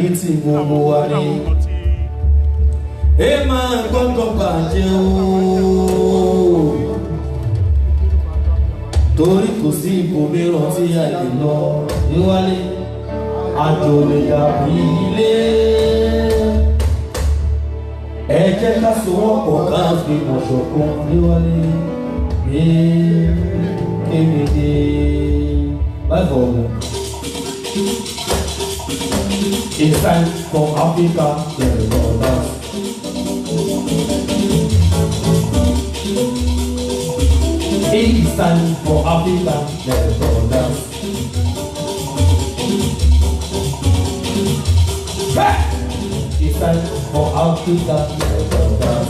yìí tí gbogbo wa ní. Ẹ máa gbọ́dọ̀ bàjẹ́ ooo. Torí kò sí ibòmíràn tí a lè lọ níwálé. Àjò lè dàbí ilé. Ẹ jẹ́ ká sowọ́pọ̀ ká fi mọ̀ ṣọ̀kan níwálé. Kéde. Bye for now. It's time for Africa to go down. It's time for Africa to go down. It's time for Africa to go down.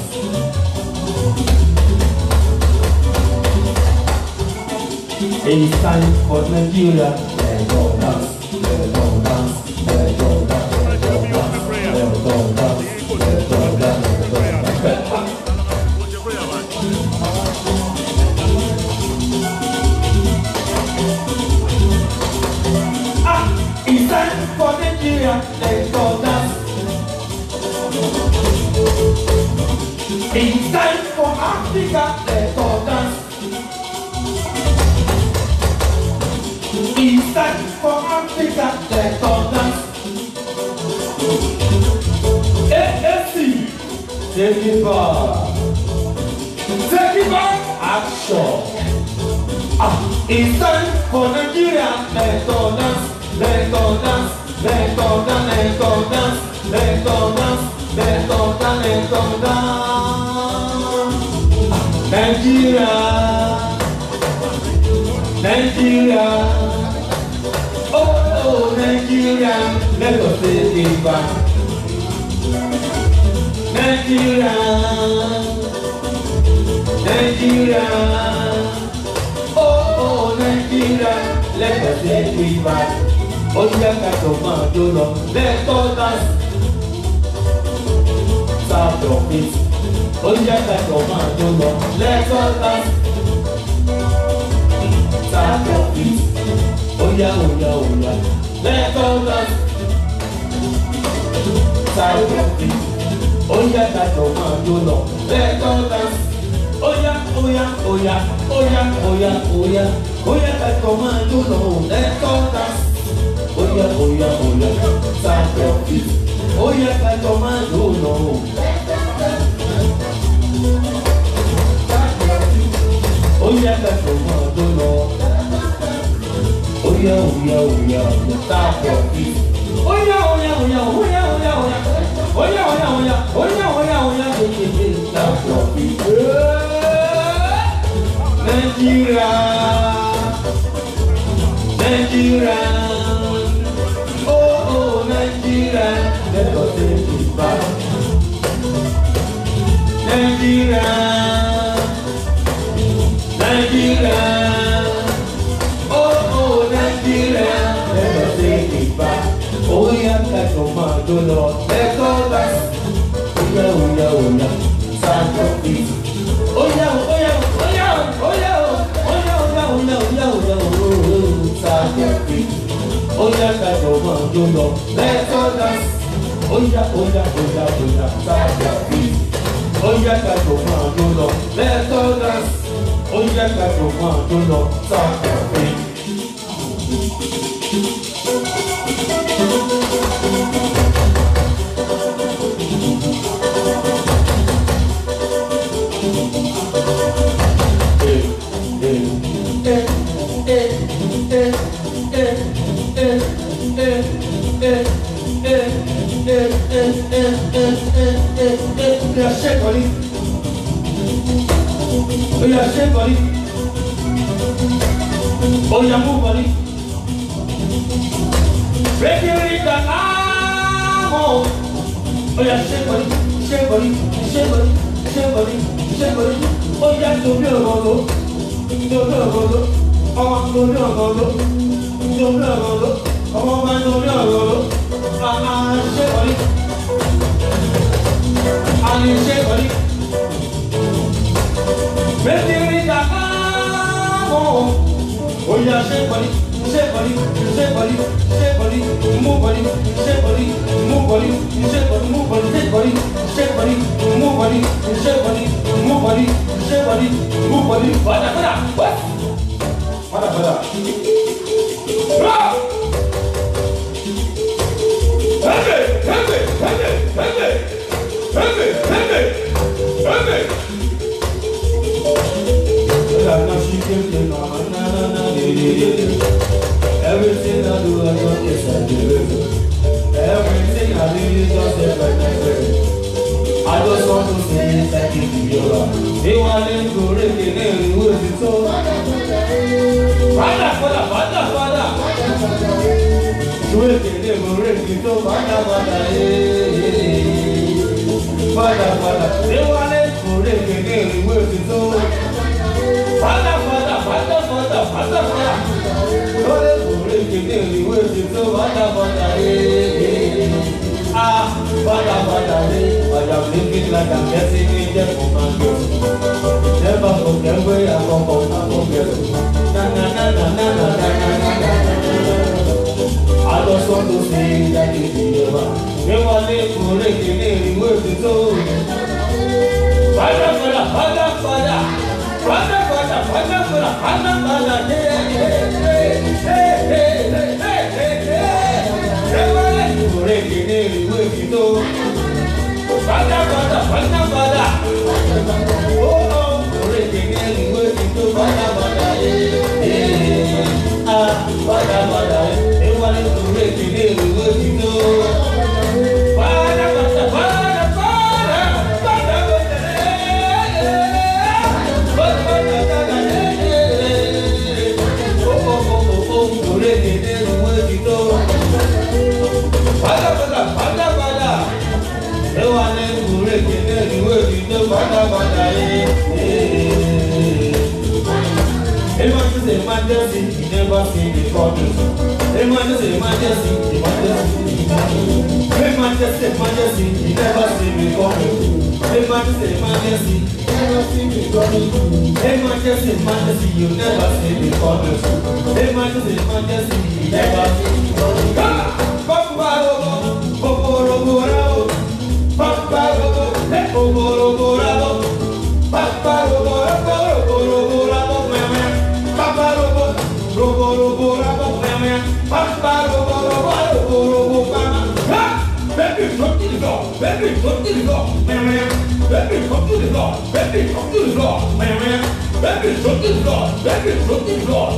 It's time for Nigeria to go down. It's time for Nigeria, let's go dance. It's time for Africa, let's go dance. It's time for Africa, let's go dance. AAC, take it back, action. It's time for Nigeria, let's go dance. Let's go dance, let's go dance, let's go dance, let's go dance, let's go dance, let's go dance. Nigeria, Nigeria, oh Nigeria, let us take it back. Nigeria, Nigeria, oh Nigeria, let us take it back. Oh yeah, got your man, you know. Let's go dance. Stop your feet. Oh yeah, got your man, you know. Let's go dance. Stop your feet. Oh yeah, oh yeah, oh yeah. Let's go dance. Stop your feet. Oh yeah, got your man, you know. Let's go dance. Oh yeah, oh yeah, oh yeah, oh yeah, oh yeah, oh yeah. Oh yeah, got your man, you know. Let's go dance. Oh yeah, oh yeah, oh yeah, stop your feet. Oh yeah, like your man, oh no. Oh yeah, like your man, oh no. Oh yeah, oh yeah, oh yeah, stop your feet. Oh yeah, oh yeah, oh yeah, oh yeah, oh yeah, oh yeah. Oh yeah, oh yeah, oh yeah, oh yeah, oh yeah, oh yeah, stop your feet. Nigeria, Nigeria. Nigeria, let us take it back. Nigeria, Nigeria, oh Nigeria, let us take it back. Oh yeah, like a man, do not let go back. Oh yeah, oh yeah, oh yeah, start your feet. Oh yeah, oh yeah, oh yeah, oh yeah, oh yeah, oh yeah, oh yeah, oh yeah, oh yeah, start your feet. Oh yeah, like your man, you know. Let's go dance. Oh yeah, oh yeah, oh yeah, oh yeah, start your feet. Oh yeah, like your man, you know. Let's go dance. Oh yeah, like your man, you know. Start your feet. Shake body. Oh yeah, shake body. Oh yeah, move body. Break your leg down. Oh yeah, shake body, shake body, shake body, shake body, shake body. Oh yeah, don't be a rondo, don't be a rondo. Oh, don't be a rondo, don't be a rondo. Oh man, don't be a rondo. Shake body. And you shake body. Make it with the oh yeah, shake body, shake body, shake body, shake body, move body, shake body, body, shake body, move body, shake body, shake body, move body, shake body, move body, shake body, move body. Father, what? Father. Everything I do, I don't miss. Everything I do, just like Nigeria. I just want to say thank you to you. They want to go reggae, they will be so. Father. Reggae, they will reggae, so Father. They want to go reggae, they will be so. Father. Father, I am living like I'm getting in the command. Never forget where I come from, I forget. I just want to say that it's you. Never live for making words to do. Father. Emergency, you never see the problems. Emergency, you never see the problems. Emergency, you never see the problems. Emergency, you never see the problems. Emergency, you never see the problems. Baby, come to the door. Baby, come to the door. Baby, come to the door. Baby, come to the door. Baby, come to the door. Baby, come to the door.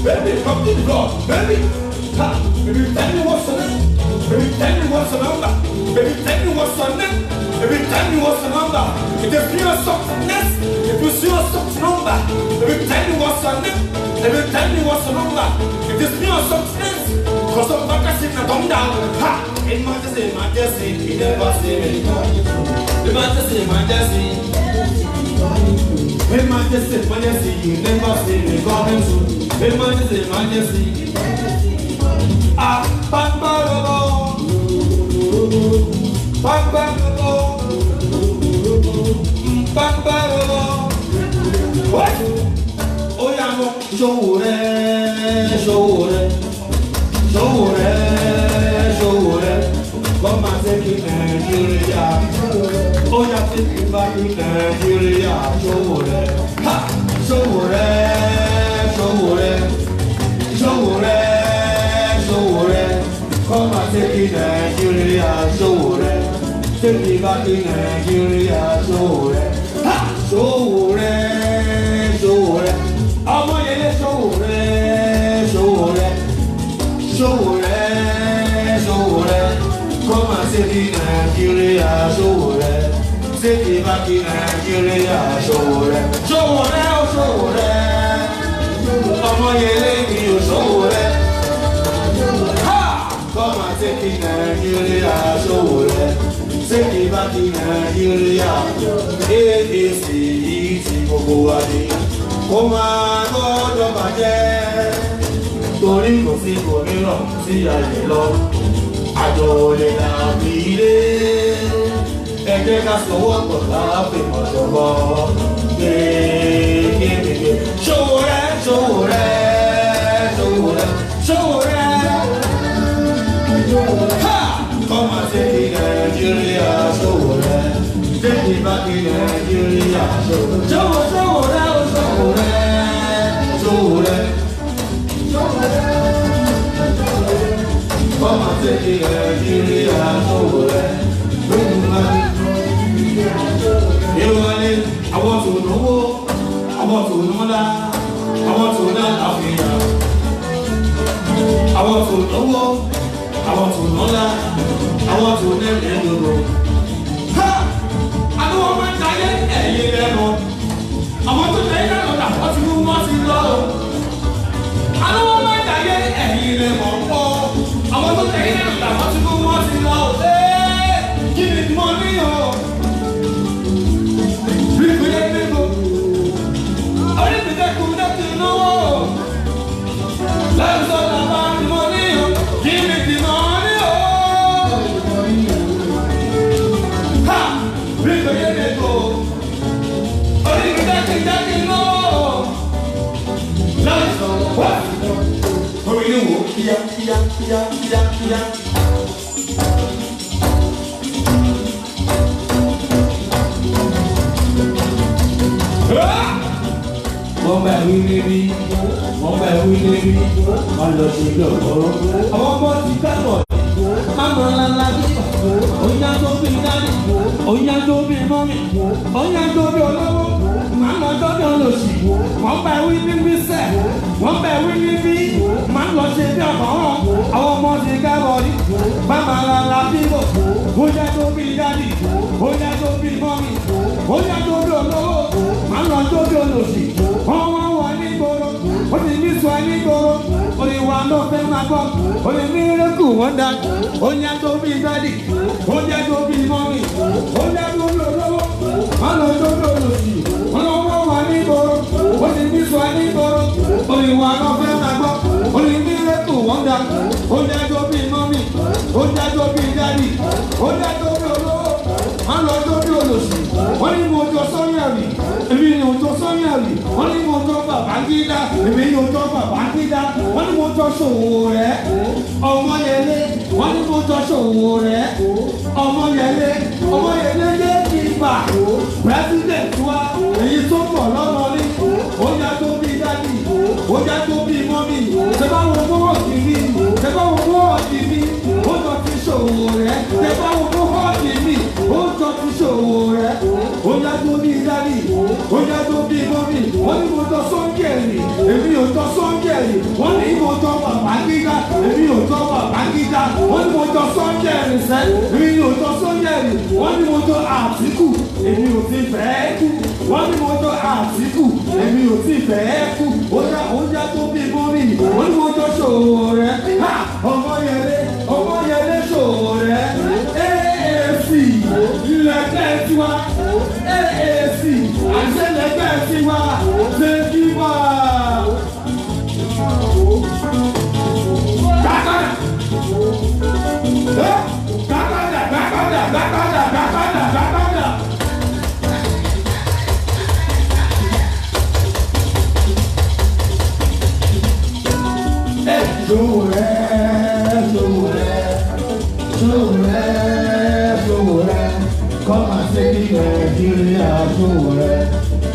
Baby, come to the door. Baby, ha. Baby, tell me what's the name. Baby, tell me what's the number. Baby, tell me what's the name. Baby, tell me what's the number. If you see your success, if you see your success number, baby, tell me what's the name. Baby, tell me what's the number. If you see your success, cause I'm back at sitting come down. Ha! Emergency, you never see me. Emergency, you never see me coming through. Emergency. Ah, Pamparabo. What? Oh, yeah, no. Sowore. Come and take it, Nigeria. Oh, yeah, take it back in Nigeria. Sowore. Ha! Sowore. Come and take it, Nigeria. Sowore. Take it back in Nigeria. Sowore. Ha! Sowore. Omoyele Sowore. Come and take it, Nigeria. Sowore. Take it back in Nigeria. Sowore. Omoyele Sowore. Ha! Come and take it, Nigeria. Sowore. Take it back in Nigeria. AAC gbogbo wa ni. Kó máa gbọ́dọ̀ bàjẹ́. Torí kò sí òmíràn sí ayé lọ. Àjọ olè dàbí ilé. Ẹ jẹ́ ká sọwọ́ pọ̀ láàfin ọ̀ṣọ́gbọ́. Kéèké. Sowore. Ha! Come on. back in Nigeria. Sowore, come and take it Nigeria. Sowore, bring money. I want to know, I want to know that, I want to know Africa. I want to know, I want to know that, I want to know the world. Ha! I don't want to die anymore. I want to die that what you want to know. I don't want to die anymore. I want to die that what you want to know. Hey, give me money, oh. Let's talk about the money, oh. Give me the money, oh. Ha! Bring the go. Only that no. Let's go. What? What are you? Here. Wọ́n bá wí lébi, wọ́n lọ sí ilé ọ̀pọ̀rọ̀. Àwọn ọmọ ti kẹ́kọ̀ọ́, máma ńláńlá bí, oúnjẹ tó bí dání, oúnjẹ tó bí mọ́mí, oúnjẹ tó bí olówó, máma tó bí olóṣì. Wọ́n bá wí níbí sẹ̀, wọ́n bá wí níbí, máa lọ sí ilé ọ̀pọ̀rọ̀. Àwọn ọmọ ti kẹ́kọ̀ọ́ ní, máma ńláńlá bí bò, oúnjẹ tó bí dání, oúnjẹ tó bí mọ́mí, oúnjẹ tó bí olówó, máa lọ tó bí olóṣì. Ọwọ́ wà ní gbòòrò, ó ti ní sọ ní gbòòrò, òyìnbó àná fẹ́ máa gbọ́, òyìnbó ìrẹ́kù wọ́n dá, oúnjẹ tó bí dádì, oúnjẹ tó bí mọ́mì, oúnjẹ tó bí olówó, àná tó bí olòṣì, ọlọ́wọ́ wà ní gbòòrò, ó ti ní sọ ní gbòòrò, òyìnbó àná fẹ́ máa gbọ́, òyìnbó ìrẹ́kù wọ́n dá, oúnjẹ tó bí mọ́mì, oúnjẹ tó bí dádì, oúnjẹ tó bí olówó, àná tó bí olòṣì, wọ́n ní mo jọ sọ́yàrì, èmi ni mo jọ sọ́yàrì, wọ́n ní mo jọ Babangida, èmi ni mo jọ Babangida, wọ́n ní mo jọ Sowore, Omoyele, wọ́n ní mo jọ Sowore, Omoyele yé kíkà, president wa, èyí tó pọ̀ lọ́nà ní, oúnjẹ tó bí dádì, oúnjẹ tó bí mọ́mì, ṣe bá wo mọ́ ọ̀dì mi, ṣe bá wo mọ́ ọ̀dì mi, ó jọ ti Sowore, ṣe bá wo mọ́ ọ̀dì mi, ó jọ ti Sowore, oúnjẹ tó bí dádì, oúnjẹ tó bí mọ́mì, wọ́n ní mo jọ Sọ́ngẹ̀rì, èmi ò jọ Sọ́ngẹ̀rì, wọ́n ní mo jọ Babangida, èmi ò jọ Babangida, wọ́n ní mo jọ Sọ́ngẹ̀rì sẹ́, èmi ò jọ Sọ́ngẹ̀rì, wọ́n ní mo jọ Àtíkù, èmi ò ti fẹ́ kú, wọ́n ní mo jọ Àtíkù, èmi ò ti fẹ́ kú, oúnjẹ tó bí mọ́mì, wọ́n ní mo jọ Sowore, Omoyele Sowore, AAC, ilẹ̀kẹ̀ tiwa, AAC, àṣẹlẹ̀kẹ̀ tiwa, ṣèkìmọ̀. Gbàkádà. Sowore, come and take it Nigeria. Sowore,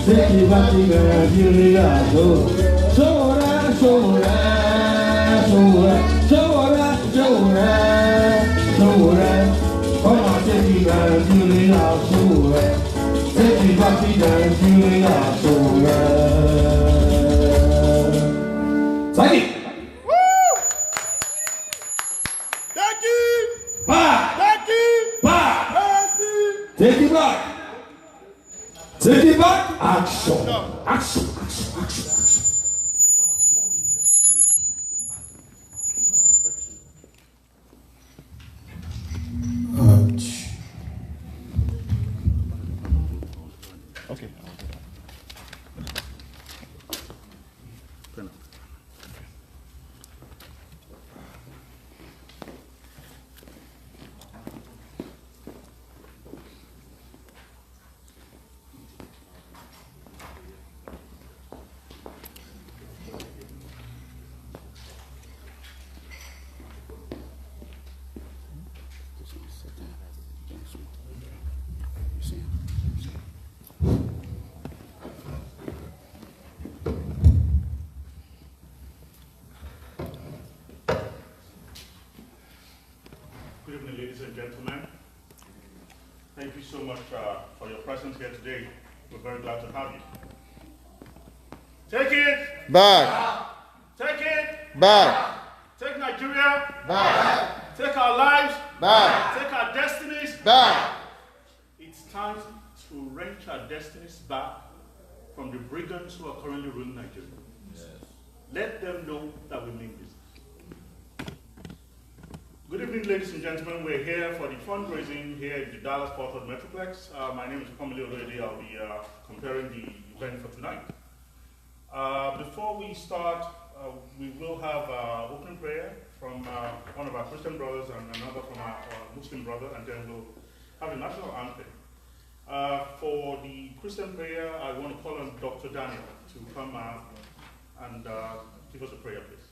take it back to Nigeria. Sowore, come and take it Nigeria. Sowore, take it back to Nigeria. Sowore. Thank you. Take it back. Action. Okay. Good evening, ladies and gentlemen. Thank you so much for your presence here today. We're very glad to have you. Take it back. Take it Back. Take Nigeria Back. Take our lives Back. Take our destinies Back. It's time to wrench our destinies back from the brigands who are currently ruling Nigeria. Yes. Let them know that we mean business. Good evening, ladies and gentlemen. We're here for the fundraising here at the Dallas Fort Worth Metroplex. My name is Omoyele Sowore. I'll be comparing the event for tonight. Before we start, we will have opening prayer from one of our Christian brothers and another from our Muslim brother, and then we'll have a national anthem. For the Christian prayer, I want to call on Dr. Daniel to come and give us a prayer, please.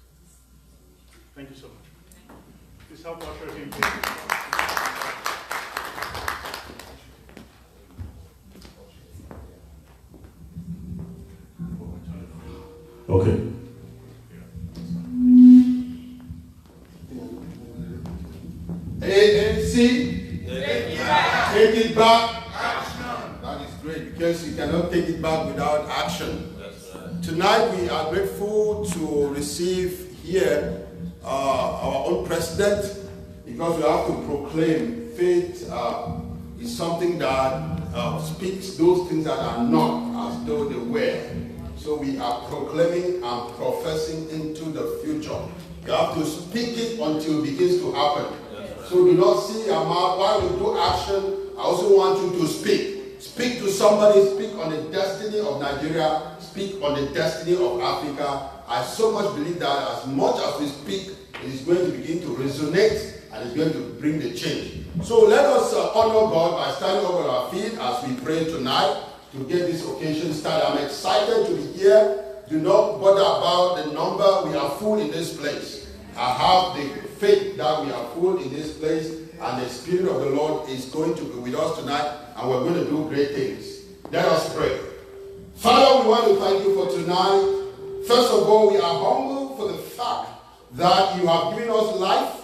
Thank you so much. Please help usher him. Okay. AAC, take it back. Action. That is great, because you cannot take it back without action. That's right. Tonight we are grateful to receive here our own president, because we have to proclaim faith is something that speaks those things that are not as though they were. So we are proclaiming and professing into the future. You have to speak it until it begins to happen. So do not see your mouth. While we do action, I also want you to speak. Speak to somebody, speak on the destiny of Nigeria, speak on the destiny of Africa. I so much believe that as much as we speak, it is going to begin to resonate and it's going to bring the change. So let us honor God by standing over our feet as we pray tonight to get this occasion started. I'm excited to be here. Do not bother about the number. We are full in this place. I have the faith that we are full in this place, and the Spirit of the Lord is going to be with us tonight, and we're going to do great things. Let us pray. Father, we want to thank you for tonight. First of all, we are humble for the fact that you have given us life,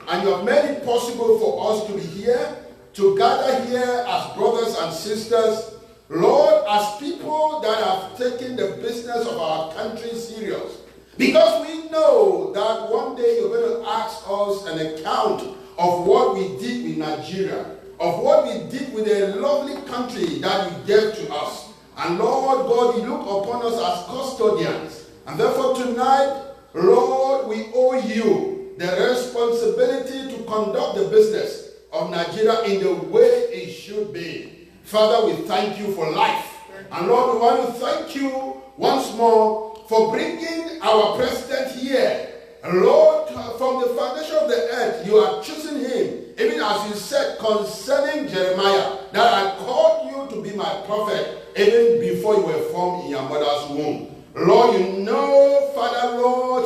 and you have made it possible for us to be here, to gather here as brothers and sisters, Lord, as people that have taken the business of our country serious. Because we know that one day you're going to ask us an account of what we did with Nigeria, of what we did with a lovely country that you gave to us. And Lord God, you look upon us as custodians. And therefore tonight, Lord, we owe you the responsibility to conduct the business of Nigeria in the way it should be. Father, we thank you for life. And Lord, we want to thank you once more for bringing our president here. And Lord, from the foundation of the earth, you are choosing him, even as you said concerning Jeremiah, that I called you to be my prophet, even before you were formed in your mother's womb. Lord, you know, Father, Lord,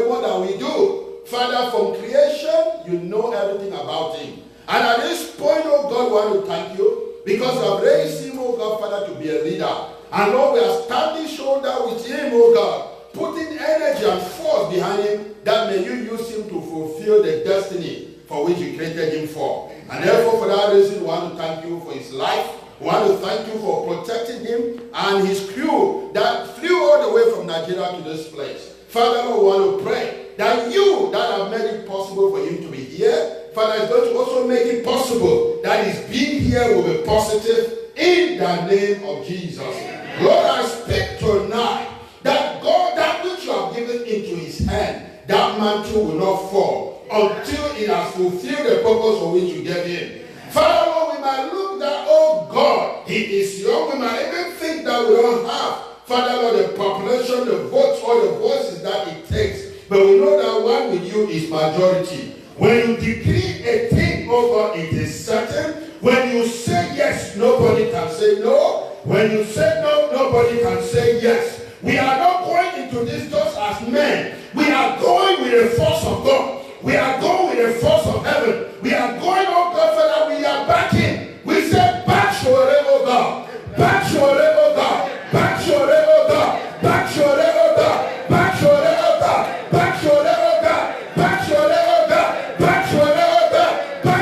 more than we do. Father, from creation, you know everything about him. And at this point, oh God, we want to thank you, because you have raised him, oh God, Father, to be a leader. And Lord, we are standing shoulder with him, oh God, putting energy and force behind him, that may you use him to fulfill the destiny for which you created him for. And therefore, for that reason, we want to thank you for his life. We want to thank you for protecting him and his crew that flew all the way from Nigeria to this place. Father, Lord, we want to pray that you that have made it possible for him to be here, Father, is going to also make it possible that his being here will be positive in the name of Jesus. Amen. Lord, I speak tonight that God, that which you have given into his hand, that mantle will not fall until it has fulfilled the purpose for which you gave him. Father, Lord, we might look that, oh God, he is young. We might even think that we don't have, Father, Lord, the population, the votes, or the voices that it takes. But we know that one with you is majority. When you decree a thing, oh God, it is certain. When you say yes, nobody can say no. When you say no, nobody can say yes. We are not going into this just as men. We are going with the force of God. We are going with the force of heaven. We are going, oh God, Father, we are backing. We say, back Sowore, oh God. Back Sowore, oh God. Back Sowore, oh God. Back Sowore, oh God. Back Sowore, oh God. Back Sowore, oh God. Back Sowore, oh God. Back Sowore, oh God. Back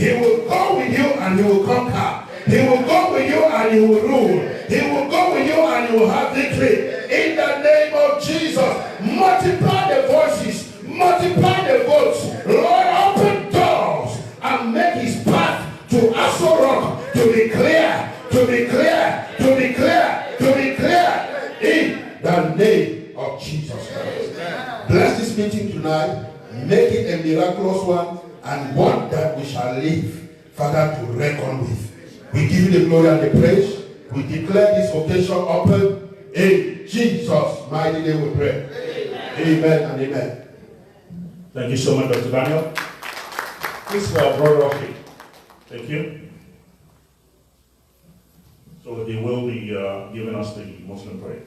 He will go with you and you will conquer. He will go with you and you will rule. He will go with you and you will have victory. In the name of Jesus, multiply the voices, multiply the votes. Lord, open doors and make his path to Aso Rock to be clear, to be clear, to be clear, to be clear. In the name of Jesus Christ. Bless this meeting tonight. Make it a miraculous one and one that we shall live, Father, to reckon with. We give you the glory and the praise. We declare this occasion open. In Jesus' mighty name we pray. Amen and amen. Thank you so much, Dr. Daniel. Please, Brother Rocky. Thank you. So they will be giving us the Muslim prayer.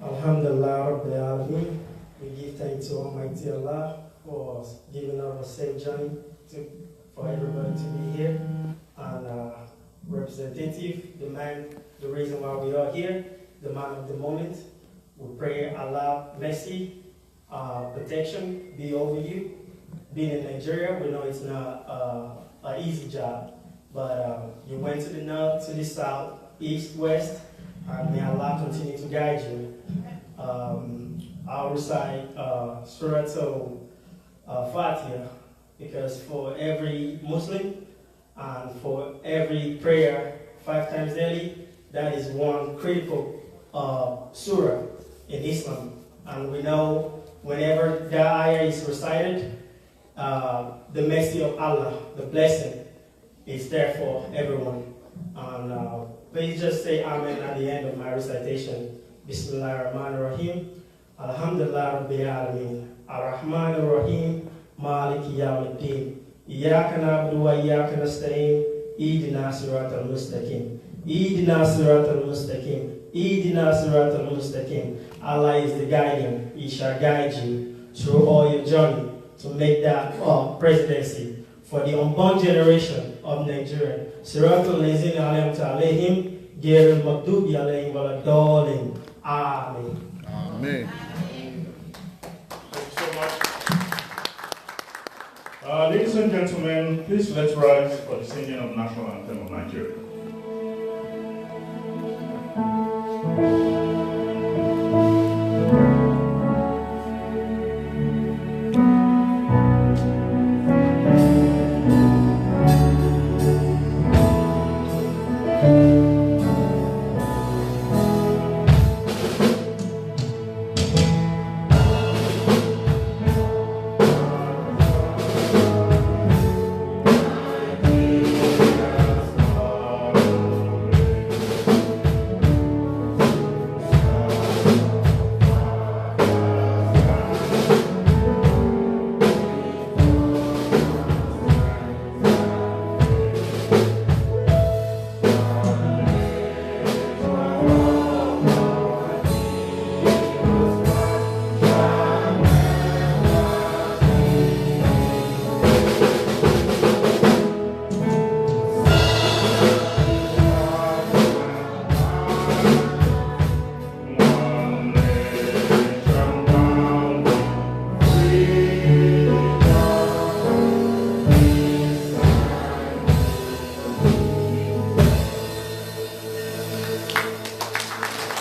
Alhamdulillah Rabbil Alameen. We give thanks to Almighty Allah for giving us a safe journey for everybody to be here. And representative, the reason why we are here, the man of the moment. We pray Allah mercy, protection be over you. Being in Nigeria, we know it's not an easy job, but you went to the north, to the south, east, west, and may Allah continue to guide you. I'll recite Surah Fatiha, because for every Muslim and for every prayer 5 times daily, that is one critical surah in Islam. And we know whenever that ayah is recited, the mercy of Allah, the blessing, is there for everyone. And please just say Amen at the end of my recitation. Bismillah ar-Rahman ar-Rahim. Alhamdulillah Rabbil Alameen. Ar-Rahman ar-Rahim. Maliki Yawmiddin. Iyyaka na'budu wa iyyaka nasta'in. Ihdina siratal mustaqim. Ihdina siratal mustaqim. Ihdina siratal mustaqim. Allah is the guardian. He shall guide you through all your journey to make that presidency for the unborn generation of Nigeria. Siratul lazina alayhim alayhim ghayril maghdubi alayhim waladdallin. Amen. Amen. Thank you so much. Ladies and gentlemen, please let's rise for the singing of National Anthem of Nigeria.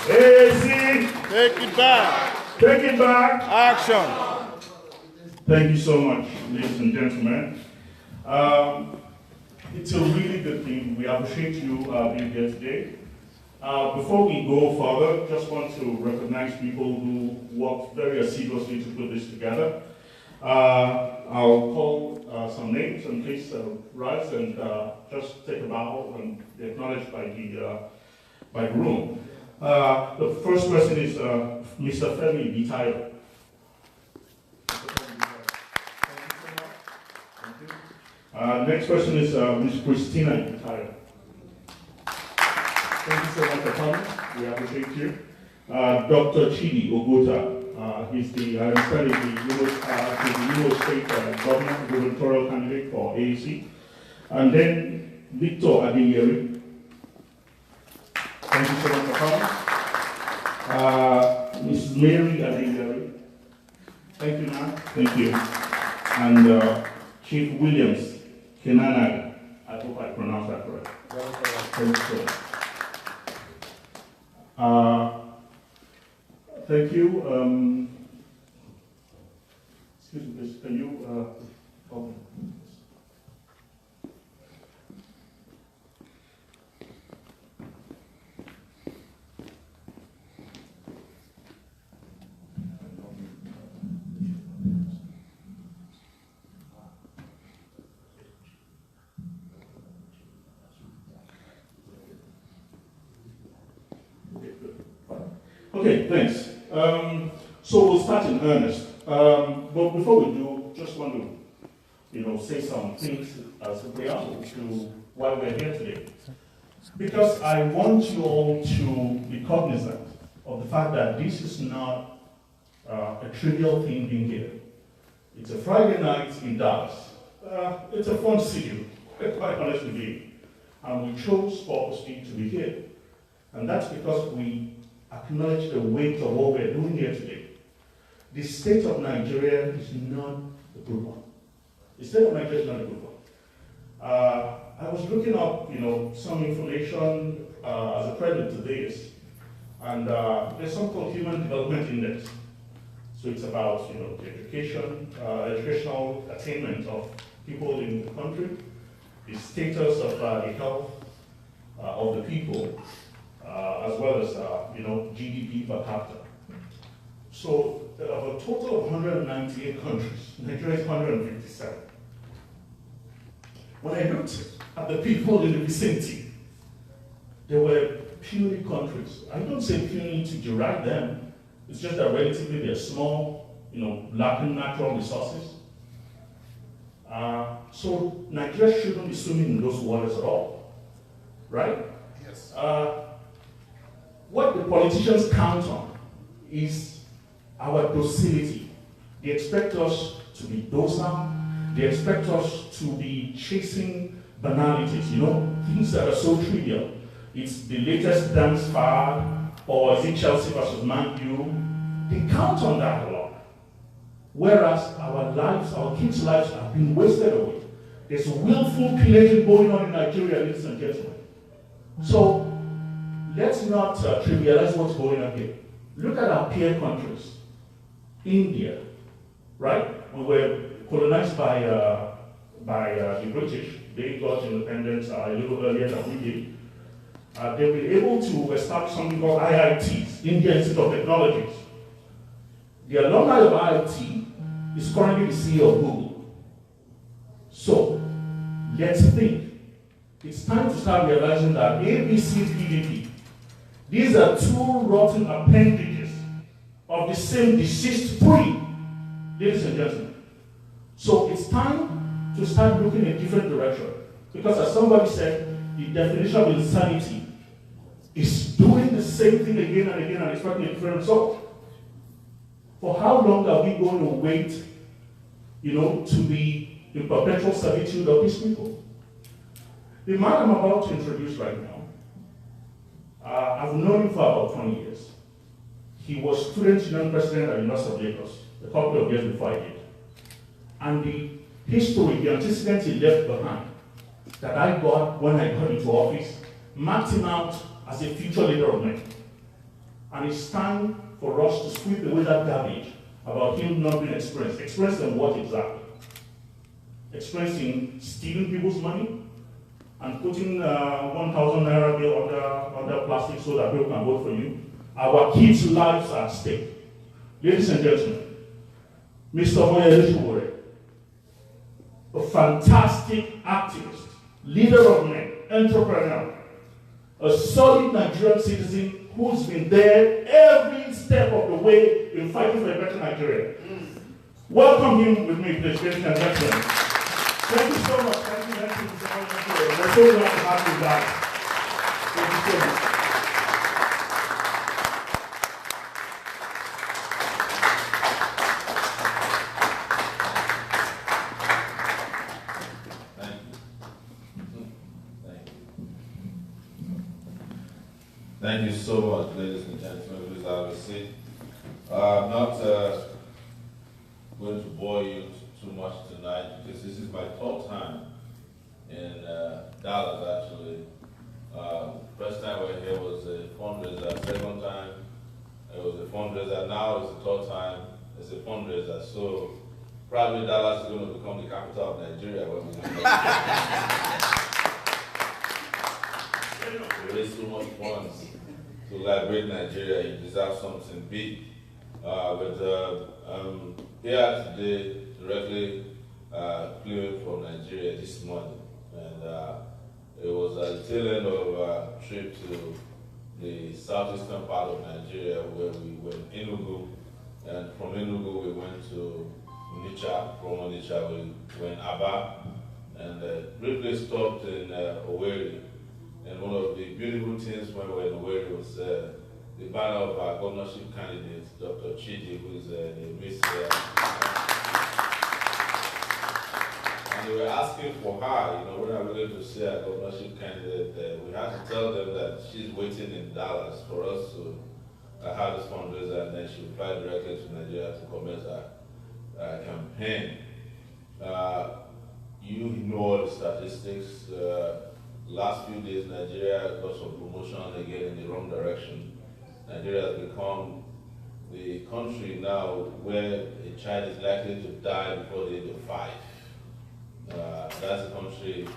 AAC. Take it back. Take it back. Action. Thank you so much, ladies and gentlemen. It's a really good thing. We appreciate you being here today. Before we go further, just want to recognize people who worked very assiduously to put this together. I'll call some names, and please rise and just take a bow and be acknowledged by the room. The first person is Mr. Femi Bitayo. Next person is Ms. Christina Bitayo. Thank you so much for coming. We appreciate you. Dr. Chidi Ogota. He's the Imo State Governor, gubernatorial candidate for AAC. And then Victor Adeyeri. Thank you so much for coming. Mrs. Mary Adeyeri. Thank you, ma'am. Thank you. And Chief Williams Kenanaga. I hope I pronounced that correct. Thank you. Thank you. Excuse me, please. Can you open? Okay, thanks. So we'll start in earnest. But before we do, just want to, say some things as a preamble to why we're here today. Because I want you all to be cognizant of the fact that this is not a trivial thing being here. It's a Friday night in Dallas. It's a fun city, quite honestly being. And we chose purposely to be here. And that's because we acknowledge the weight of what we're doing here today. The state of Nigeria is not a good one. The state of Nigeria is not a good one. I was looking up, some information as a prelude to this, and there's something called Human Development Index. So it's about, the educational attainment of people in the country, the status of the health of the people, as well as GDP per capita. So of a total of 198 countries, Nigeria is 157. When I looked at the people in the vicinity, they were puny countries. I don't say puny to deride them. It's just that relatively they're small, lacking natural resources. So Nigeria shouldn't be swimming in those waters at all, right? Yes. What the politicians count on is our docility. They expect us to be docile. They expect us to be chasing banalities, things that are so trivial. It's the latest dance fad, or is it Chelsea versus Man U? They count on that a lot. Whereas our lives, our kids' lives are being wasted away. There's willful pillaging going on in Nigeria, ladies and gentlemen. So, let's not trivialize what's going on here. Look at our peer countries. India, right? We were colonized by the British. They got independence a little earlier than we did. They were able to establish something called IITs, India Institute of Technologies. The alumni of IIT is currently the CEO of Google. So, let's think. It's time to start realizing that ABC, PDP, these are two rotten appendages of the same deceased tree, ladies and gentlemen. So it's time to start looking in a different direction. Because as somebody said, the definition of insanity is doing the same thing again and again and expecting a different result. For how long are we going to wait, to be in perpetual servitude of these people? The man I'm about to introduce right now, I've known him for about 20 years. He was student union president at the University of Lagos a couple of years before I did. And the history, the antecedents he left behind that I got when I got into office marked him out as a future leader of men. And it's time for us to sweep away that garbage about him not being experienced. Experienced in what exactly? Experienced in stealing people's money and putting 1,000 naira bill under plastic so that people can vote for you. Our kids' lives are at stake. Ladies and gentlemen, Mr. Omoyele Sowore, a fantastic activist, leader of men, entrepreneur, a solid Nigerian citizen who's been there every step of the way in fighting for a better Nigeria. Welcome him with me, please, ladies and gentlemen. Thank you so much. Thank you, Mr. Omoyele. We're so glad to have you back. Thank you so much. Thank you so much, ladies and gentlemen. Please have a seat. bore you too much tonight because this is my third time in Dallas actually. First time we're here was a fundraiser, second time it was a fundraiser, now it's the third time it's a fundraiser. So probably Dallas is going to become the capital of Nigeria when we we raise so much funds to liberate Nigeria. You deserve something big. I'm here today directly flew in from Nigeria this morning, and it was at the tail end of a trip to the southeastern part of Nigeria where we went Enugu, and from Enugu we went to Onitsha, from Onitsha we went Aba, and briefly stopped in Owerri. And one of the beautiful things when we were in Owerri was the banner of our governorship candidate, Dr. Chidi, who is the Miss. And they were asking for her, when I wanted to see our governorship candidate, we had to tell them that she's waiting in Dallas for us to have this fundraiser, and then she would fly directly to Nigeria to commence our campaign. You know all the statistics. Last few days, Nigeria got some promotion again in the wrong direction. Nigeria has become the country now where a child is likely to die before the age of 5. That's the country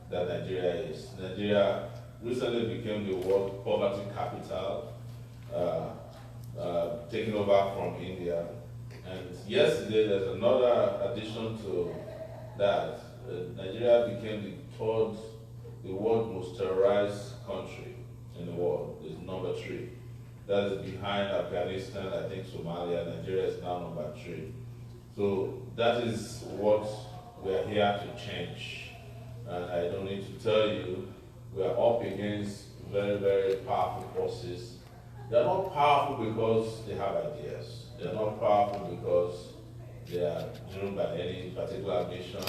that Nigeria is. Nigeria recently became the world poverty capital, taken over from India. And yesterday, there's another addition to that. Nigeria became the world's most terrorized country in the world. Is number 3. That is behind Afghanistan, I think Somalia. Nigeria is now number 3. So that is what we are here to change. And I don't need to tell you, we are up against very, very powerful forces. They are not powerful because they have ideas. They are not powerful because they are driven by any particular mission.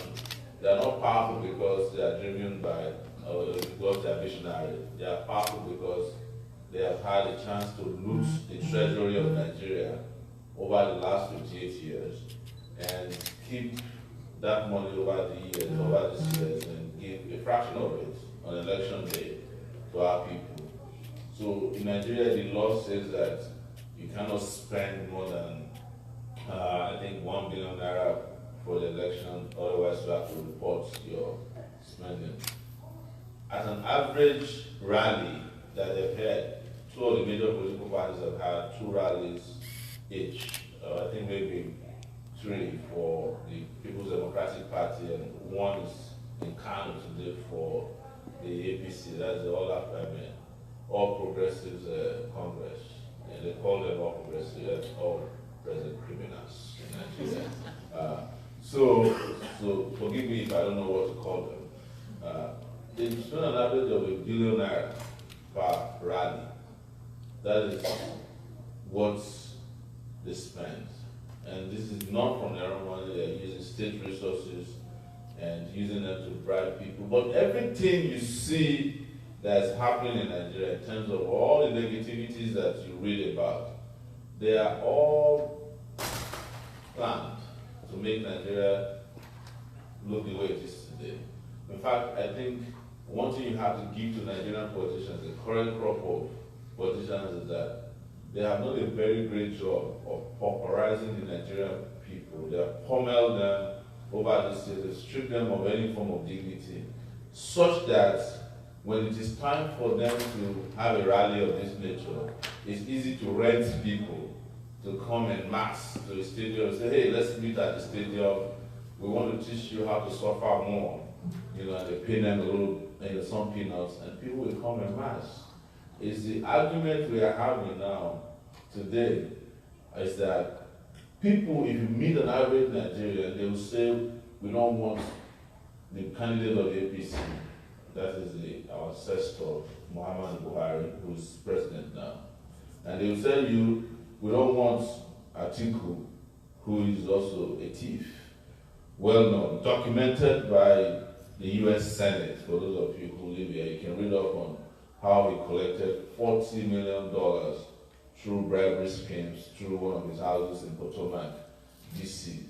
They are not powerful because they are driven by because they are visionary. They are powerful because they have had a chance to loot the treasury of Nigeria over the last 58 years and keep that money over these years, and give a fraction of it on election day to our people. So in Nigeria, the law says that you cannot spend more than, I think, 1 billion naira for the election, otherwise you have to report your spending. At an average rally that they've had, 2 of the major political parties have had 2 rallies each. I think maybe 3 for the People's Democratic Party, and 1 is in Kano today for the APC, that's the All Progressives Congress. And they call them All Progressives, all present criminals in Nigeria. So forgive me if I don't know what to call them. They spend an average of $1 billion per rally. That is what they spend. And this is not from their own money. They are using state resources and using them to bribe people. But everything you see that's happening in Nigeria in terms of all the negativities that you read about, they are all planned to make Nigeria look the way it is today. In fact, I think one thing you have to give to Nigerian politicians, the current crop of politicians, is that they have done a very great job of pauperizing the Nigerian people. They have pummeled them over the years, they stripped them of any form of dignity, such that when it is time for them to have a rally of this nature, it's easy to rent people to come en masse to the stadium and say, hey, let's meet at the stadium. We want to teach you how to suffer more. And they pay them a little, some peanuts, and people will come en masse. It's the argument we are having now today is that people, if you meet an average Nigerian, they will say, we don't want the candidate of the APC, that is our ancestor, Muhammad Buhari, who's president now. And they will tell you, we don't want Atiku, who is also a thief. Well known, documented by the US Senate. For those of you who live here, you can read up on how he collected $40 million through bribery schemes through one of his houses in Potomac, DC.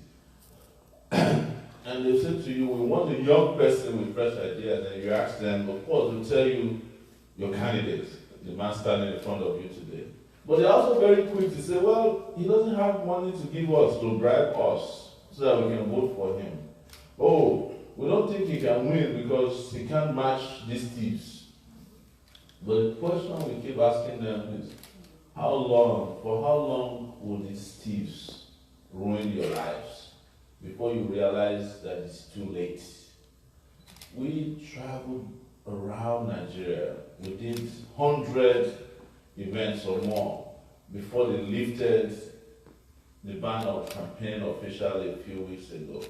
and they say to you, we want a young person with fresh ideas, and you ask them, of course, they'll tell you your candidate, the man standing in front of you today. But they're also very quick to say, well, he doesn't have money to give us, to bribe us, so that we can vote for him. Oh, we don't think he can win because he can't match these thieves. But the question we keep asking them is, for how long will these thieves ruin your lives before you realize that it's too late? We traveled around Nigeria. We did 100 events or more before they lifted the ban of campaign officially a few weeks ago.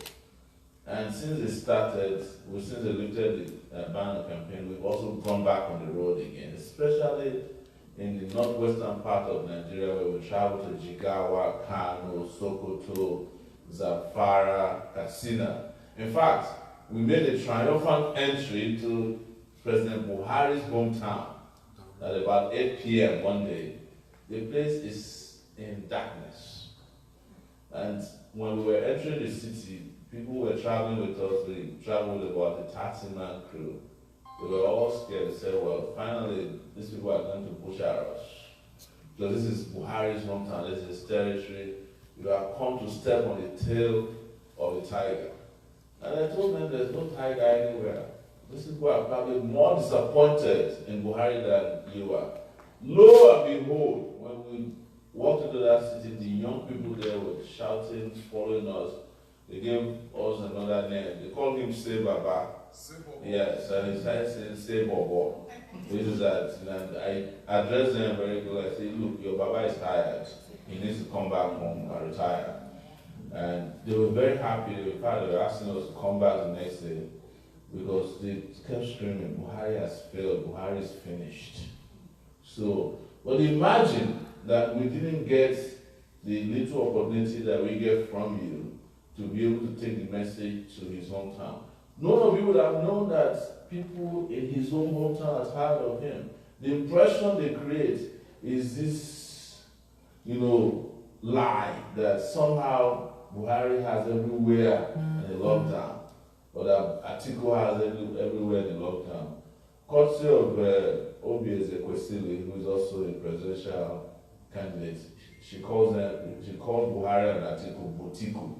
And since they started, since they lifted the ban of campaign, we've also gone back on the road again, especially in the northwestern part of Nigeria, where we travel to Jigawa, Kano, Sokoto, Zamfara, Katsina. In fact, we made a triumphant entry to President Buhari's hometown at about 8 p.m. one day. The place is in darkness. And when we were entering the city, people were traveling with us. We traveled with about a 30-man crew. We were all scared. They said, well, finally, these people are going to push at us. So this is Buhari's hometown. This is his territory. You have come to step on the tail of the tiger. And I told them there's no tiger anywhere. These people are probably more disappointed in Buhari than you are. Lo and behold, when we walked into that city, the young people there were shouting, following us. They gave us another name. They called him Say Baba. Yes, and he started saying Say Bobo. Which is that, and I addressed them very clearly. I said, look, your Baba is tired. He needs to come back home and retire. And they were very happy. They were asking us to come back the next day because they kept screaming, Buhari has failed, Buhari is finished. So, but imagine that we didn't get the little opportunity that we get from you to be able to take the message to his hometown. None of you would have known that people in his own hometown have heard of him. The impression they create is this, lie that somehow Buhari has everywhere in a lockdown, or that Atiku has everywhere in a lockdown. Courtesy of Omoyele, who is also a presidential candidate, she called Buhari and Atiku Butiku.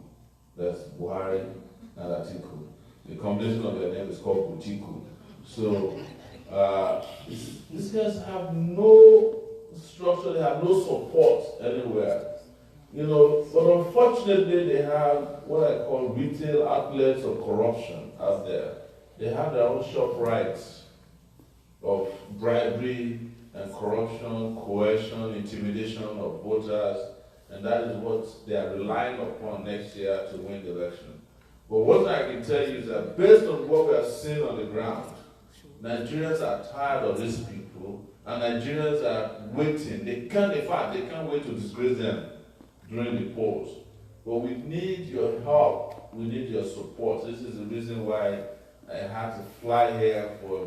That's Buhari and Atiku. The combination of their name is called Butiku. So these guys have no structure, they have no support anywhere. But unfortunately they have what I call retail outlets of corruption out there. They have their own shop rights of bribery and corruption, coercion, intimidation of voters, and that is what they are relying upon next year to win the election. But what I can tell you is that based on what we are seeing on the ground, Nigerians are tired of these people, and Nigerians are waiting. They can't wait to disgrace them during the polls. But we need your help. We need your support. This is the reason why I had to fly here for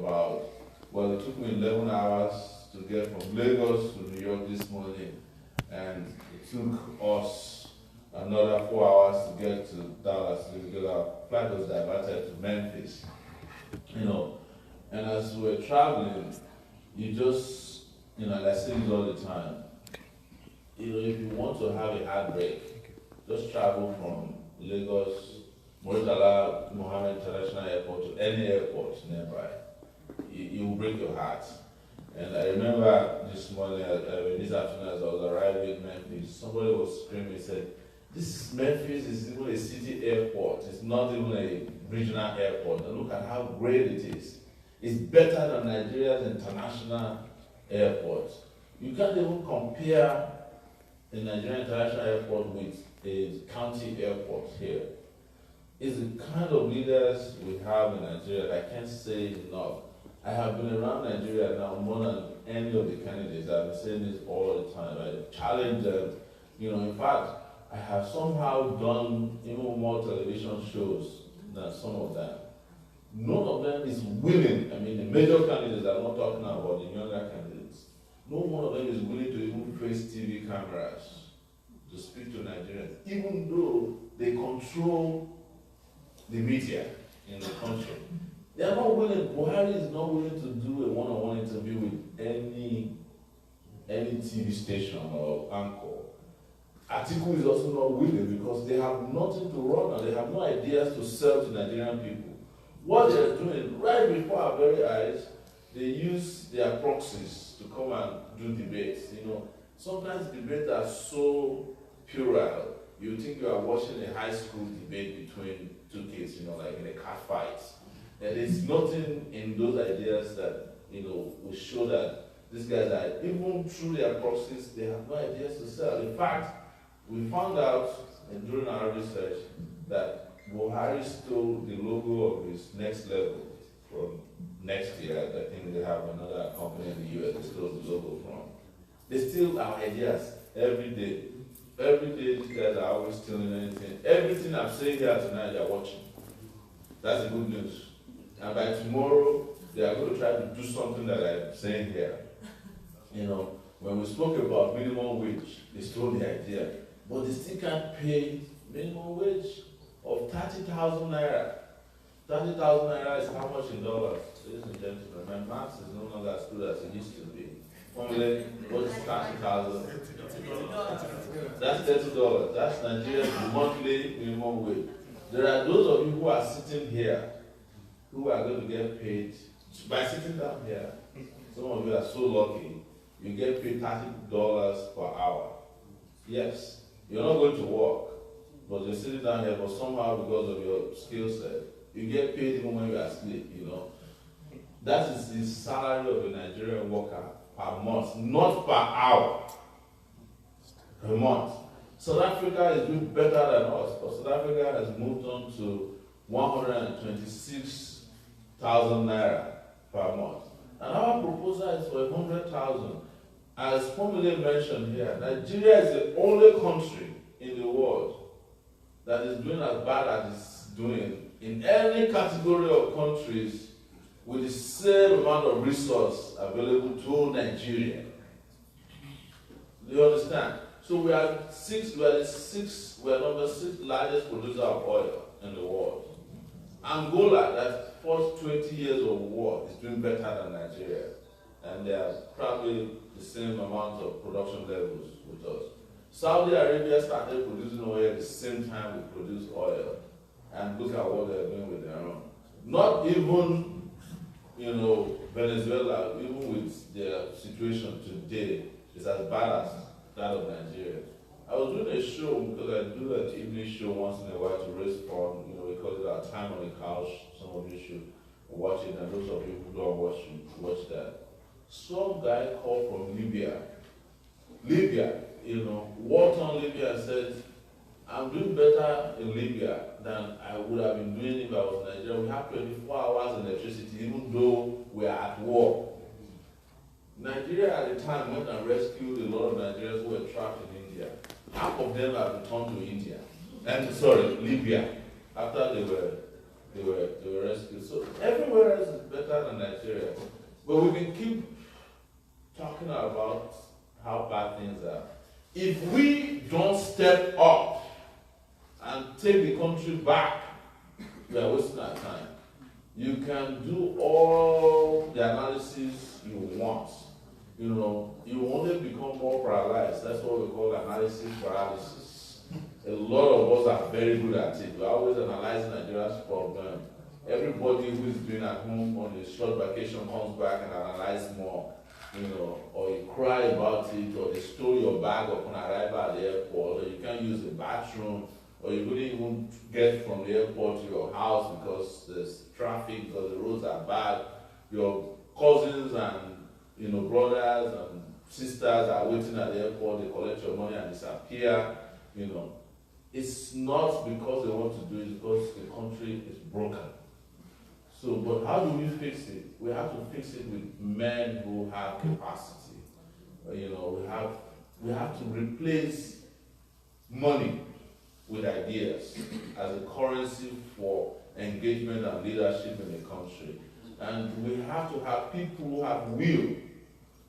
it took me 11 hours to get from Lagos to New York this morning, and it took us another 4 hours to get to Dallas because our flight was diverted to Memphis. And as we're traveling, you just, I say this all the time, if you want to have a heartbreak, just travel from Lagos, Murtala Mohammed International Airport to any airport nearby. You will break your heart. And I remember this morning, this afternoon as I was arriving in Memphis, somebody was screaming, said, this Memphis is even a city airport. It's not even a regional airport. And look at how great it is. It's better than Nigeria's international airport. You can't even compare the Nigerian International Airport with a county airport here. It's the kind of leaders we have in Nigeria. I can't say enough. I have been around Nigeria now more than any of the candidates. I've been saying this all the time. I challenge them. In fact, I have somehow done even more television shows than some of them. None of them is willing. I mean, the major candidates, I'm not talking about the younger candidates. No one of them is willing to even face TV cameras to speak to Nigerians, even though they control the media in the country. They are not willing, Buhari is not willing to do a one-on-one interview with any TV station or anchor. Atiku is also not willing because they have nothing to run and they have no ideas to sell to Nigerian people. What they are doing right before our very eyes, they use their proxies to come and do debates. You know, sometimes debates are so puerile. You think you are watching a high school debate between two kids, you know, like in a cat fight. And there's nothing in those ideas that, you know, will show that these guys are, even through their proxies, they have no ideas to sell. In fact, we found out during our research that Buhari stole the logo of his next level from next year. I think they have another company in the US they stole the logo from. They steal our ideas every day. Every day, these guys are always stealing anything. Everything I'm saying here tonight, they're watching. That's the good news. And by tomorrow, they are going to try to do something that I'm saying here. You know, when we spoke about minimum wage, they stole the idea. But they still can't pay minimum wage of 30,000 naira. 30,000 naira is how much in dollars? Ladies and gentlemen, my maths is no longer as good as it used to be. What is 30,000? That's $30. That's Nigeria's monthly minimum wage. There are those of you who are sitting here who are going to get paid by sitting down here. Some of you are so lucky. You get paid $30 per hour. Yes, you're not going to work, but you're sitting down here, but somehow because of your skill set, you get paid even when you are asleep, you know. That is the salary of a Nigerian worker per month, not per hour, per month. South Africa is doing better than us, but South Africa has moved on to 126,000 naira per month. And our proposal is for 100,000. As Omoyele mentioned here, Nigeria is the only country in the world that is doing as bad as it's doing in any category of countries with the same amount of resource available to Nigeria. Do you understand? So we are number 6 largest producer of oil in the world. Angola, that first 20 years of war, is doing better than Nigeria. And they are probably the same amount of production levels with us. Saudi Arabia started producing oil at the same time we produce oil. And look at what they're doing with their own. Not even, you know, Venezuela, even with their situation today, is as bad as that of Nigeria. I was doing a show, because I do an evening show once in a while to raise funds. You know, we call it our time on the couch. Some of you should watch it, and those of you who don't watch that. Some guy called from Libya, you know, walked on Libya and said, I'm doing better in Libya than I would have been doing if I was in Nigeria. We have 24 hours electricity, even though we are at war. Nigeria at the time went and rescued a lot of Nigerians who were trapped in India. Half of them have returned to India. Libya, after they were rescued. So everywhere else is better than Nigeria. But we can keep talking about how bad things are. If we don't step up and take the country back, we are wasting our time. You can do all the analysis you want. You know, you only become more paralyzed. That's what we call analysis paralysis. A lot of us are very good at it. We're always analyzing Nigeria's problem. Everybody who is doing at home on a short vacation comes back and analyzes more. You know, or you cry about it, or they stole your bag upon arrival at the airport, or you can't use the bathroom, or you couldn't even get from the airport to your house because there's traffic, because the roads are bad. Your cousins and, you know, brothers and sisters are waiting at the airport, they collect your money and disappear. You know, it's not because they want to do it, it's because the country is broken. So, but how do we fix it? We have to fix it with men who have capacity. You know, we have to replace money with ideas as a currency for engagement and leadership in the country. And we have to have people who have will.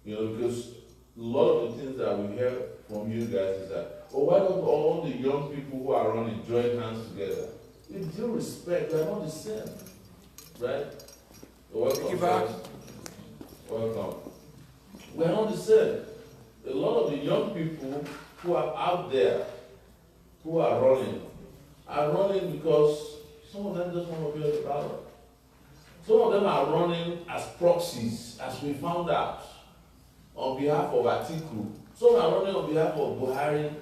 You know, because a lot of the things that we hear from you guys is that, oh, why don't all the young people who are running join hands together? It due respect, we are not the same. Right? Welcome. Thank you back. Welcome. We are not the same. A lot of the young people who are out there, who are running because some of them just want to be on the ballot. Some of them are running as proxies, as we found out, on behalf of Atiku. Some are running on behalf of Buhari.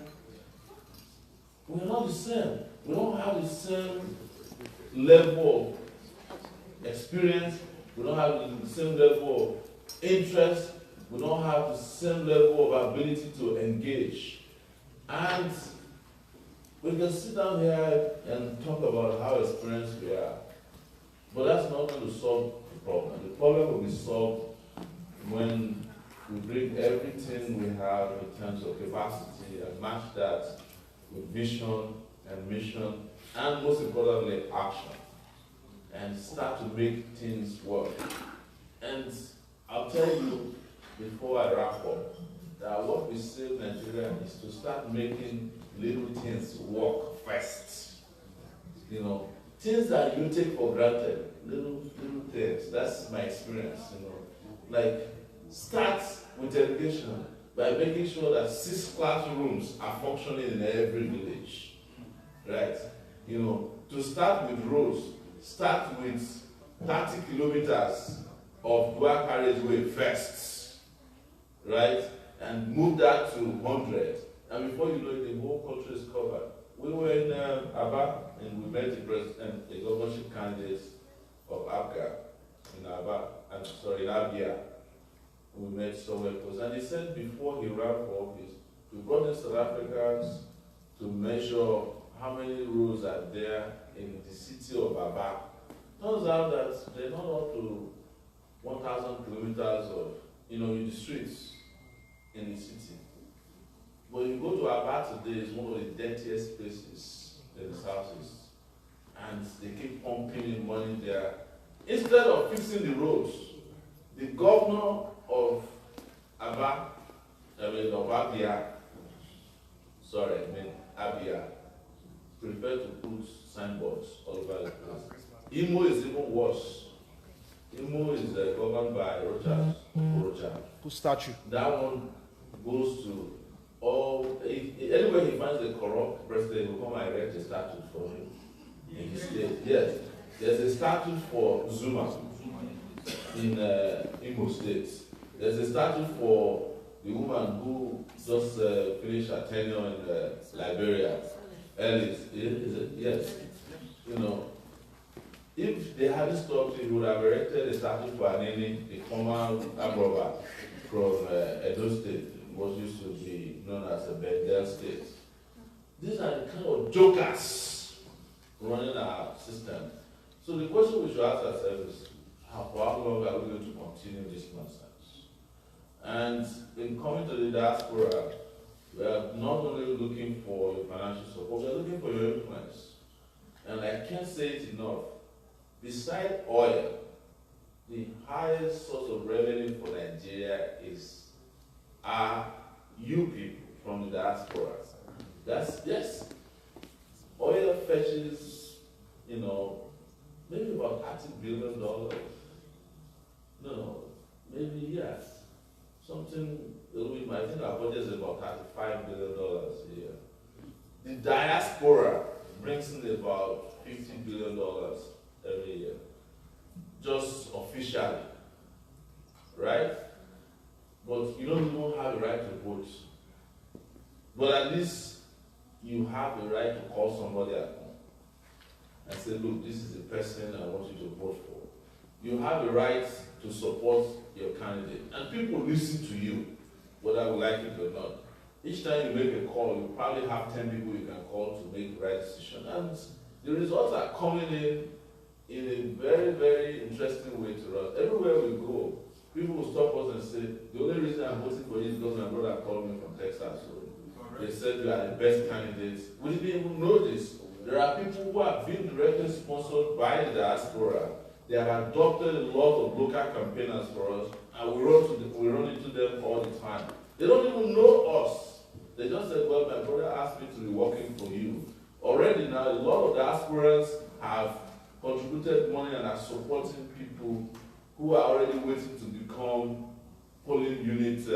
We are not the same. We don't have the same level of experience. We don't have the same level of interest. We don't have the same level of ability to engage. And we can sit down here and talk about how experienced we are. But that's not going to solve the problem. The problem will be solved when we bring everything we have in terms of capacity and match that with vision and mission, and most importantly, action, and start to make things work. And I'll tell you, before I wrap up, that what we say in Nigeria is to start making little things work first. You know, things that you take for granted, little things. That's my experience, you know. Like, start with education by making sure that 6 classrooms are functioning in every village, right? You know, to start with roads, start with 30 kilometers of dual carriageway first, right? And move that to 100. And before you know it, the whole country is covered. We were in Aba, and we met the governorship candidates of ABGA in Aba, in Abia. We met somewhere close. And he said before he ran for office, we brought in South Africans to measure how many roads are there in the city of Aba. Turns out that they're not up to 1,000 kilometers of, in the streets in the city. But you go to Aba today, it's one of the dirtiest places in the southeast. And they keep pumping in money there. Instead of fixing the roads, the governor of Abia, prepared to put signboards all over the place. Imo is even worse. Imo is governed by Rocha. Who statue? That one goes to anywhere he finds a corrupt president, he will come and erect a statue for him in his state. Yes, there's a statue for Zuma in Imo State. There's a statue for the woman who just finished her tenure in Liberia. Ellis, is it? Yes. If they hadn't stopped, he would have erected a statue for Anini, the former Abroba from Edo State, what used to be known as a Bengal State. These are the kind of jokers running our system. So the question we should ask ourselves is, for how long are we going to continue this nonsense? And in coming to the diaspora, we are not only looking for your financial support, we are looking for your influence. And I can't say it enough. Beside oil, the highest source of revenue for Nigeria are you people from the diaspora. Yes. Oil fetches, maybe about $30 billion. No, maybe yes. Something, I think our budget is about $35 billion a year. The diaspora brings in about $50 billion every year, just officially, right? But you don't even have the right to vote. But at least you have the right to call somebody at home and say, look, this is the person I want you to vote for. You have the right to support your candidate. And people listen to you, whether you like it or not. Each time you make a call, you probably have 10 people you can call to make the right decision. And the results are coming in a very, very interesting way to us. Everywhere we go, people will stop us and say, the only reason I'm voting for you is because my brother called me from Texas. So they said you are the best candidates. We didn't even know this. There are people who have been directly sponsored by the diaspora. They have adopted a lot of local campaigners for us, and we run into them all the time. They don't even know us. They just said, well, my brother asked me to be working for you, already now, a lot of diasporans have contributed money and are supporting people who are already waiting to become polling unit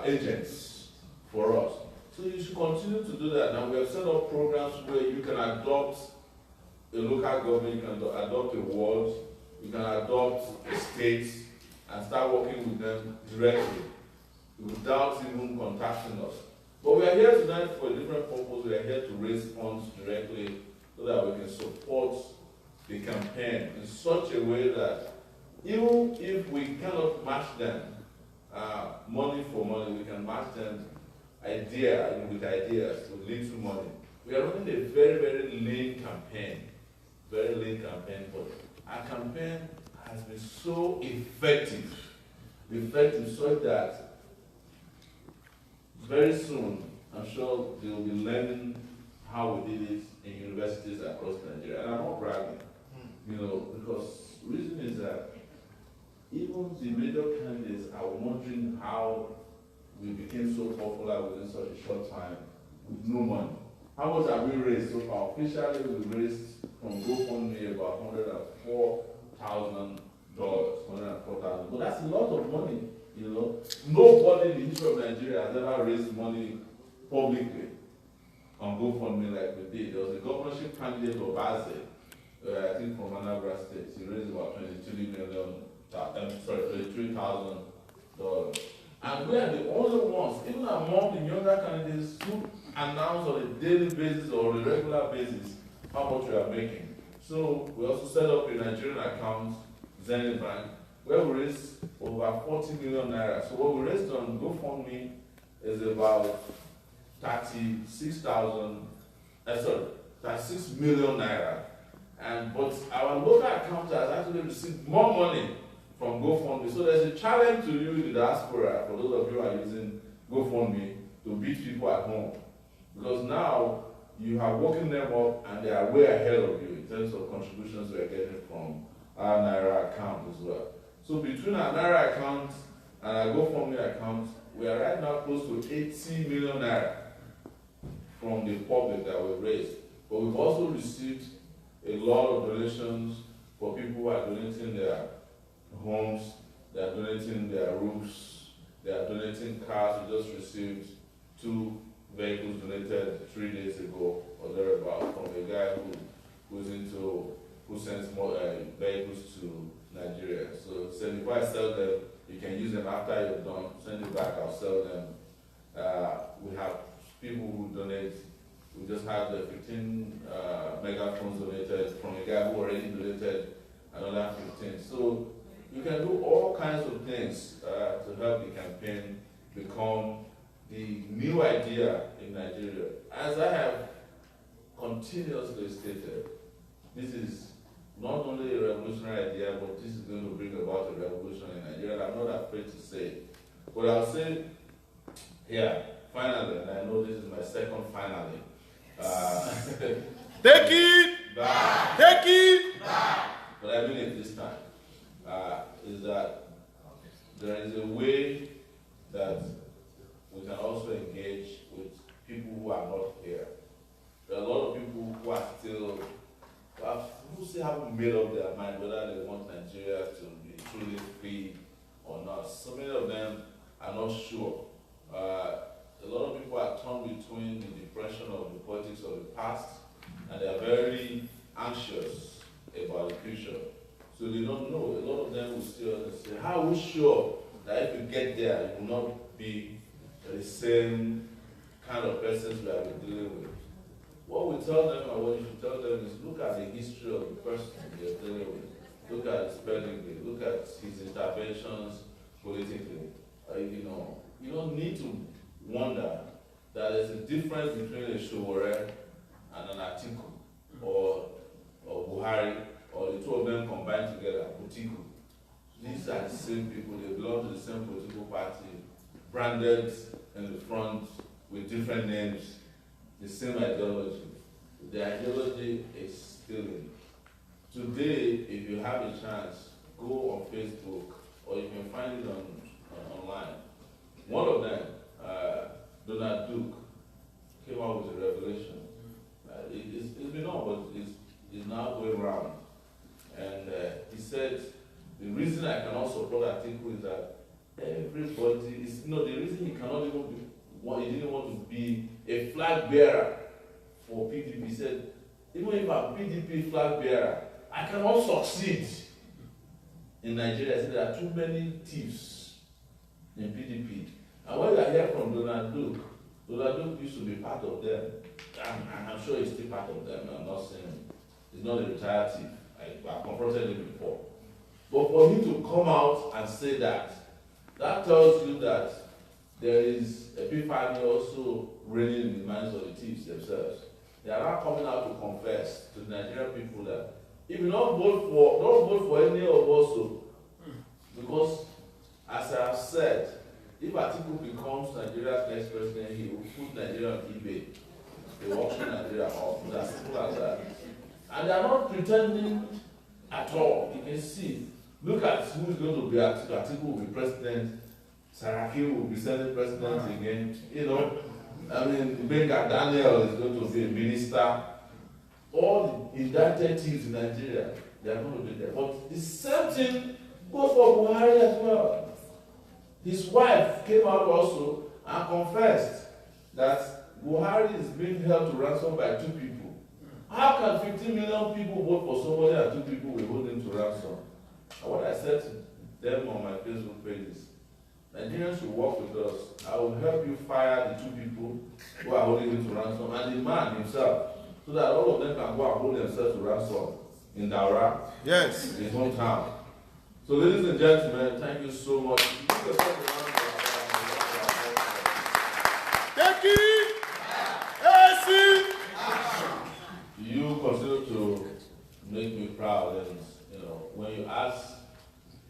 agents for us. So you should continue to do that. Now we have set up programs where you can adopt a local government, you can adopt a ward, you can adopt a state and start working with them directly without even contacting us. But we are here tonight for a different purpose. We are here to raise funds directly so that we can support the campaign in such a way that even if we cannot match them money for money, we can match them with ideas, with little money. We are running a very, very lean campaign. Very lean campaign, but our campaign has been so effective so that very soon, I'm sure they will be learning how we did it in universities across Nigeria. And I'm not bragging, because the reason is that even the major candidates are wondering how we became so popular within such a short time with no money. How much have we raised so far? Officially, we raised from GoFundMe about $104,000. But that's a lot of money, Nobody in the history of Nigeria has ever raised money publicly on GoFundMe like we did. There was a governorship candidate of AAC, I think from Anambra State. He raised about $23,000. And we are the only ones, even among the younger candidates, who announce on a daily basis or on a regular basis how much we are making. So we also set up a Nigerian account, Zenith Bank, where we raised over 40 million naira. So what we raised on GoFundMe is about 36 million naira. But our local account has actually received more money from GoFundMe. So there's a challenge to you in the diaspora, for those of you who are using GoFundMe, to beat people at home. Because now you have woken them up and they are way ahead of you in terms of contributions we are getting from our Naira account as well. So between our Naira account and our GoFundMe account, we are right now close to 80 million naira from the public that we raised. But we've also received a lot of donations for people who are donating their homes, they are donating their roofs, they are donating cars. We just received 2 vehicles donated 3 days ago or thereabout from a guy who sends more vehicles to Nigeria. So send if I sell them, you can use them after you're done. Send it back, I'll sell them. We have people who donate. We just had the 15 megaphones donated from a guy who already donated another 15. So you can do all kinds of things to help the campaign become the new idea in Nigeria. As I have continuously stated, this is not only a revolutionary idea, but this is going to bring about a revolution in Nigeria. I'm not afraid to say it. But I'll say, finally, and I know this is my second finally. Take it back. Take it back. But I mean it this time. Is that there is a way that we can also engage with people who are not here. There are a lot of people who are still, who still haven't made up their mind whether they want Nigeria to be truly free or not. So many of them are not sure. A lot of people are torn between the depression of the politics of the past, and they are very anxious about the future. So they don't know. A lot of them will still say, how are we sure that if you get there, you will not be the same kind of persons we have been dealing with? What we tell them, and what you should tell them, is look at the history of the person you're dealing with. Look at his pedigree. Look at his interventions politically. You don't need to wonder that there's a difference between a Sowore and an Atiku, or Buhari, or the two of them combined together, Butiku. These are the same people. They belong to the same political party, branded in the front with different names, the same ideology. The ideology is stealing. Today, if you have a chance, go on Facebook, or you can find it online. One of them, Donald Duke, came out with a revelation is now going round. And he said, the reason I cannot support Atiku is that everybody is, the reason he cannot even be, he didn't want to be a flag bearer for PDP. He said, even if I'm PDP flag bearer, I cannot succeed in Nigeria. He said, there are too many thieves in PDP. And when I hear from Donald Duke used to be part of them. And I'm sure he's still part of them. I'm not saying he's not a retired thief. I've confronted him before. But for him to come out and say that tells you that there is epiphany also reigning in the minds of the thieves themselves. They are now coming out to confess to the Nigerian people that if you don't vote for any of us, because as I have said, if Atiku becomes Nigeria's next president, he will put Nigeria on eBay. They will auction Nigeria off. That's simple as that. And they are not pretending at all. You can see. Look at who is going to be Atiku. Atiku will be president. Saraki will be Senate president again. I mean, Benga Daniel is going to be a minister. All the indicted thieves in Nigeria, they are going to be there. But the same thing goes for Buhari as well. His wife came out also and confessed that Buhari is being held to ransom by 2 people. How can 15 million people vote for somebody and 2 people will hold him to ransom? And what I said to them on my Facebook page is, Nigerians should work with us. I will help you fire the 2 people who are holding him to ransom and the man himself, so that all of them can go and hold themselves to ransom in Daura, Yes. his hometown. So, ladies and gentlemen, thank you so much. Thank you. AAC. You continue to make me proud, and when you ask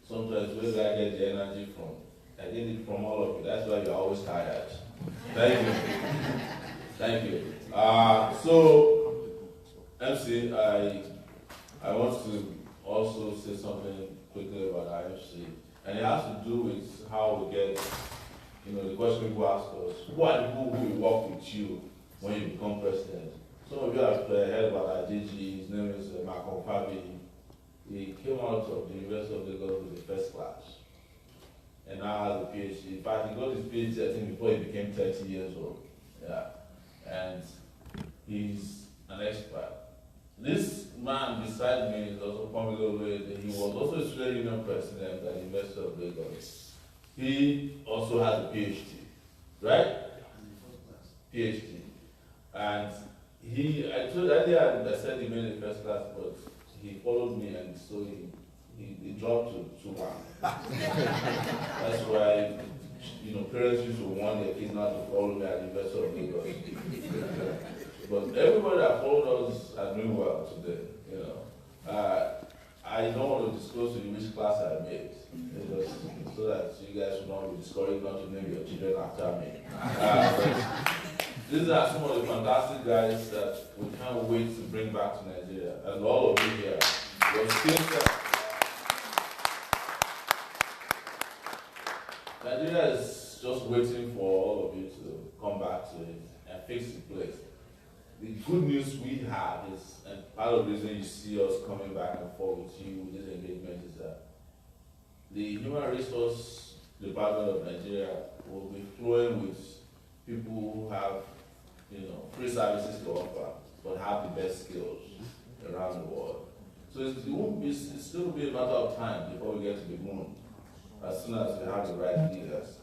sometimes where do I get the energy from, I get it from all of you. That's why you're always tired. Thank you. Thank you. So, MC, I want to also say something quickly about IFC, and it has to do with how we get, the question people ask us, who are the people who will work with you when you become president? Some of you have heard about IDG. His name is Malcolm Fabi. He came out of the University of Lagos with the first class, and now has a PhD. In fact, he got his PhD, I think, before he became 30 years old. Yeah, and he's an expert. This man beside me is also Omoyele. He was also a student union president at the University of Lagos. He also has a PhD, right? PhD. And I told earlier, I said he made the first class, but he followed me, and so he dropped to 2-1. That's why, parents used to warn their kids not to follow me at the University of Lagos. But everybody that followed us are doing well today, I don't want to disclose to you which class I made, so that you guys will not be discouraged not to name your children after me. These are some of the fantastic guys that we can't wait to bring back to Nigeria. And all of you here, your skill set. Nigeria is just waiting for all of you to come back to it and fix the place. The good news we have is, and part of the reason you see us coming back and forth with you with this engagement is that the Human Resource Department of Nigeria will be flowing with people who have, free services to offer, but have the best skills around the world. So it's still be a matter of time before we get to the moon, as soon as we have the right leaders.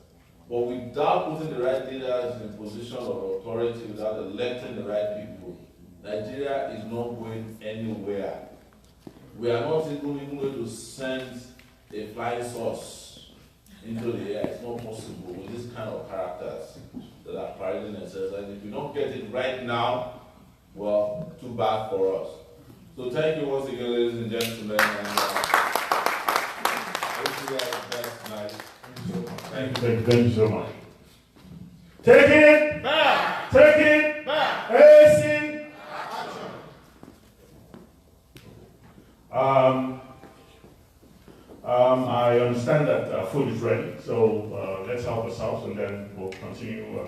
But without putting the right leaders in a position of authority, without electing the right people, Nigeria is not going anywhere. We are not even going to send a flying sauce into the air. It's not possible with this kind of characters that are parading themselves. And if we don't get it right now, well, too bad for us. So thank you once again, ladies and gentlemen. And I wish you guys the best night. Thank you so much. Take it back. Take it back. AAC. I understand that food is ready, so let's help ourselves and then we'll continue.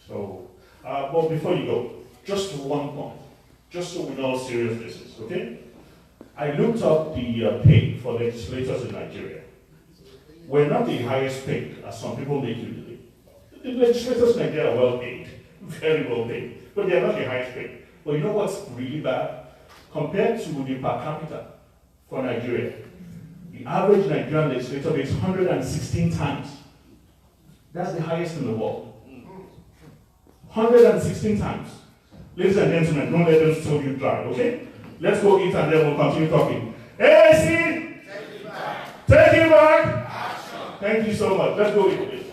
But before you go, just one point. just so we know how serious this is, okay? I looked up the pay for legislators in Nigeria. We're not the highest paid, as some people make you believe. The legislators in Nigeria are well paid, very well paid, but they're not the highest paid. But you know what's really bad? Compared to the per capita for Nigeria, the average Nigerian legislator makes 116 times. That's the highest in the world. 116 times. Ladies and gentlemen, don't let them steal you dry, okay? Let's go eat and then we'll continue talking. AAC! Take it back! Action. Thank you so much. Let's go eat, please.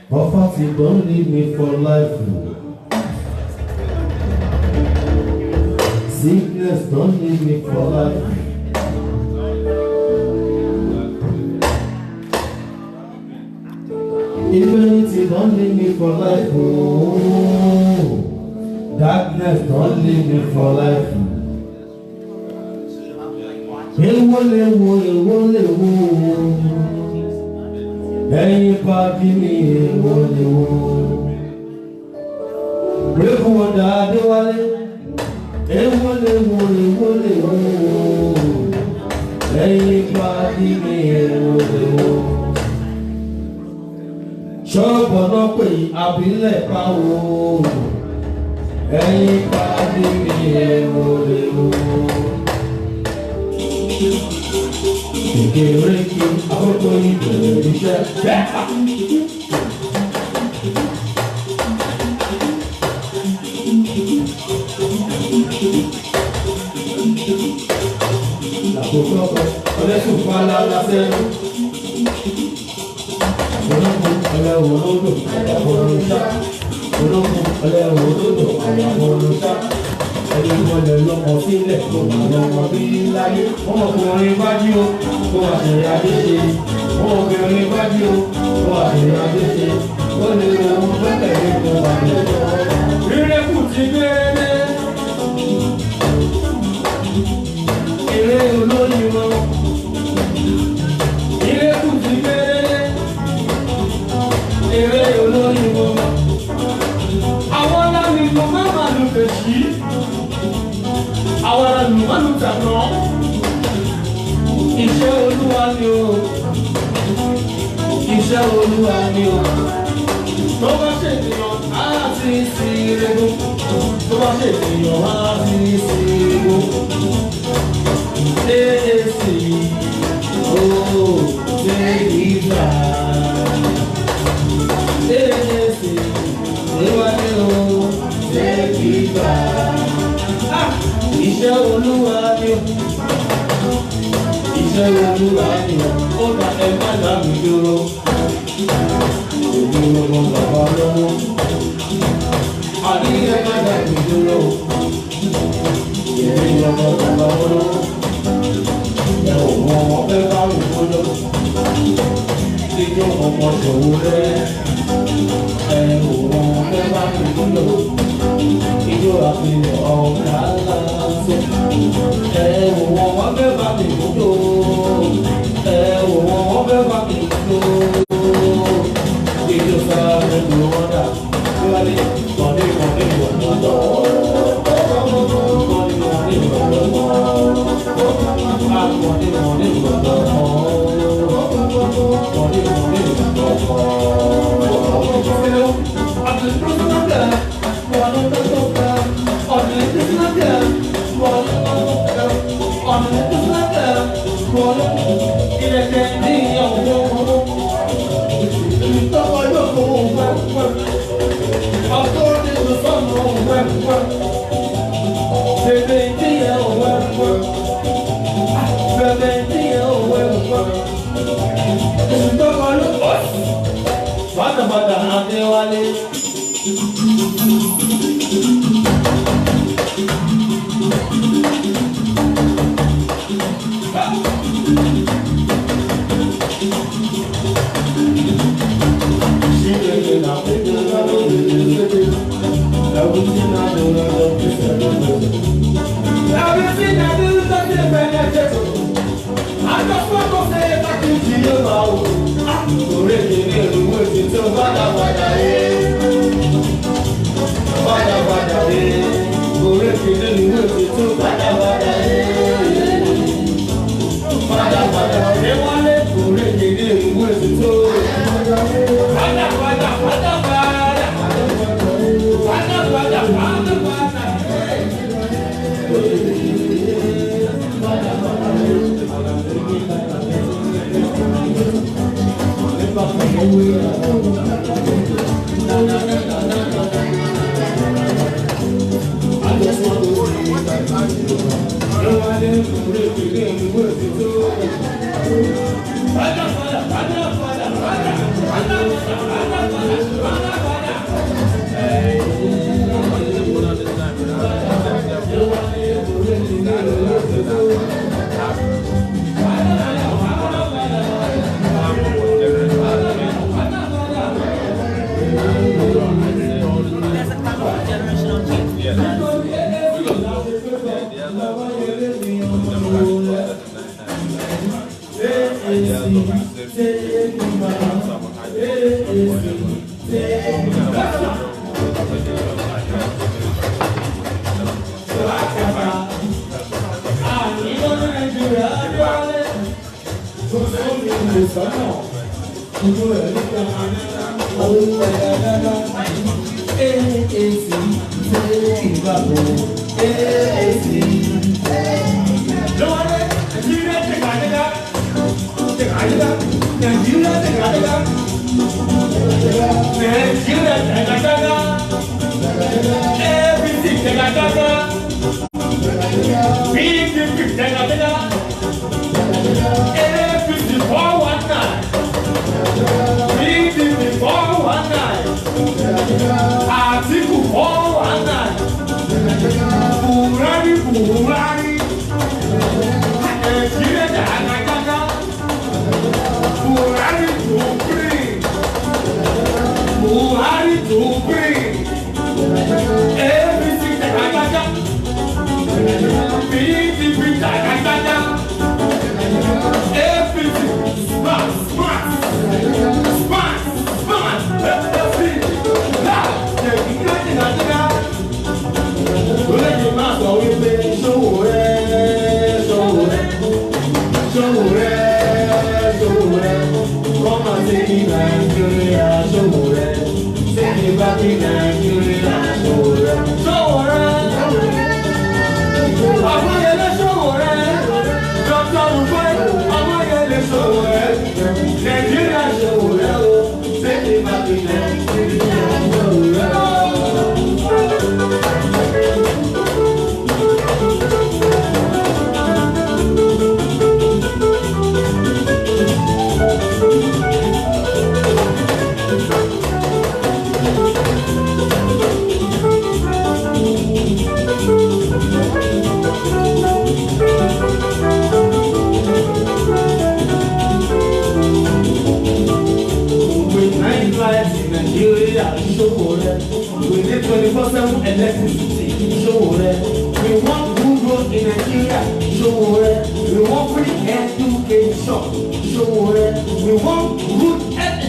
Poverty don't leave me for life. Sickness don't leave me for life. Infirmity don't leave me for life. Oh, darkness don't leave me for life. Anybody me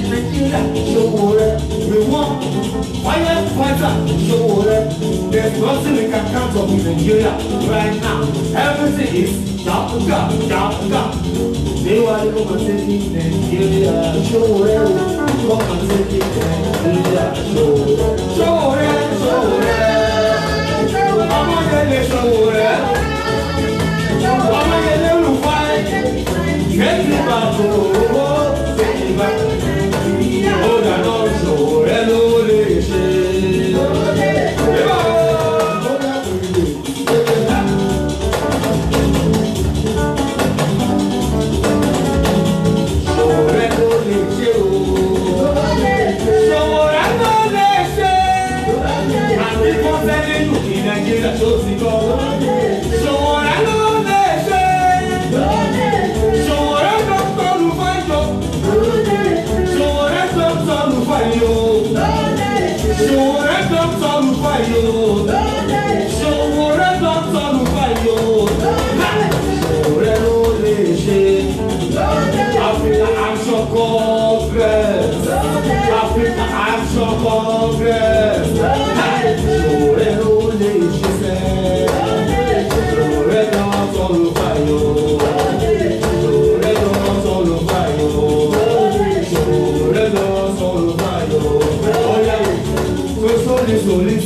Nigeria, Sowore. We want firefighter, Sowore. There's nothing we can count on in Nigeria right now. Everything is down. They want to come and take it Nigeria. Show them. Come and take it Nigeria. Show them. Omoyele Sowore. Omoyele Rufai. Get me back. Take me back. Oh, that don't show. Hello,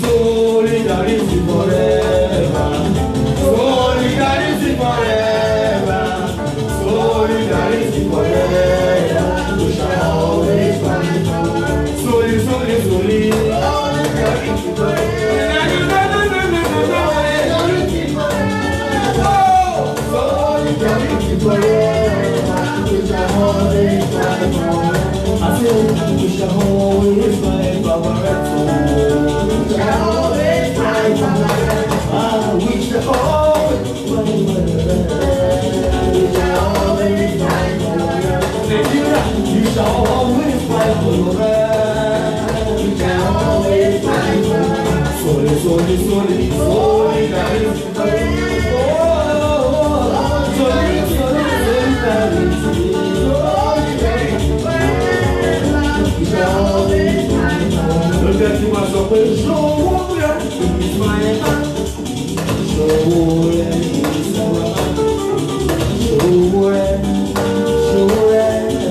Solidarity forever. Solidarity forever. Solidarity forever. We shall always fight. Solidarity forever. We shall always fight. I say we shall always fight for our rights. We shall always fight for our rights. We shall always fight for our rights. Nigeria, you shall always fight for your rights. We shall always fight for our rights. Solidarity look at you myself and show where is my hand. Show where is our hand. Show where is our hand.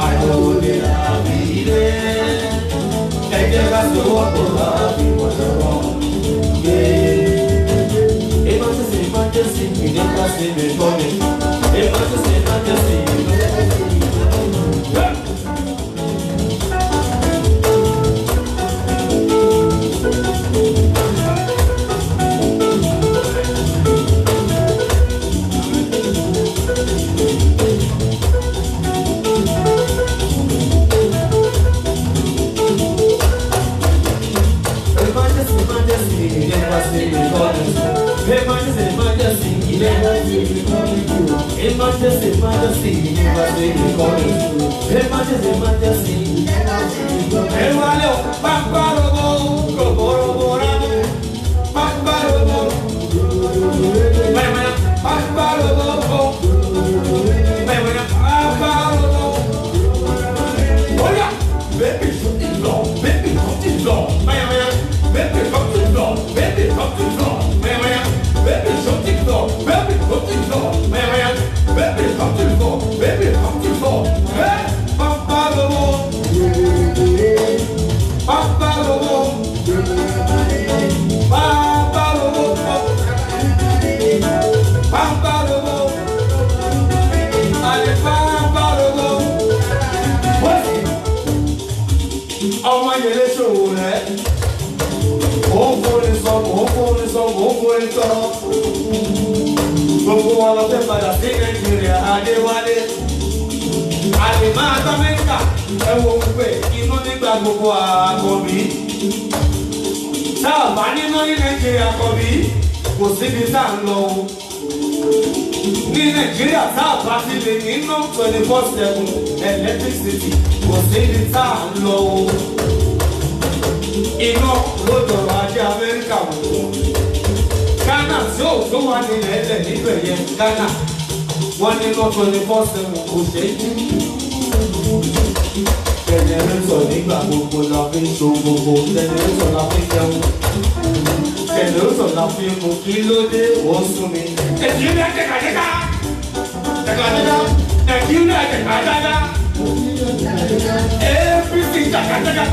I know they are be there. I never saw what majesty before me. Hey, majesty, majesty. Hey, majesty, majesty, hey, majesty, majesty, hey, majesty, majesty. Hey, Walio, Paparobo, Goborobo, Paparobo, Paparobo, Paparobo. Oh yeah, baby, something long, baby, something long, baby, something long, baby, something long. Baby, something for, baby, something for, baby, something for, baby, something for, hey, Paparobo, Paparobo, Paparobo, Paparobo, Ale Paparobo. What? Omoyele Sowore. Gbogbo wọn lọ fẹ́ padà sí Nàìjíríà Adéwálé. Àlèmọ́ Amẹ́ríkà ẹ̀wọ̀n pé inú nígbà gbogbo àkọ́bí. Tá a bá nínú ní Nàìjíríà àkọ́bí, kò síbi tá a ń lọ o. Ní Nàìjíríà tá a bá ti lè nínú 24/7 electricity, kò síbi tá a ń lọ o. Iná ló dọ̀rọ̀ ajé Amẹ́ríkà wò ó. Ghana tí ó tó wà nílẹ̀ ẹ̀lẹ̀ níbẹ̀ yẹn Ghana wọ́n ní iná 24/7 kò ṣe é jí. Jẹnẹrétọ̀ nígbà gbogbo la fi ń so gbogbo, jẹnẹrétọ̀ la fi ń jẹun, jẹnẹrétọ̀ la fi ń mu, kí ló dé wọ́n sún mi. Èyí ní ẹ̀jẹ̀kàjẹ́ká, ẹ̀jẹ̀kàjẹ́ká, èyí ní ẹ̀jẹ̀kàjẹ́ká, everything jàkàjẹ́ká.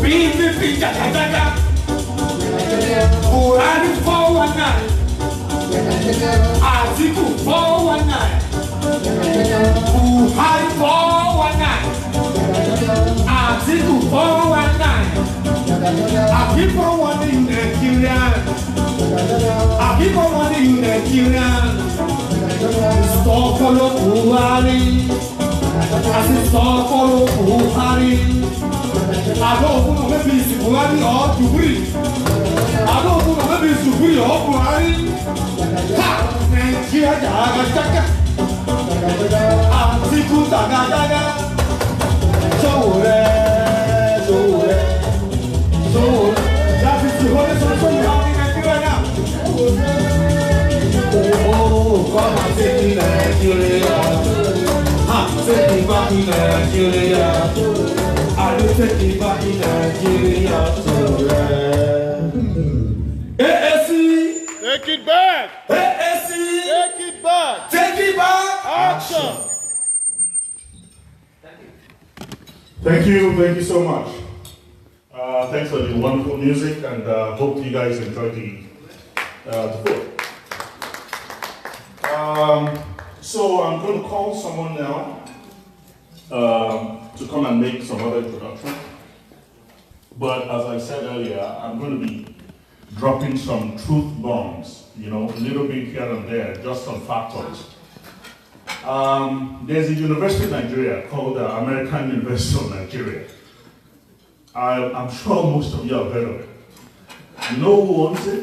PDP jàkàjàkà, Buhari 419, Atiku 419, Buhari 419, Atiku 419. Our people want in Nigerian. Our people want in Nigerian. Stop follow Buhari. I say stop follow Buhari. I don't know maybe it's Buhari or Jubri. I don't know maybe it's Jubri or Buhari. Ha! Nigeria jaga. Atiku jaga. Sowore. That is the only solution we have in Nigeria now. Oh, come and take me Nigeria. Take me back in Nigeria. I will take me back in Nigeria to AAC. Take it back. AAC. Take it back. Take it back. Action. Thank you so much. Thanks for the wonderful music, and hope you guys enjoyed the food. So I'm going to call someone now to come and make some other introduction. But as I said earlier, I'm going to be dropping some truth bombs, a little bit here and there, just some factors. There's a university in Nigeria called the American University of Nigeria. I'm sure most of you have heard of it. You know who owns it?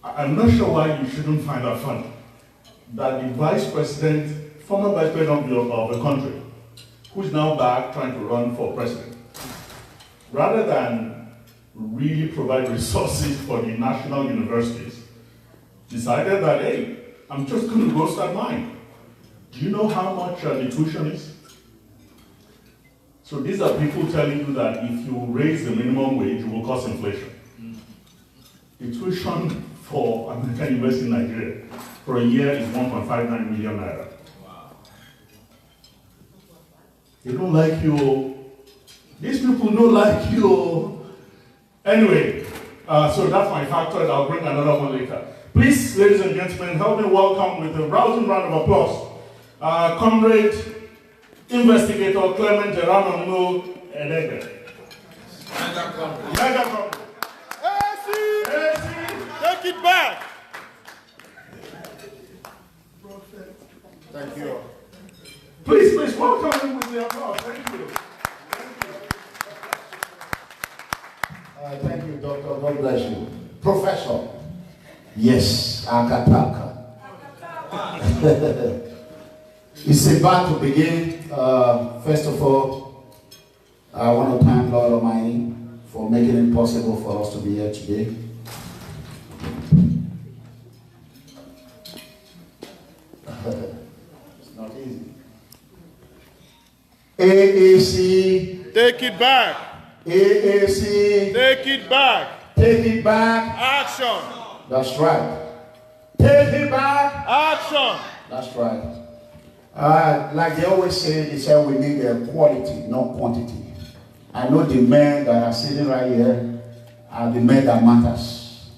I'm not sure why you shouldn't find that funny. That the former vice president of the country, who's now back trying to run for president, rather than really provide resources for the national universities, decided that, hey, I'm just going to go start mine. Do you know how much the tuition is? So these are people telling you that if you raise the minimum wage, it will cause inflation. The tuition for American University in Nigeria for a year is 1.59 million naira. Wow. They don't like you. These people don't like you. Anyway, so that's my factoid. I'll bring another one later. Please, ladies and gentlemen, help me welcome with a rousing round of applause, Comrade Investigator Clement Geronimo Erected. Mega Comrade. AAC, take it back. Thank you. Please welcome him with the applause. Thank you. Thank you, Doctor. God bless you. Professor. Yes, Akataka. It's about to begin. First of all, I want to thank Lord Almighty for making it possible for us to be here today. It's not easy. AAC. Take it back. AAC. Take it back. Take it back. Action. That's right. Take it back. Action. That's right. Like they always say, they say we need quality, not quantity. I know the men that are sitting right here are the men that matters.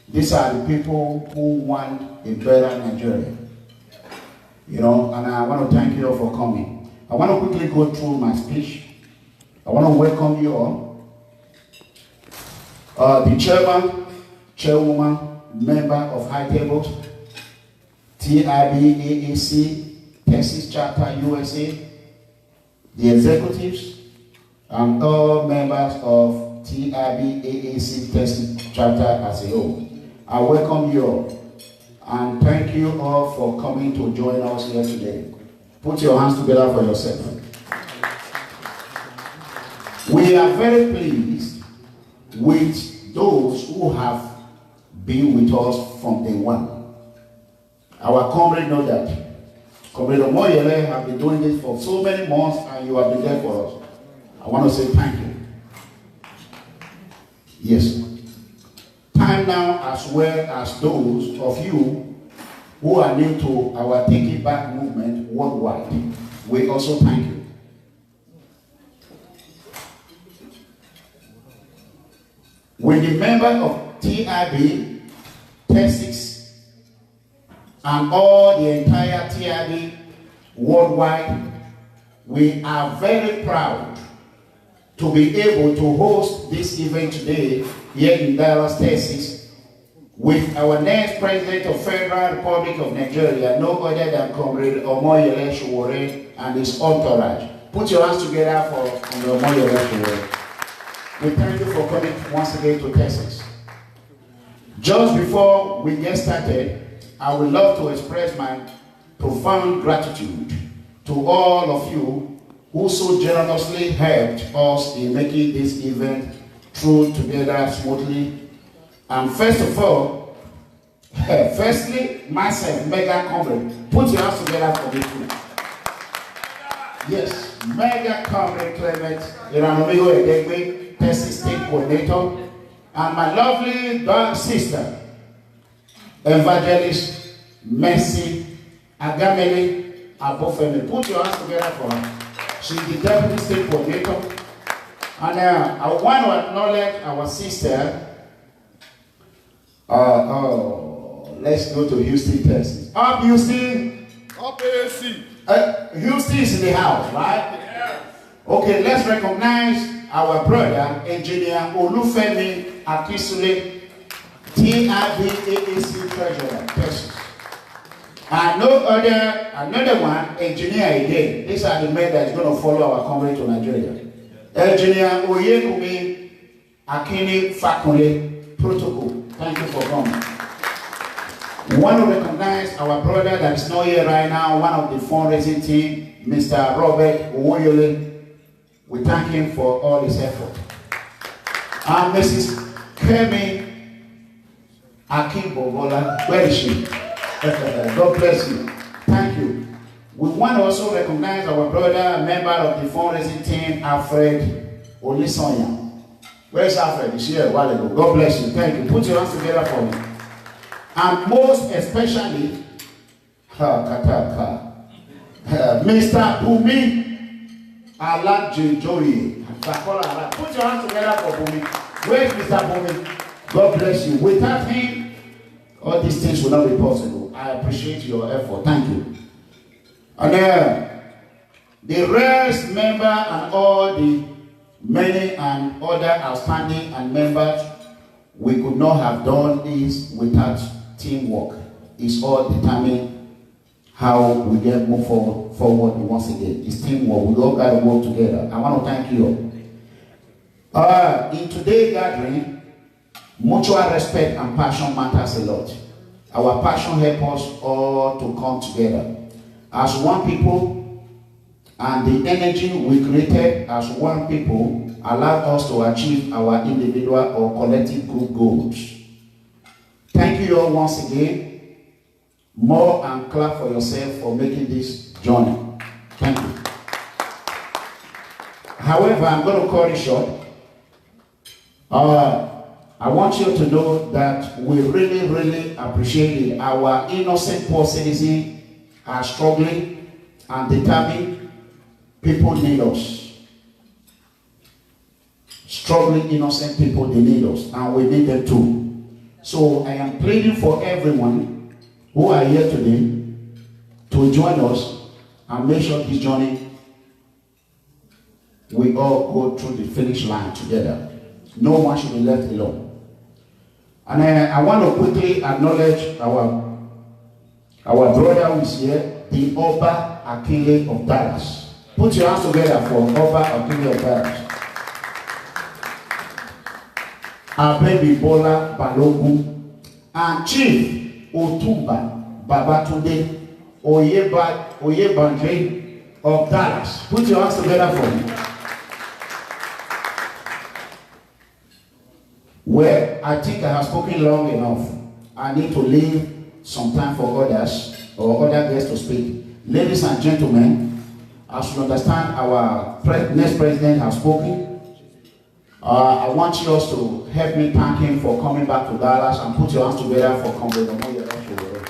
These are the people who want a better Nigeria. You know, and I want to thank you all for coming. I want to quickly go through my speech. I want to welcome you all. The chairman, chairwoman, member of High Tables, AAC, Texas Chapter USA, the executives, and all members of AAC Texas Chapter as a whole. I welcome you all and thank you all for coming to join us here today. Put your hands together for yourself. We are very pleased with those who have been with us from day one. Our comrade know that. Comrade Omoyele have been doing this for so many months and you have been there for us. I want to say thank you. Yes. Time now as well as those of you who are new to our Take It Back movement worldwide. We also thank you. With the member of TIB, Texas, and all the entire TIB worldwide, we are very proud to be able to host this event today here in Dallas, Texas, with our next President of Federal Republic of Nigeria, no other than Comrade Omoyele Sowore and his entourage. Put your hands together for Omoyele Sowore. We thank you for coming once again to Texas. Just before we get started, I would love to express my profound gratitude to all of you who so generously helped us in making this event through together smoothly. And first of all, firstly, myself, Mega Comrade. Put your hands together for me too. Yes, Mega Comrade Clement, Iranomigo Edegbe, Texas State Coordinator, and my lovely sister, Evangelist Mercy Agamele Abofemi. Put your hands together for her. She's the Deputy State Coordinator. And I want to acknowledge our sister. Let's go to Houston, Texas. Up Houston. Up AAC. Houston is in the house, right? Yeah. Okay, let's recognize our brother, Engineer Olufemi Akisule, AAC Treasurer, Texas. And another one, Engineer again. These are the men that is going to follow our comrade to Nigeria. Engineer Oyekumi Akini Fakule, Protocol. Thank you for coming. We want to recognize our brother that is not here right now, one of the fundraising team, Mr. Robert Omoyele. We thank him for all his effort. And Mrs. Kemi Akinbobola, where is she? God bless you. Thank you. We want to also recognize our brother, member of the fundraising team, Alfred Olisonya. Where is Alfred? He's here a while ago. God bless you. Thank you. Put your hands together for me. And most especially, Mr. Bumi Alaji Joye. Put your hands together for Bumi. Where's Mr. Bowman? God bless you. Without him, all these things will not be possible. I appreciate your effort. Thank you. And the rest member and all the many and other outstanding and members, we could not have done this without teamwork. It's all determined how we get move forward once again. It's teamwork. We all got to work together. I want to thank you. In today's gathering, mutual respect and passion matters a lot. Our passion helps us all to come together as one people, and the energy we created as one people allowed us to achieve our individual or collective group goals. Thank you all once again. More and clap for yourself for making this journey. Thank you. However, I'm going to cut it short. I want you to know that we really, really appreciate it. Our innocent poor citizens are struggling and determined. People need us. Struggling innocent people, they need us, and we need them too. So I am pleading for everyone who are here today to join us and make sure this journey we all go through the finish line together. No one should be left alone. And I want to quickly acknowledge our brother who is here, the Oba Akile of Dallas. Put your hands together for Oba Akile of Dallas. Our baby Bola Balogun and Chief Otumba Babatunde Oyebanje of Dallas. Put your hands together for me. Well, I think I have spoken long enough. I need to leave some time for others or other guests to speak. Ladies and gentlemen, as you understand, our next president has spoken. I want you all to help me thank him for coming back to Dallas and put your hands together for Comrade Omoyele Sowore.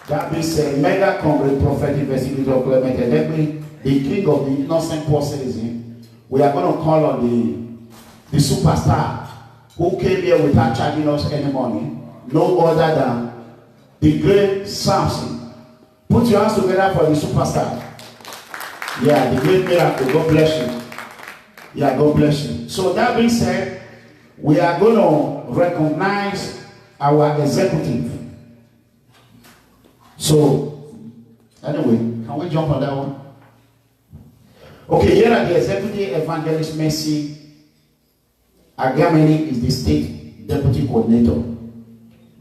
That being said, Mega Comrade Prophet Investigator Clement Elegbe, the king of the innocent poor citizen, we are going to call on the superstar who came here without charging us any money, no other than the great Samson. Put your hands together for the superstar. Yeah, the great miracle. God bless you. Yeah, God bless you. So that being said, we are going to recognize our executive. So, anyway, can we jump on that one? Okay, here are the executive evangelist Mercy Agameni is the state deputy coordinator.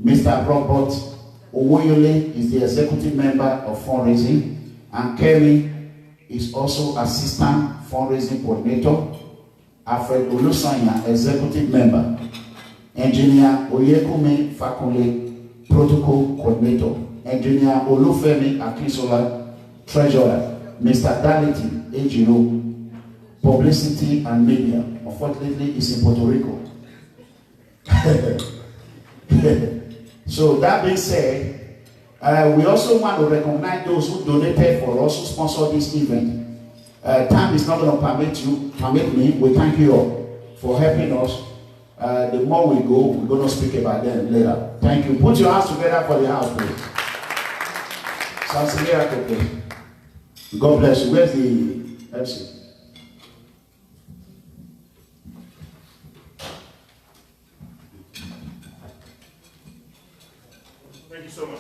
Mr. Robert Omoyele is the executive member of fundraising, and Kerry is also assistant fundraising coordinator. Alfred Olusanya, executive member. Engineer Oyekume Fakule, protocol coordinator. Engineer Olufemi Akisola, treasurer. Mr. Daliti Ejiro, publicity and media. Unfortunately, he's in Puerto Rico. So that being said, we also want to recognize those who donated for us, who sponsored this event. Time is not going to permit me. We thank you all for helping us. The more we go, we're going to speak about them later. Thank you. Put your hands together for the house, please. Sounds miracle, please. God bless you. Where's the MC? Thank you so much.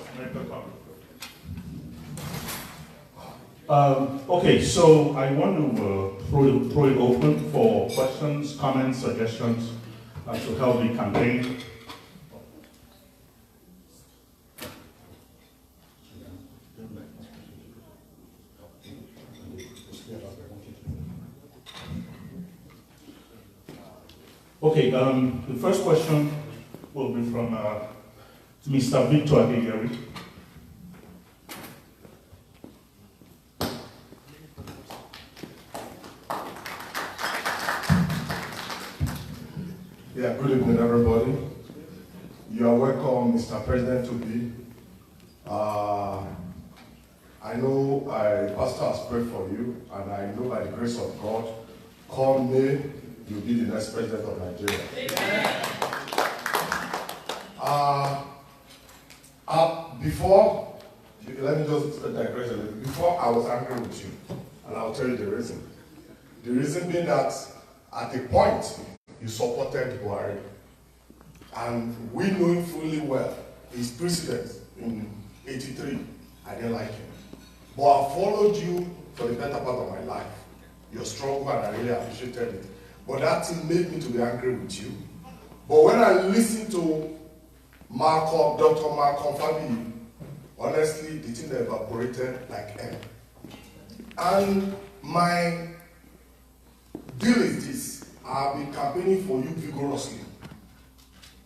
Okay, so I want to throw it open for questions, comments, suggestions to help the campaign. Okay, the first question will be from Mr. Victor Adeyeri. Yeah, good evening, everybody. You are welcome, Mr. President, to be. I know Pastor has prayed for you, and I know by the grace of God, come May, you'll be the next president of Nigeria. Before, let me just digress a little. Before, I was angry with you, and I'll tell you the reason. The reason being that at a point, you supported Buhari. And we know fully well his precedent in '83. I didn't like him. But I followed you for the better part of my life. Your struggle, and I really appreciated it. But that thing made me to be angry with you. But when I listened to Dr. Malcolm Fabi, honestly, the thing evaporated like air. And my deal is this: I've been campaigning for you vigorously.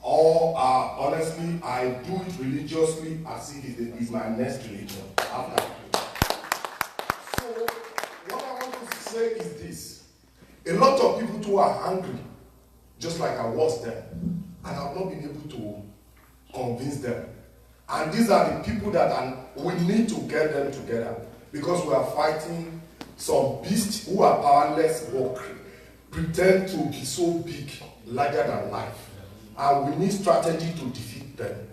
Or honestly, I do it religiously as if it is my next religion. After. So, what I want to say is this: a lot of people too are angry, just like I was then, and I've not been able to convince them. And these are the people that we need to get them together, because we are fighting some beasts who are powerless but pretend to be so big, larger than life. And we need strategy to defeat them.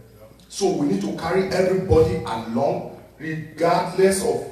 So we need to carry everybody along, regardless of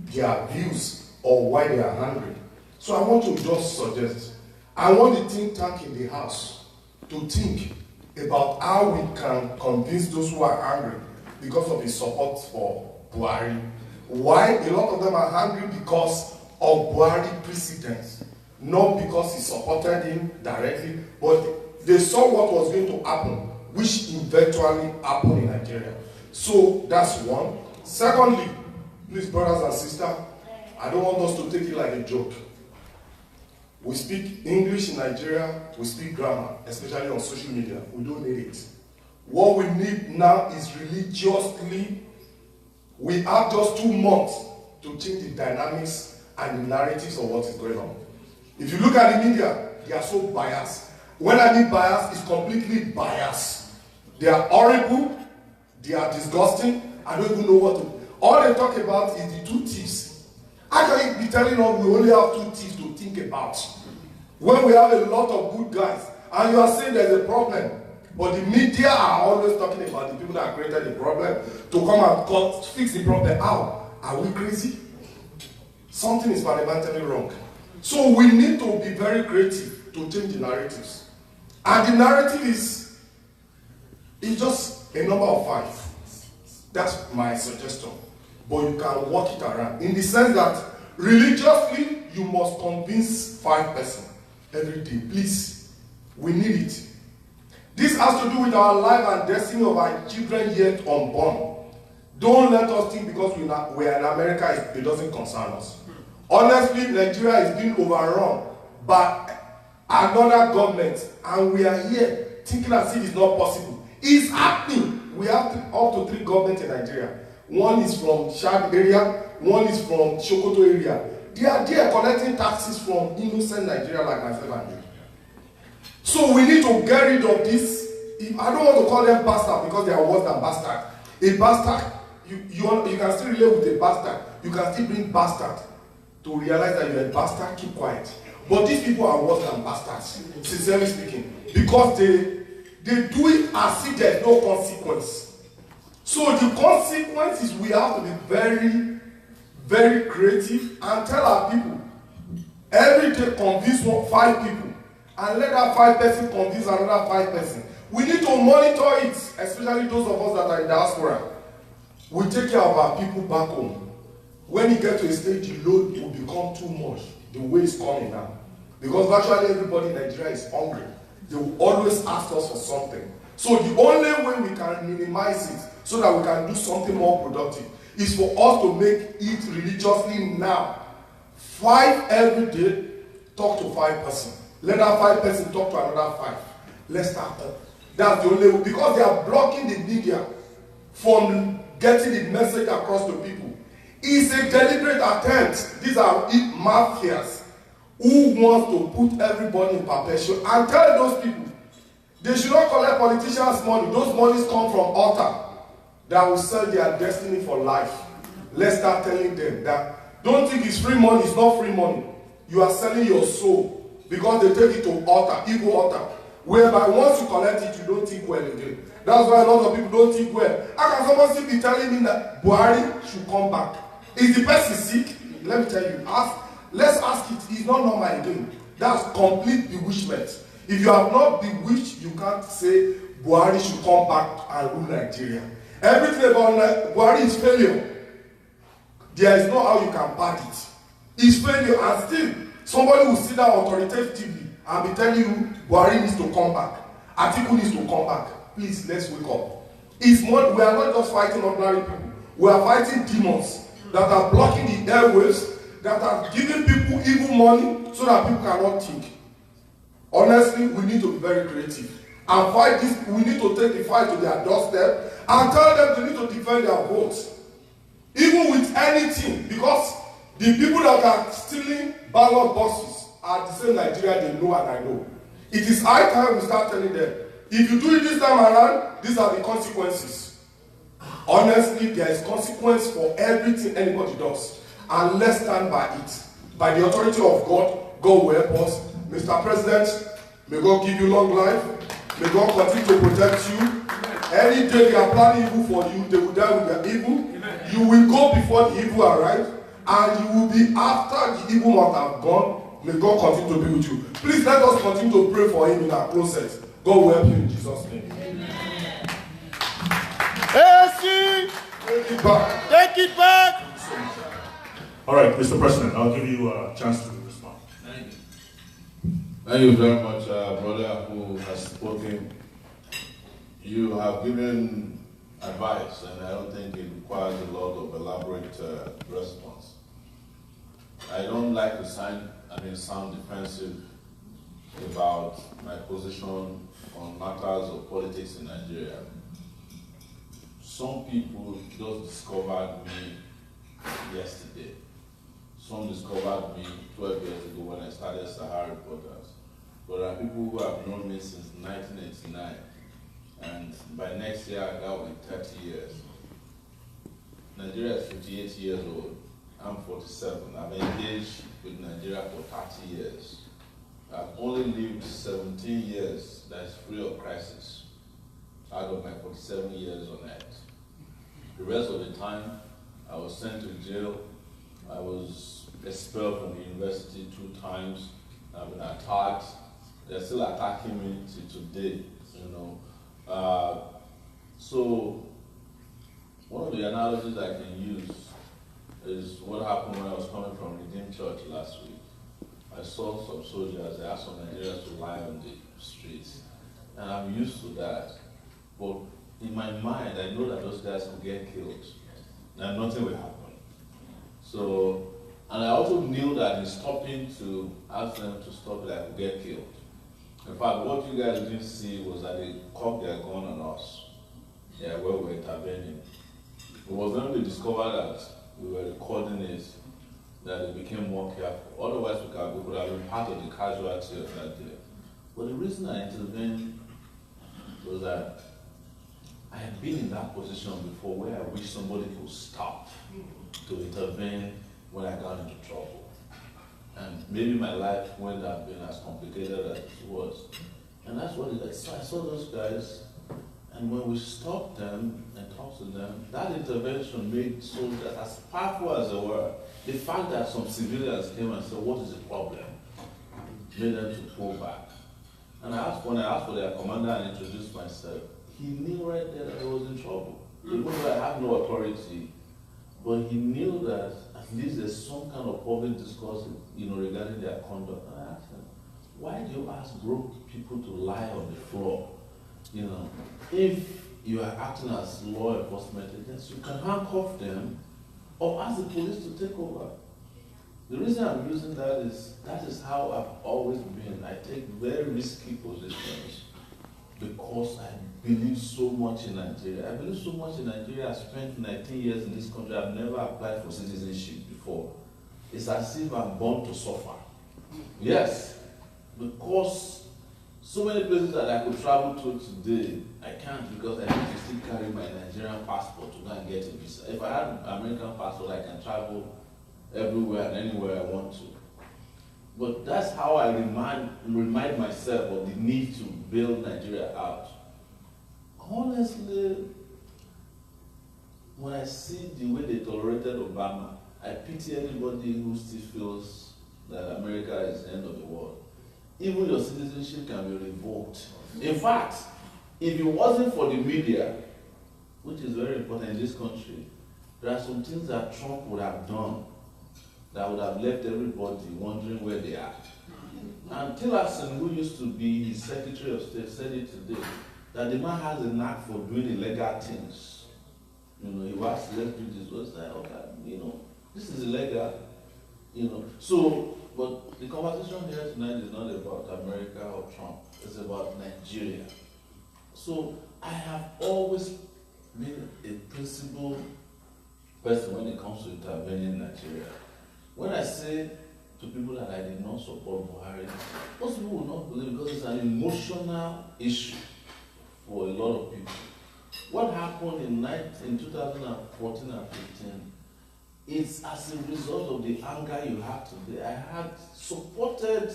their views or why they are angry. So I want to just suggest, I want the think tank in the house to think about how we can convince those who are angry because of the support for Buhari. Why? A lot of them are angry because of Buhari precedents, not because he supported him directly, but they saw what was going to happen, which eventually happened in Nigeria. So that's one. Secondly, please, brothers and sisters, I don't want us to take it like a joke. We speak English in Nigeria, we speak grammar, especially on social media. We don't need it. What we need now is religiously, we have just 2 months to change the dynamics and the narratives of what is going on. If you look at the media, they are so biased. When I mean bias, it's completely biased. They are horrible, they are disgusting, I don't even know what to. All they talk about is the 2 thieves. How can you be telling us we only have 2 thieves to think about? When we have a lot of good guys, and you are saying there's a problem, but the media are always talking about the people that created the problem to come and fix the problem. How? Are we crazy? Something is fundamentally wrong. So we need to be very creative to change the narratives. And the narrative is just a number of 5. That's my suggestion. But you can work it around. In the sense that religiously, you must convince 5 persons every day. Please, we need it. This has to do with our life and destiny of our children yet unborn. Don't let us think because we are in America, it doesn't concern us. Honestly, Nigeria is being overrun by another government, and we are here thinking as if it's not possible. It's happening. We have up to 3 governments in Nigeria. One is from Chad area, one is from Sokoto area. They are there collecting taxes from innocent Nigeria like myself and you. So we need to get rid of this. I don't want to call them bastard because they are worse than bastard. A bastard, you can still relate with a bastard. You can still bring bastard to realize that you're a bastard, keep quiet. But these people are worse than bastards, sincerely speaking, because they do it as if there's no consequence. So the consequence is we have to be very, very creative and tell our people, every day convince 5 people, and let that 5 person convince another 5 person. We need to monitor it, especially those of us that are in diaspora. We take care of our people back home. When you get to a stage, the load will become too much, the way it's coming now. Because virtually everybody in Nigeria is hungry. They will always ask us for something. So the only way we can minimize it, so that we can do something more productive, is for us to make it religiously now. 5 every day, talk to 5 person. Let that 5 person talk to another 5. Let's start up. That's the only way, because they are blocking the media from getting the message across to people. It's a deliberate attempt. These are mafias who want to put everybody in perpetual, and tell those people they should not collect politicians' money. Those monies come from altar that will sell their destiny for life. Let's start telling them that don't think it's free money. It's not free money. You are selling your soul because they take it to altar, evil altar, whereby once you collect it, you don't think well again. That's why a lot of people don't think well. How can someone still be telling me that Buhari should come back? Is the person sick? Let me tell you. Let's ask it. It's not normal again. That's complete bewitchment. If you have not bewitched, you can't say Buhari should come back and rule Nigeria. Everything about Buhari is failure. There is no how you can pad it. It's failure, and still somebody will sit down authoritatively and be telling you Buhari needs to come back. Atiku needs to come back. Please, let's wake up. It's more, we are not just fighting ordinary people. We are fighting demons that are blocking the airwaves, that are giving people evil money so that people cannot think. Honestly, we need to be very creative and fight this. We need to take the fight to their doorstep and tell them they need to defend their votes, even with anything, because the people that are stealing ballot boxes are the same Nigeria they know and I know. It is high time we start telling them, if you do it this time around, these are the consequences. Honestly, there is consequence for everything anybody does, and let's stand by it. By the authority of God, God will help us. Mr. President, may God give you long life. May God continue to protect you. Any day they are planning evil for you, they will die with their evil. Amen. You will go before the evil arrives, and you will be after the evil must have gone. May God continue to be with you. Please let us continue to pray for him in our process. God will help you in Jesus' name. AAC! Take it back. Take it back! All right, Mr. President, I'll give you a chance to respond. Thank you. Thank you very much, brother who has spoken. You have given advice, and I don't think it requires a lot of elaborate response. I don't like to sound defensive about my position on matters of politics in Nigeria. Some people just discovered me yesterday. Some discovered me 12 years ago when I started Sahara Reporters. But there are people who have known me since 1989. And by next year, that will be 30 years. Nigeria is 58 years old. I'm 47. I've engaged with Nigeria for 30 years. I've only lived 17 years that is free of crisis out of my 47 years on earth. The rest of the time, I was sent to jail. I was expelled from the university 2 times. I've been attacked. They're still attacking me to today, you know. So one of the analogies I can use is what happened when I was coming from Redeemed Church last week. I saw some soldiers, I asked some Nigerians to lie on the streets, and I'm used to that. But in my mind, I know that those guys will get killed, and nothing will happen. So, and I also knew that in stopping to ask them to stop it, I would get killed. In fact, what you guys didn't see was that they cocked their gun on us. Yeah, where we were intervening. It was when we discovered that we were recording it that it became more careful. Otherwise, we could have been part of the casualty of that day. But the reason I intervened was that I had been in that position before where I wish somebody could stop to intervene when I got into trouble. And maybe my life wouldn't have been as complicated as it was. And that's what it is. So I saw those guys, and when we stopped them and talked to them, that intervention made soldiers, as powerful as they were, the fact that some civilians came and said, what is the problem? Made them to pull back. And when I asked for their commander and introduced myself, he knew right there that I was in trouble. Even though I have no authority, but he knew that at least there's some kind of public discourse, regarding their conduct. And I asked him, why do you ask broke people to lie on the floor? If you are acting as law enforcement agents, you can handcuff them or ask the police to take over. The reason I'm using that is how I've always been. I take very risky positions because I believe so much in Nigeria. I believe so much in Nigeria. I spent 19 years in this country. I've never applied for citizenship before. It's as if I'm born to suffer. Yes, because so many places that I could travel to today, I can't because I need to still carry my Nigerian passport to go and get a visa. If I had an American passport, I can travel everywhere and anywhere I want to. But that's how I remind myself of the need to build Nigeria out. Honestly, when I see the way they tolerated Obama, I pity anybody who still feels that America is the end of the world. Even your citizenship can be revoked. In fact, if it wasn't for the media, which is very important in this country, there are some things that Trump would have done that would have left everybody wondering where they are. And Tillerson, who used to be his Secretary of State, said it today, that the man has a knack for doing illegal things. You know, he was let's do this, was like, okay, you know, this is illegal, you know. So, but the conversation here tonight is not about America or Trump, it's about Nigeria. So I have always been a principled person when it comes to intervening in Nigeria. When I say to people that I did not support Buhari, most people will not believe because it's an emotional issue for a lot of people. What happened in 2014 and 15, it's as a result of the anger you have today. I had supported,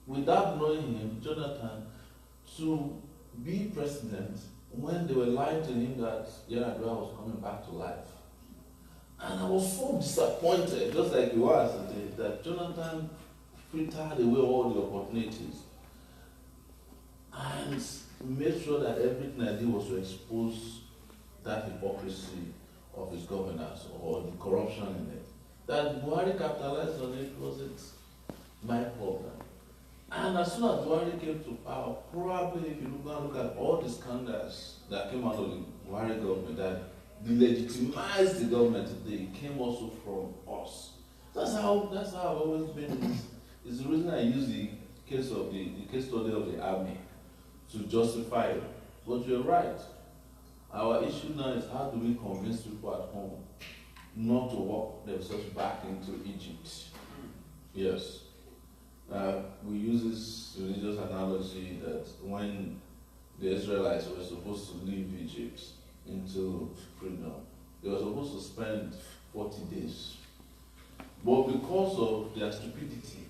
without knowing him, Jonathan, to be president when they were lying to him that Yar'Adua was coming back to life. And I was so disappointed, just like you are today, that Jonathan filtered away all the opportunities and made sure that everything I did was to expose that hypocrisy of his governance or the corruption in it. That Buhari capitalized on it wasn't my problem. And as soon as Buhari came to power, probably if you look at all the scandals that came out of the Buhari government that delegitimized the government today, it came also from us. That's how I've always been. It's the reason I use the case study of the army to justify it. But you're right. Our issue now is how do we convince people at home not to walk themselves back into Egypt? Yes. We use this religious analogy that when the Israelites were supposed to leave Egypt into freedom, they were supposed to spend 40 days. But because of their stupidity,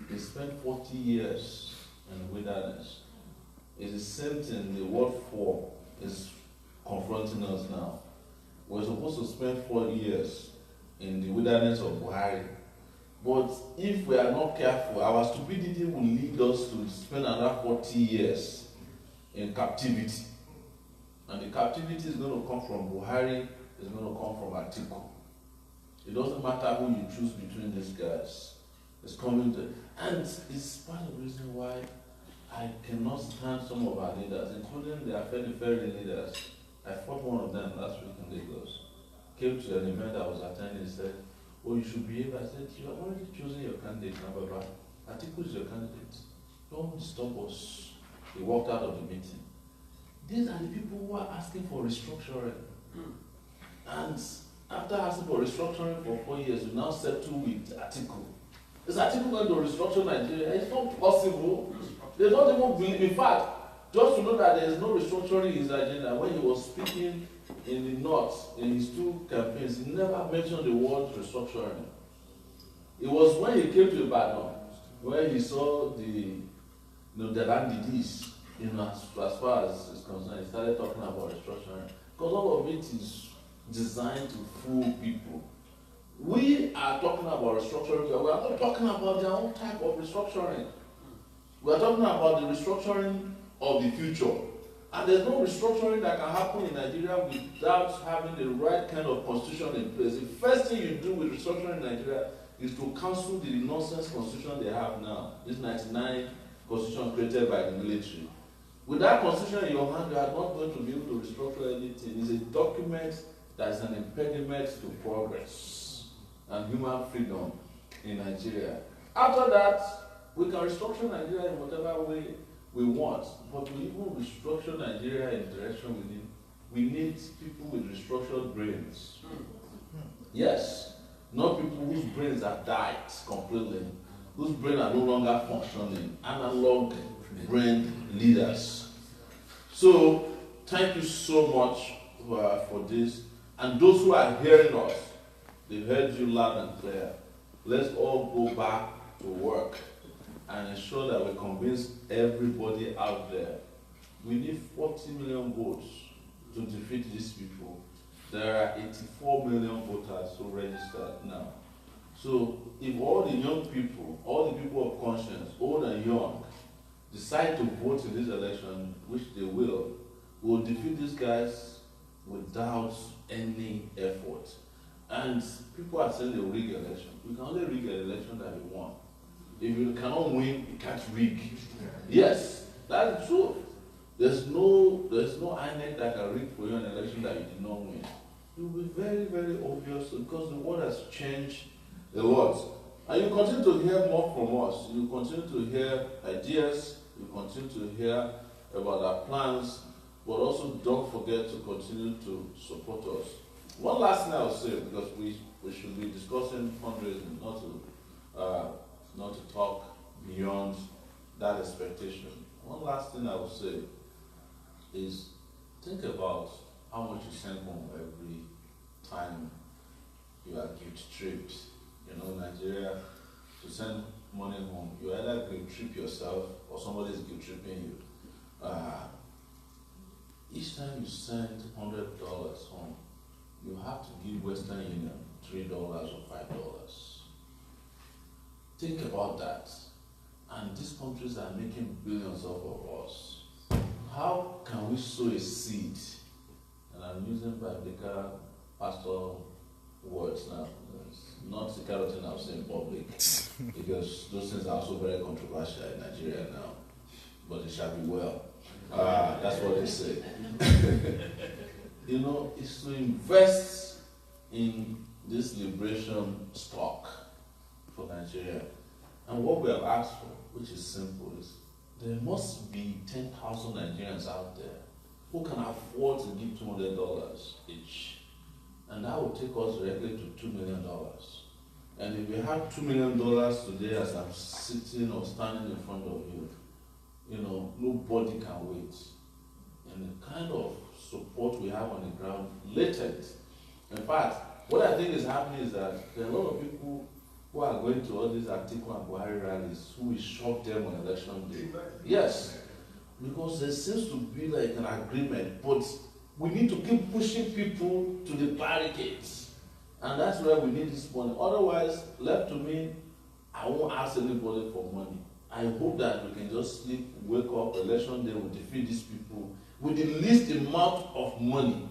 they spent 40 years in the wilderness. It's the same thing, the word for is confronting us now. We're supposed to spend 4 years in the wilderness of Buhari. But if we are not careful, our stupidity will lead us to spend another 40 years in captivity. And the captivity is going to come from Buhari, it's going to come from Atiku. It doesn't matter who you choose between these guys. It's coming to, and it's part of the reason why I cannot stand some of our leaders, including the Afenifere leaders. I fought one of them last week in Lagos. Came to an event I was attending and said, oh, you should be able. I said, you have already chosen your candidate, Nababa. Atiku is your candidate. Don't stop us. He walked out of the meeting. These are the people who are asking for restructuring. And after asking for restructuring for 4 years, we now settle with Atiku. Is Atiku going to restructure Nigeria? It's not possible. They don't even believe. In fact, just to know that there is no restructuring in his agenda, when he was speaking in the North, in his 2 campaigns, he never mentioned the word restructuring. It was when he came to Ibadan, where he saw the land disease, as far as is concerned, he started talking about restructuring. Because all of it is designed to fool people. We are talking about restructuring, we are not talking about their own type of restructuring. We are talking about the restructuring of the future. And there's no restructuring that can happen in Nigeria without having the right kind of constitution in place. The first thing you do with restructuring in Nigeria is to cancel the nonsense constitution they have now. This 99 constitution created by the military. With that constitution in your hand, you are not going to be able to restructure anything. It's a document that is an impediment to progress and human freedom in Nigeria. After that, we can restructure Nigeria in whatever way we want, but we even restructure Nigeria in the direction we need. We need people with restructured brains. Yes, not people whose brains have died completely, whose brains are no longer functioning, analog brain leaders. So, thank you so much for this. And those who are hearing us, they heard you loud and clear. Let's all go back to work and ensure that we convince everybody out there. We need 40 million votes to defeat these people. There are 84 million voters who registered now. So if all the young people, all the people of conscience, old and young, decide to vote in this election, which they will defeat these guys without any effort. And people are saying they'll rig election. We can only rig an election that we want. If you cannot win, you can't rig. Yes, that's true. There's no INEC that can rig for you an election that you did not win. It will be very, very obvious because the world has changed a lot. And you continue to hear more from us. You continue to hear ideas. You continue to hear about our plans. But also don't forget to continue to support us. One last thing I'll say, because we should be discussing fundraising, not to talk beyond that expectation. One last thing I will say is think about how much you send home every time you are guilt tripped. You know, Nigeria, to send money home, you either guilt trip yourself or somebody is guilt tripping you. Each time you send $100 home, you have to give Western Union $3 or $5. Think about that. And these countries are making billions off of us. How can we sow a seed? And I'm using biblical pastor words now. It's not the kind of thing I'll say in public, because those things are also very controversial in Nigeria now. But it shall be well. That's what they say. You know, it's to invest in this liberation stock for Nigeria. And what we have asked for, which is simple, is there must be 10,000 Nigerians out there who can afford to give $200 each. And that will take us directly to $2 million. And if we have $2 million today as I'm sitting or standing in front of you, you know, nobody can wait. And the kind of support we have on the ground, latent. In fact, what I think is happening is that there are a lot of people who are going to all these Atiku and Buhari rallies who will shock them on election day. Yes, because there seems to be like an agreement, but we need to keep pushing people to the barricades. And that's where we need this money. Otherwise, left to me, I won't ask anybody for money. I hope that we can just sleep, wake up, election day, we'll defeat these people with the least amount of money,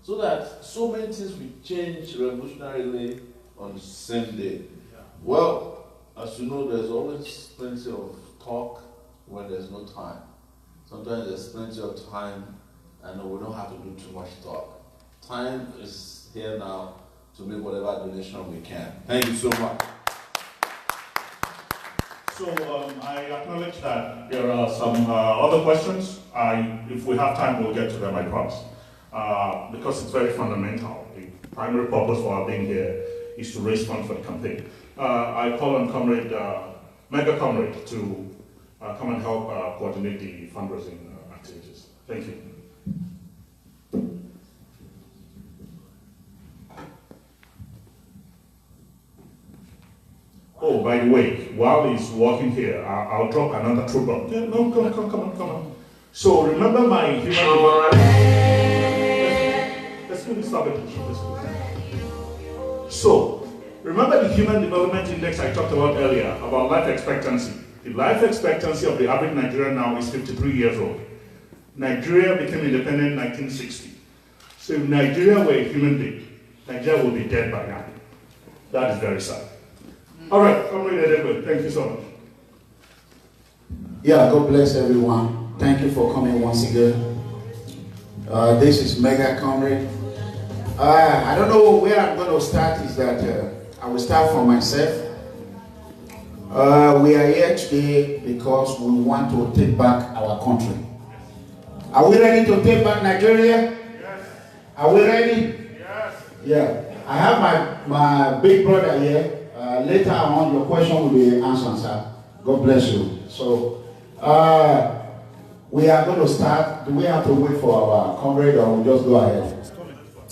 so that so many things will change revolutionarily on the same day. Well, as you know, there's always plenty of talk when there's no time. Sometimes there's plenty of time and we don't have to do too much talk. Time is here now to make whatever donation we can. Thank you so much. So I acknowledge that there are some other questions. If we have time, we'll get to them, I promise. Because it's very fundamental. The primary purpose for our being here is to raise funds for the campaign. I call on Comrade, Mega Comrade, to come and help coordinate the fundraising activities. Thank you. Oh, by the way, while he's walking here, I'll drop another trooper. Yeah, no, come on. So remember my human let's really stop it. So remember the Human Development Index I talked about earlier, about life expectancy. The life expectancy of the average Nigerian now is 53 years old. Nigeria became independent in 1960. So if Nigeria were a human being, Nigeria would be dead by now. That is very sad. All right, Comrade Edward, thank you so much. Yeah, God bless everyone. Thank you for coming once again. This is Mega Comrade. I don't know where I'm going to start. Is that I will start from myself. We are here today because we want to take back our country. Are we ready to take back Nigeria? Yes. Are we ready? Yes. Yeah. I have my big brother here. Later on, your question will be answered, sir. God bless you. So, we are going to start. Do we have to wait for our comrade or we'll just go ahead?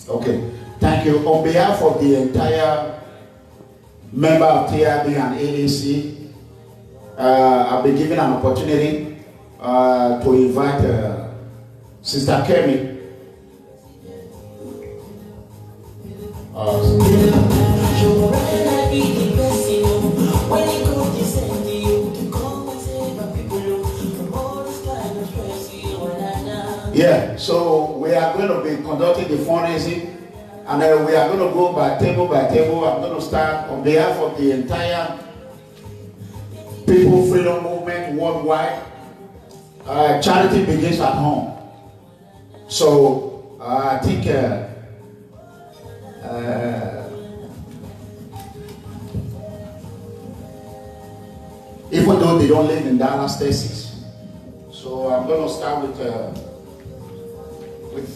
Okay. Thank you. On behalf of the entire member of TRB and AAC, I've been given an opportunity to invite Sister Kemi. Yeah, so we are going to be conducting the fundraising, and we are going to go by table by table. I'm going to start on behalf of the entire People Freedom Movement worldwide. Charity begins at home. So I think even though they don't live in Dallas, Texas, so I'm going to start with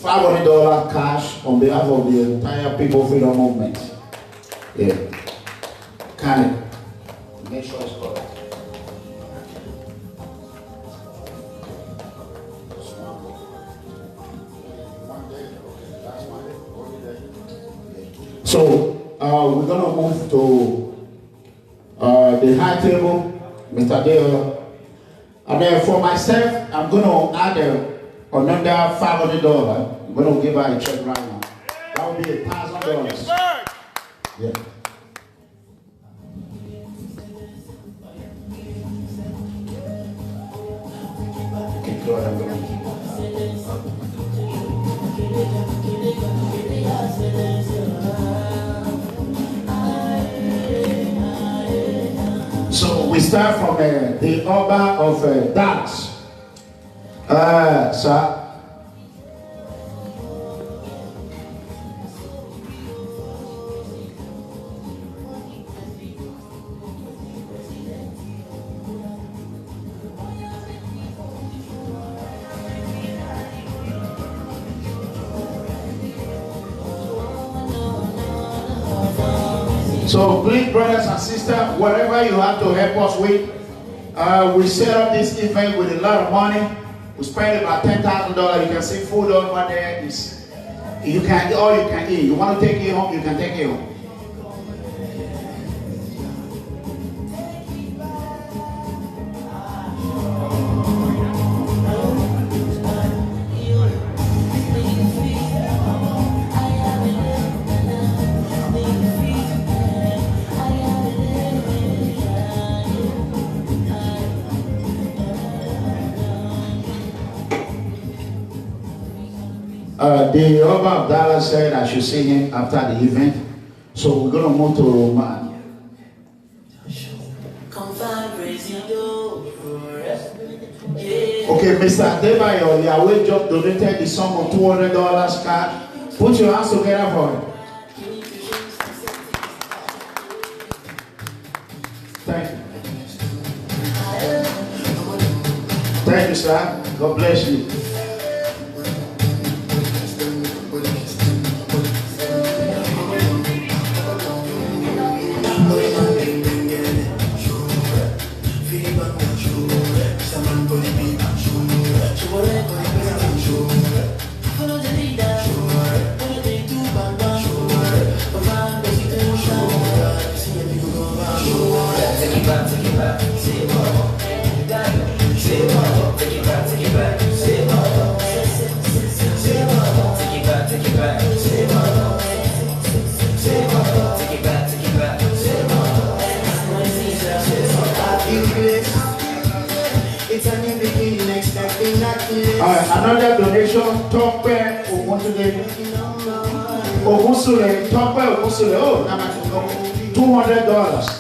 $500 cash on behalf of the entire People Freedom Movement. Yeah. Can it? Make sure it's correct. So we're gonna move to the high table, Mr. Dale. And then for myself, I'm gonna add another $500. I'm gonna give her a check right now. That will be $1,000. Yeah. Okay, go ahead. I'm gonna. So we start from the Oba of Dallas. Sir. So please, brothers and sisters, whatever you have to help us with, we set up this event with a lot of money. We spent about $10,000. You can see food over there. You can all you can eat. You want to take it home, you can take it home. The Oba of Dallas said I should see him after the event. So we're going to move to Roman. Okay, Mr. Adebayo, Yahweh just donated the sum of $200 cash. Put your hands together for him. Thank you. Thank you, sir. God bless you. Another donation, Tokwe Ogusule, Tokwe Ogusule, oh, $200.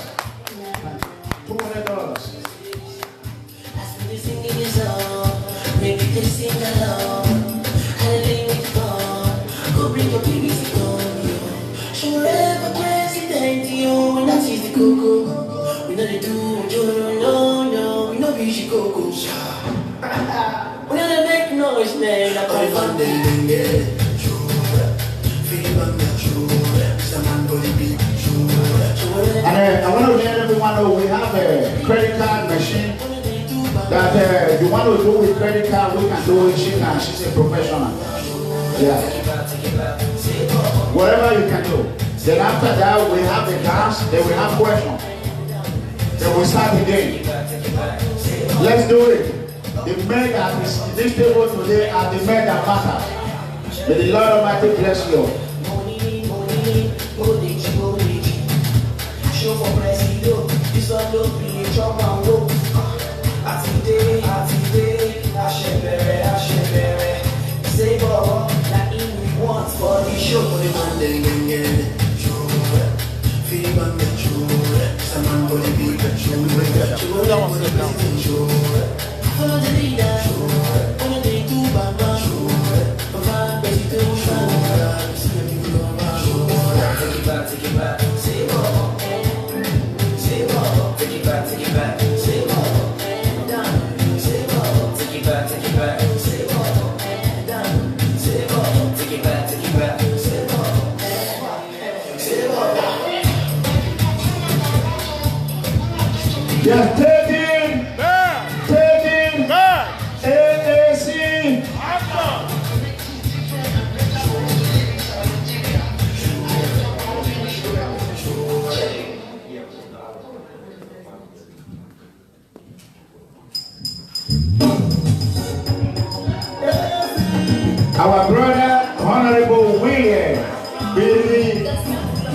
And I want to let everyone know we have a credit card machine that if you want to do with credit card, we can do it. She's a professional. Yeah. Whatever you can do. Then after that, we have the dance. Then we have questions. Then we start again. Let's do it. The men at this table today are the men that matter. May the Lord Almighty bless you. Show for Presido, this one don't be a chop and go. Atide, Ashebere. Say, Bobo, that in we want for the show. For the man, feel on the true. Someone for the people, true. Follow the leader, follow the two baba, Baba, baby, do take it back, say, Bobo. Take it back, say what? Down. Say what? Take it back, say what? Down. Say what? Take it back, say what? Just taking AAC. Our brother, Honorable William Billy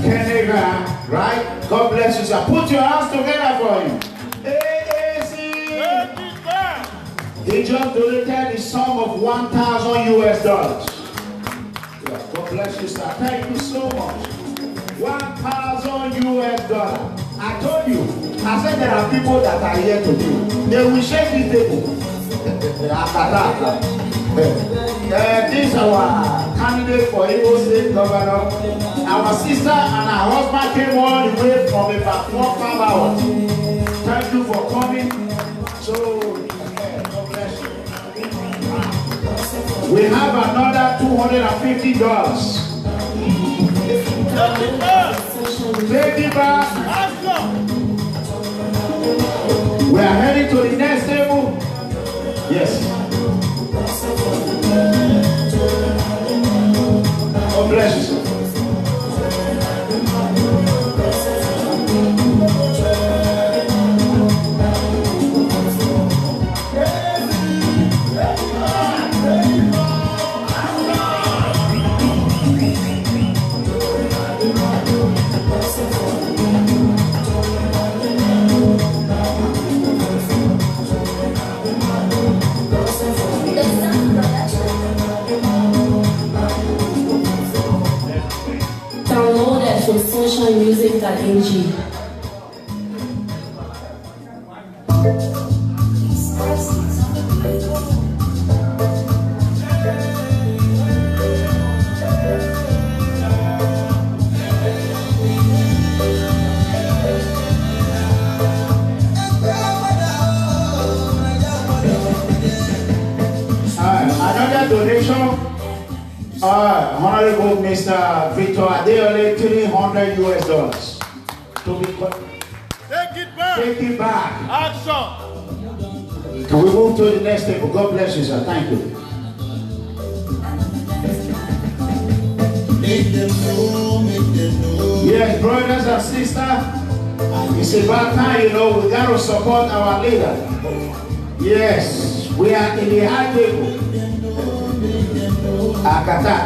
Kenega, right? God bless you, sir. Put your hands together for him. AAC. He just donated the sum of $1,000 US. Yeah, God bless you, sir. Thank you so much. $1,000 US. I told you, I said there are people that are here today. They will shake the table. This is our candidate for Imo State Governor. Our sister and her husband came all the way from about 4-5 hours. Thank you for coming. So, God bless you. We have another $250. Take it back. We are heading to the next table. Yes. God bless you, sir. From sunshinemusic.ng. Another donation. Honorable Mr. Victor Adeole, $300 US. To be take it back. Action. Can we move to the next table? God bless you, sir. Thank you. Make them know. Yes, brothers and sisters, it's about time, we got to support our leader. Yes, we are in the high table. Akata.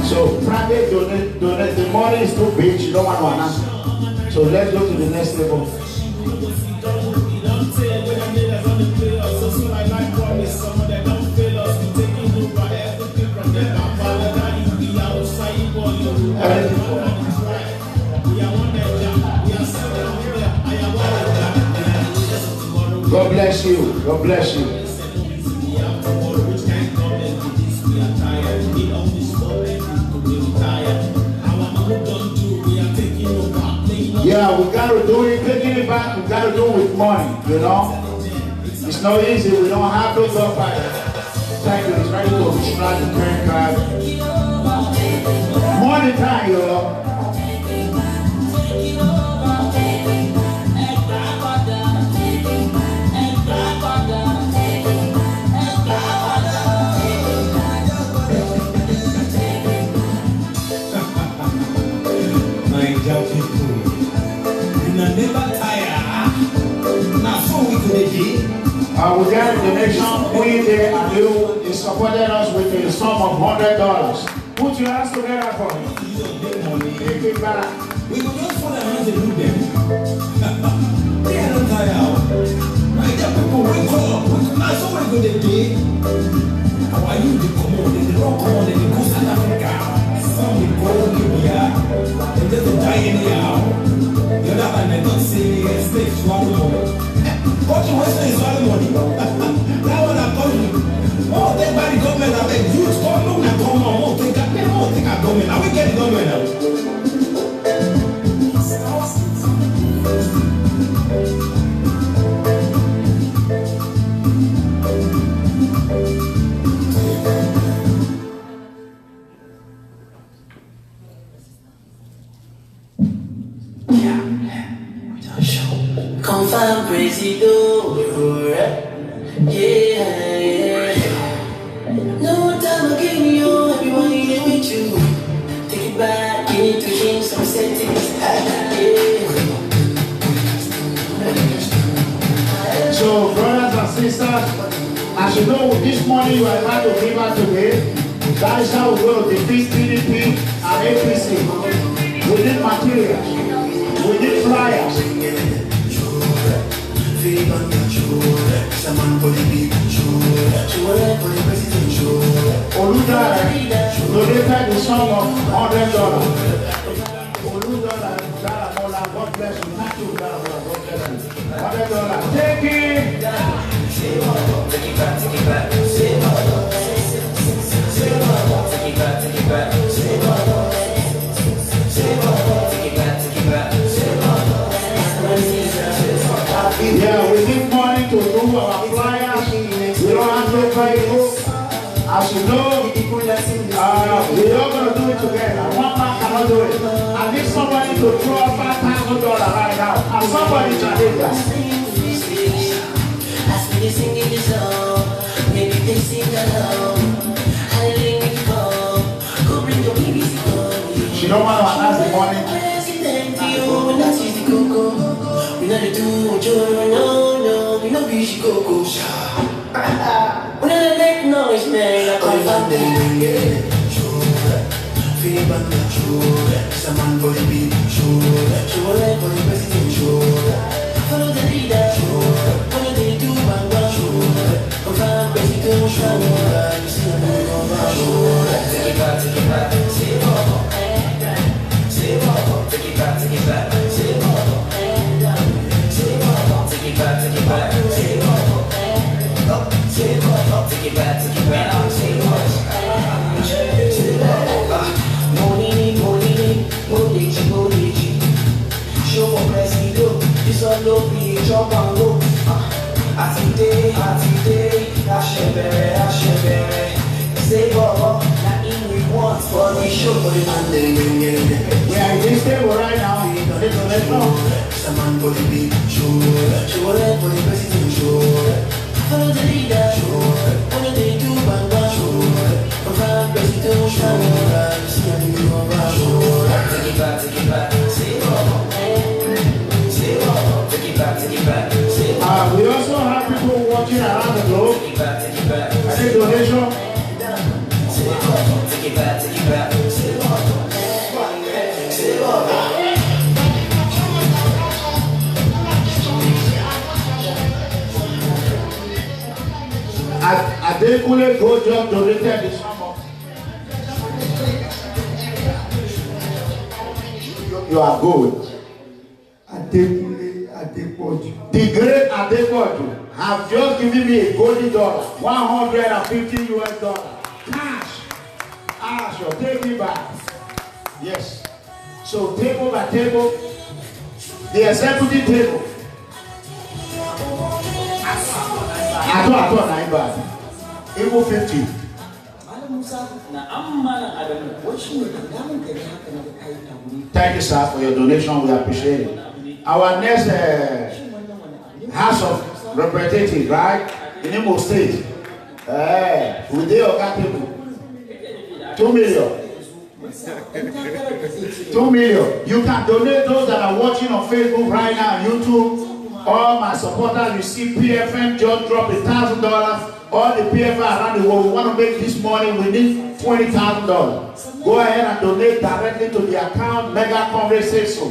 So, private donate, the money is too big, you don't want to announce. So let's go to the next level. God bless you. God bless you. Yeah, we got to do it, taking it back, we got to do it with money, It's not easy, we don't have those up. Thank you, it's ready to destroy the credit card. Money time, We got a donation. We there and you supported us with a sum of $100. Put your hands together for me. Take it back. We will just put our hands and do them. They are not tired. Right, the people wake up. Now someone go to day. How are you? They come on, they don't come on, they go South Africa. Some they go Libya. They just die anyhow. The other hand, they don't say slaves swallow money. What you want to say is swallow money. That one I'm calling you. Oh, take by the government. I beg you. Come on, come on. Oh, take a government. Now we get the government now. Confirm crazy though, yeah. No time again, yo, everyone here with you. Take it back, you need to change some settings, yeah. So, brothers and sisters, as you know, this morning you are about to give out today. That is how we will defeat PDP and APC. We need materials. We need flyers. Oludara donated the sum of $100. Oludara, God bless you. Not you, God bless you. $100. Take it. Take it back. Take it back. Take it back. Yeah, we need money to do our flyers. We don't have no vehicles. As you know, we're all going to do it together. One man cannot do it. I need somebody to throw up $5,000 right now. And somebody challenge us. As we sing in the song, maybe they sing along. And then we go bring your babies home. She don't want to announce the money. We know the do no, we know we should go. We know the make noise, man. I can't find them. Feel bad, someone for the beat, for the president, follow the leader, follow the do, take it back, take it back, take it back, take it back. Show for Presido, this all low be drop and go. Atide, Ashebere. Say Bobo, not in we want for the show for the man. We are in this table right now. Let's go. Someone for the beat, show for the president, follow the leader, follow the do banga, confirm president, take it back, say take it back, we also have people watching around the globe. take it back, Any donation? take it back, Adekule Gojo donated the sum of. You are good. The great Adekoju have just given me a golden dollar, $150 US. Cash. Sure, take it back. Yes. So table by table, the executive table. I thought 9 bad. Evil 50. Thank you, sir, for your donation. We appreciate it. Our next House of Representatives, right? In Imo State. We did our people. 2 million. 2 million. You can donate those that are watching on Facebook right now, YouTube. All my supporters, you see PFM just dropped $1,000. All the PFM around the world, we want to make this money. We need $20,000. Go ahead and donate directly to the account. Mega Congress says so.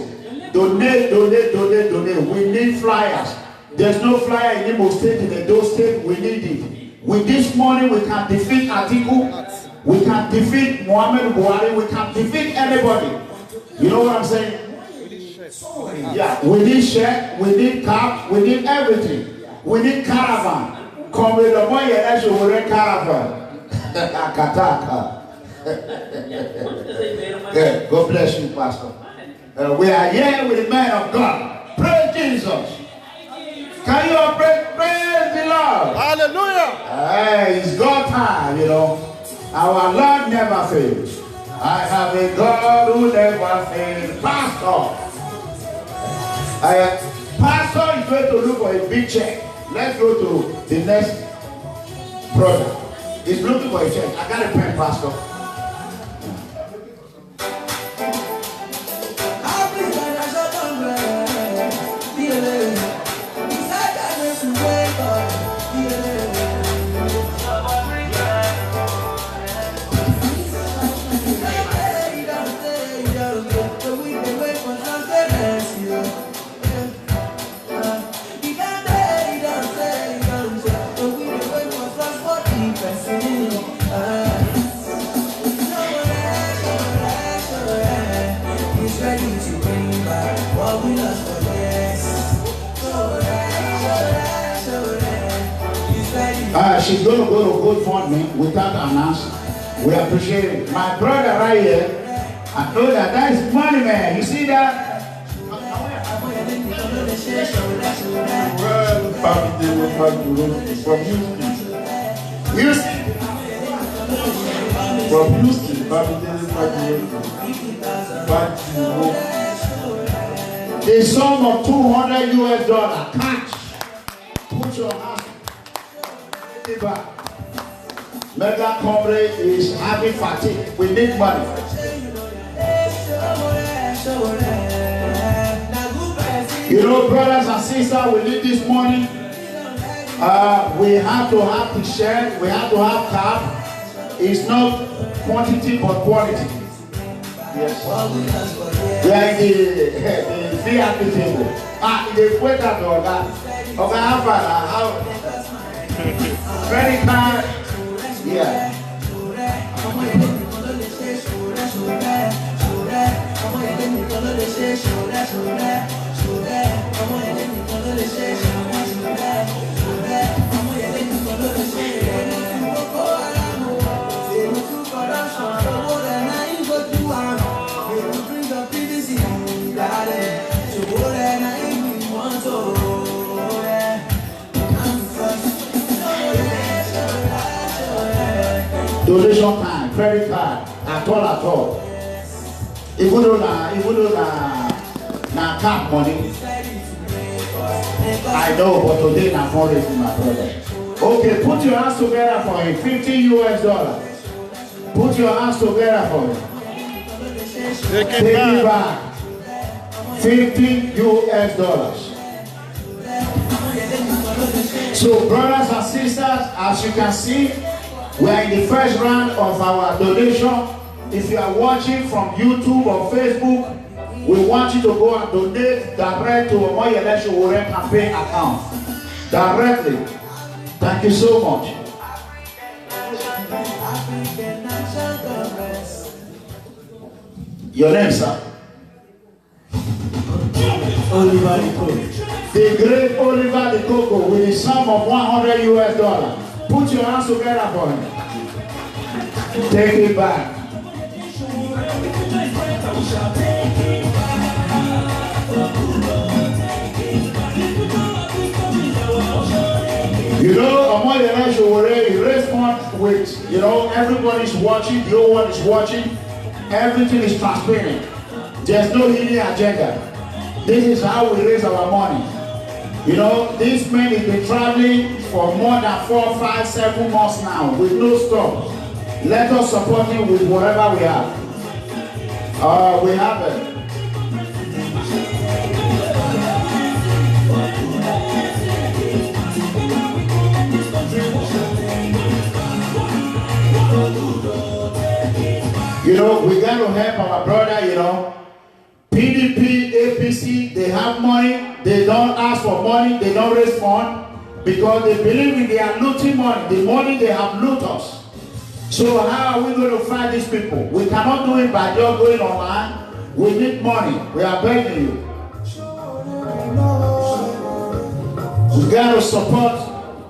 Donate, donate, donate, donate. We need flyers. There's no flyer in Imo State, in Edo State. We need it. With this money, we can defeat Atiku. We can defeat Muhammad Buhari. We can defeat anybody. You know what I'm saying? Yeah, we need shirt, we need cap, we need everything. We need caravan. Come with Omoyele Sowore caravan. Akataka. Yeah, God bless you, Pastor. We are here with the man of God. Praise Jesus. Can you all praise the Lord? Hallelujah. It's God time, you know. Our Lord never fails. I have a God who never fails. Pastor. Pastor is going to look for a big check. Let's go to the next brother. He's looking for a check. I got a pen, Pastor. She's going to go to GoFundMe without announcing. We appreciate it. My brother right here, I know that is money, man. You see that? The sum of $200 US cash. Put your hands. Mega Comrade is having fatigue. We need money. You know, brothers and sisters, we need this money. We have to have the shirt. We have to have cap. It's not quantity but quality. Yes. We are in the VIP table. The equator to how very kind. Yeah. Donation time, credit card, at all. Even though na cap money, I know, but today na fundraising, my brother. Okay, put your hands together for him. $50 US. Put your hands together for him. Take it back. $50 US. So, brothers and sisters, as you can see, we are in the first round of our donation. If you are watching from YouTube or Facebook, we want you to go and donate direct to Omoyele Sowore campaign account. Directly. Thank you so much. Your name, sir? Oliver the Coco. The great Oliver the Coco with a sum of $100 US. Put your hands together for him. Take it back. You know, Omoyele Sowore, he raised with, you know, everybody's watching, the whole world is watching, everything is transparent. There's no hidden agenda. This is how we raise our money. You know, these men have been traveling for more than 4, 5, 7 months now with no stop. Let us support him with whatever we have. We have it. You know, we got to help our brother, you know. PDP, APC, they have money. They don't ask for money. They don't raise funds because they believe in their looting money. The money they have loot us. So how are we going to fight these people? We cannot do it by just going online. We need money. We are begging you. We got to support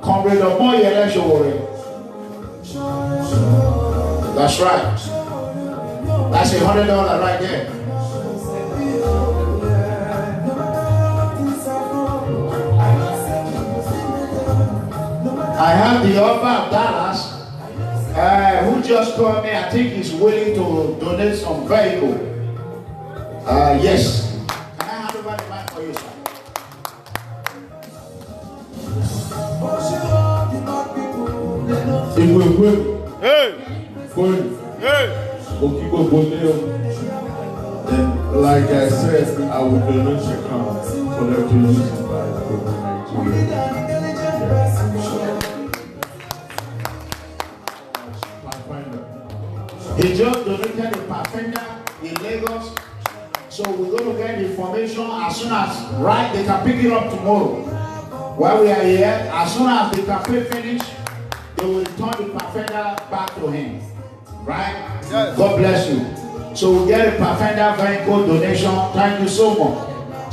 Comrade Omoyele Sowore. That's right. That's $100 right there. I have the offer of Dallas, who just called me. I think he's willing to donate some vehicle. Yes. Can I hand over the mic for you, sir? Hey! Then, like I said, I will donate your account for them to use it by Nigeria. He just donated a Pathfinder in Lagos, so we're going to get the information as soon as, right, they can pick it up tomorrow. While we are here, as soon as the campaign finish, they will return the Pathfinder back to him. Right? Yes. God bless you. So we get a Pathfinder vehicle donation. Thank you so much.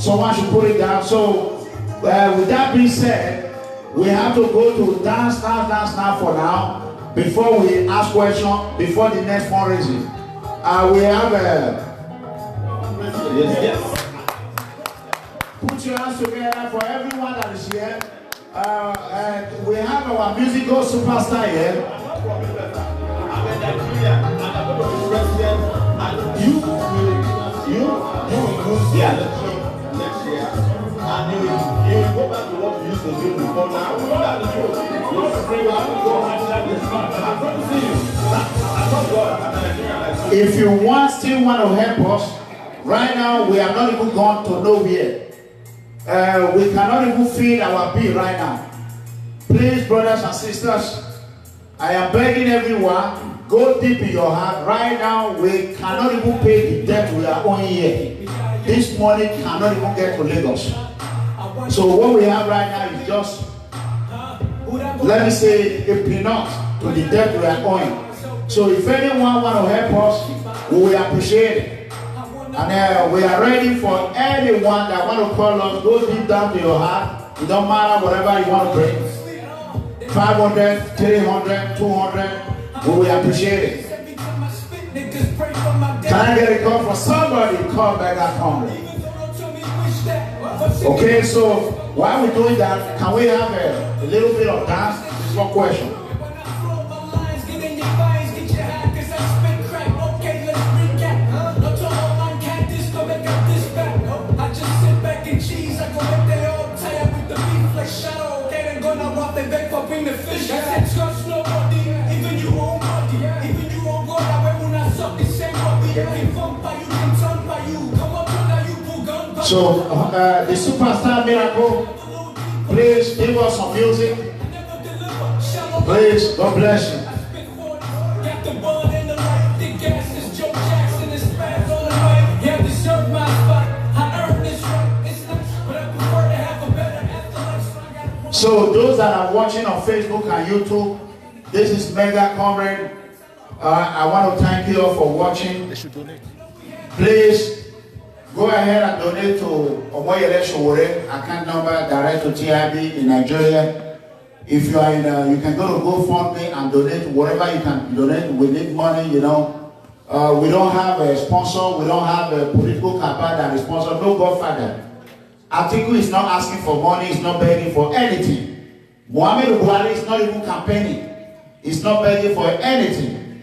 Someone should put it down. So with that being said, we have to go to dance now for now. Before we ask questions, before the next fundraising. We have yes. Put your hands together for everyone that is here. We have our musical superstar here. Next year, and you will go back to what you used to do before now. That's the truth. You want to bring you out and go and that this month. I'm going to see you. I told God, if you still want to help us, right now we are not even gone to nowhere. We cannot even feed our bill right now. Please, brothers and sisters, I am begging everyone, go deep in your heart. Right now, we cannot even pay the debt we are owing here. This money cannot even get to Lagos. So what we have right now is just, let me say, a peanut to the debt we are owing. So if anyone want to help us, we will appreciate it. And we are ready for anyone that want to call us. Go deep down to your heart. It don't matter whatever you want to bring. 500, 300, 200, we will appreciate it. Can I get a call for somebody? Call back that comment. Okay, so while we're doing that, can we have a little bit of dance? This is one question. So, the superstar miracle, please give us some music. Please, God bless you. So, those that are watching on Facebook and YouTube, this is Mega Comrade. I want to thank you all for watching. Please go ahead and donate to Omoyele Sowore, account number direct to TIB in Nigeria. If you are in, you can go to GoFundMe and donate whatever you can donate. We need money, you know. We don't have a sponsor. We don't have a political campaign that is sponsored. No Godfather. Atiku is not asking for money. He's not begging for anything. Muhammadu Buhari is not even campaigning. He's not begging for anything.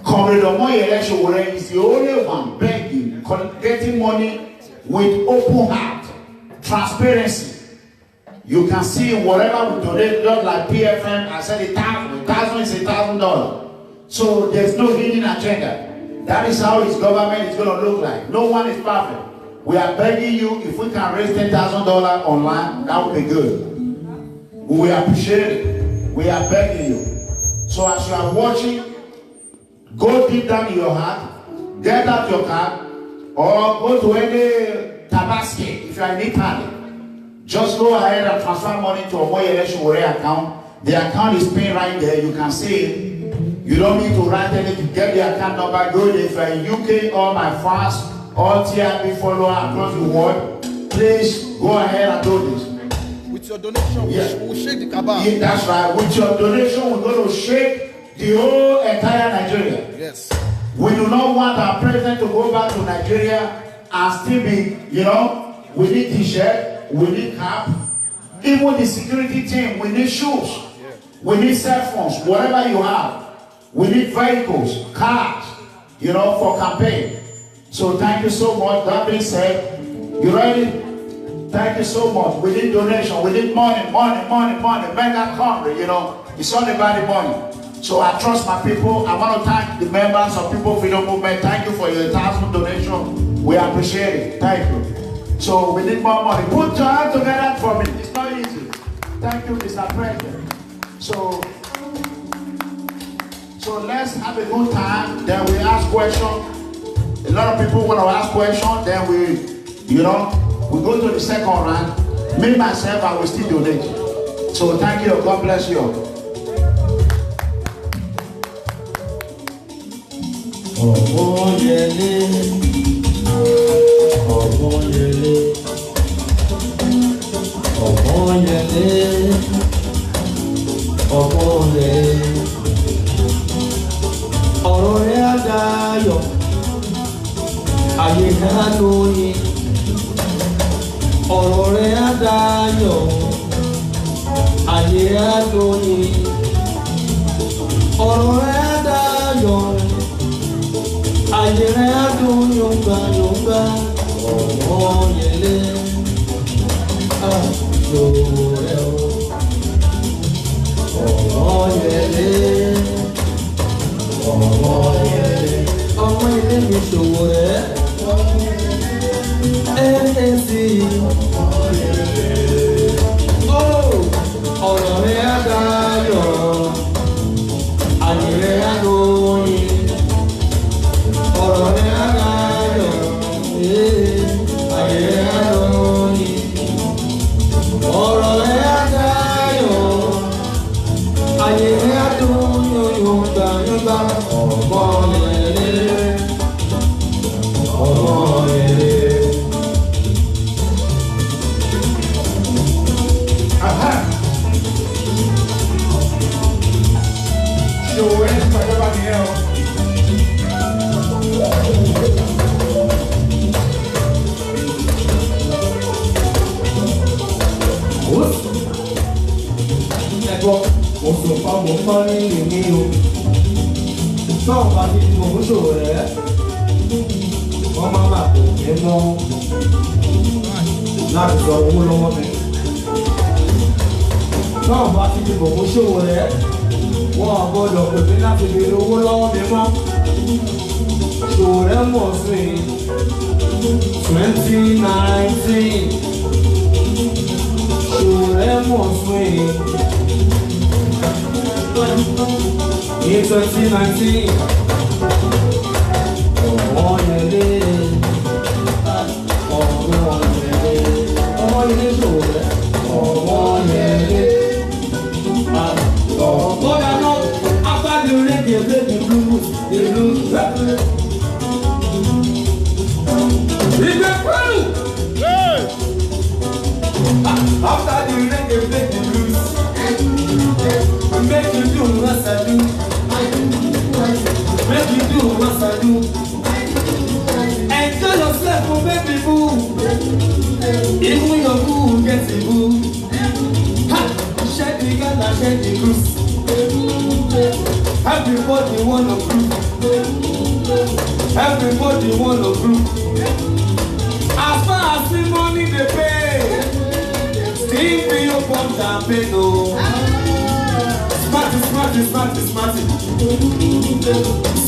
Comrade Omoyele Sowore is the only one begging, getting money with open heart, transparency. You can see whatever we donate, just like PFM, I said $1,000 is $1,000. So there's no hidden agenda. That is how his government is going to look like. No one is perfect. We are begging you, if we can raise $10,000 online, that would be good. We appreciate it. We are begging you. So as you are watching, go deep down in your heart, get out your card, or go to any Tabasco if you are in Italy. Just go ahead and transfer money to Omoyele Sowore account. The account is pinned right there. You can see it. You don't need to write anything. Get the account number. Go there. If you are in UK, all my fans, all TRB follower across the world, please go ahead and do this. With your donation, we'll shake the cabal. Yeah, that's right. With your donation, we're going to shake the whole entire Nigeria. Yes. We do not want our president to go back to Nigeria and still be, we need t-shirt. We need cap. Even the security team, we need shoes. We need cell phones, whatever you have. We need vehicles, cars, for campaign. So thank you so much. That being said, you ready? Thank you so much. We need donation. We need money. Mega Congress, it's all about the money. So I trust my people. I want to thank the members of People Freedom Movement. Thank you for your 1,000 donation. We appreciate it. Thank you. So we need more money. Put your hands together for me. It's not easy. Thank you, Mr. President. So let's have a good time. Then we ask questions. A lot of people want to ask questions. Then we go to the second round. Me, myself, I will still donate. So thank you. God bless you. Ọ̀rọ̀ rẹ̀ á dayọ̀, ayé ká lóyìn. Ọ̀rọ̀ rẹ̀ á dayọ̀, ayé á lóyìn. Ọ̀rọ̀ rẹ̀ á dayọ̀, ayé rẹ̀ á dùn yọ̀ngbà. Omoyele Sowore, Omoyele mi Sowore, AAC. Ọ̀rọ̀ rẹ̀ á dayọ̀, ayé rẹ̀ á lóyìn. Ọ̀rọ̀ rẹ̀ á dayọ̀, ayé rẹ̀ á lóyìn. Ọ̀rọ̀ rẹ̀ á dayọ̀, ayé rẹ̀ á dùn yọ̀ngbà. Omoyele. Aha. Sowore ní pàjọba nìyẹn o. Ẹ̀gbọ́n, òṣùpá mo ń bá ní ìní o. Náà bá ti di òun Sowore, wọ́n máa bà kò ní mọ́ láti sọ owó lọ́wọ́ mi. Náà bá ti di òun Sowore, wọ́n gbọ́dọ̀ pè mí láti fi owó lọ́wọ́ mi mọ́. Sowore mọ̀ sí 2019. Sowore mọ̀ sí in 2019. Omoyele Sowore, Omoyele. But I know after the rain they play the blues, the blues. It's a problem. After the rain they play the blues. Make you do what I do. Make you do what I do. Enjoy yourself, oh baby boo. Even your boo gets a boo. Ha! Shed the gun and shed the goose. Everybody wanna prove. Everybody wanna prove. As far as the money they pay, still be your pump and pay no. Smarty, smarty, smarty, smarty.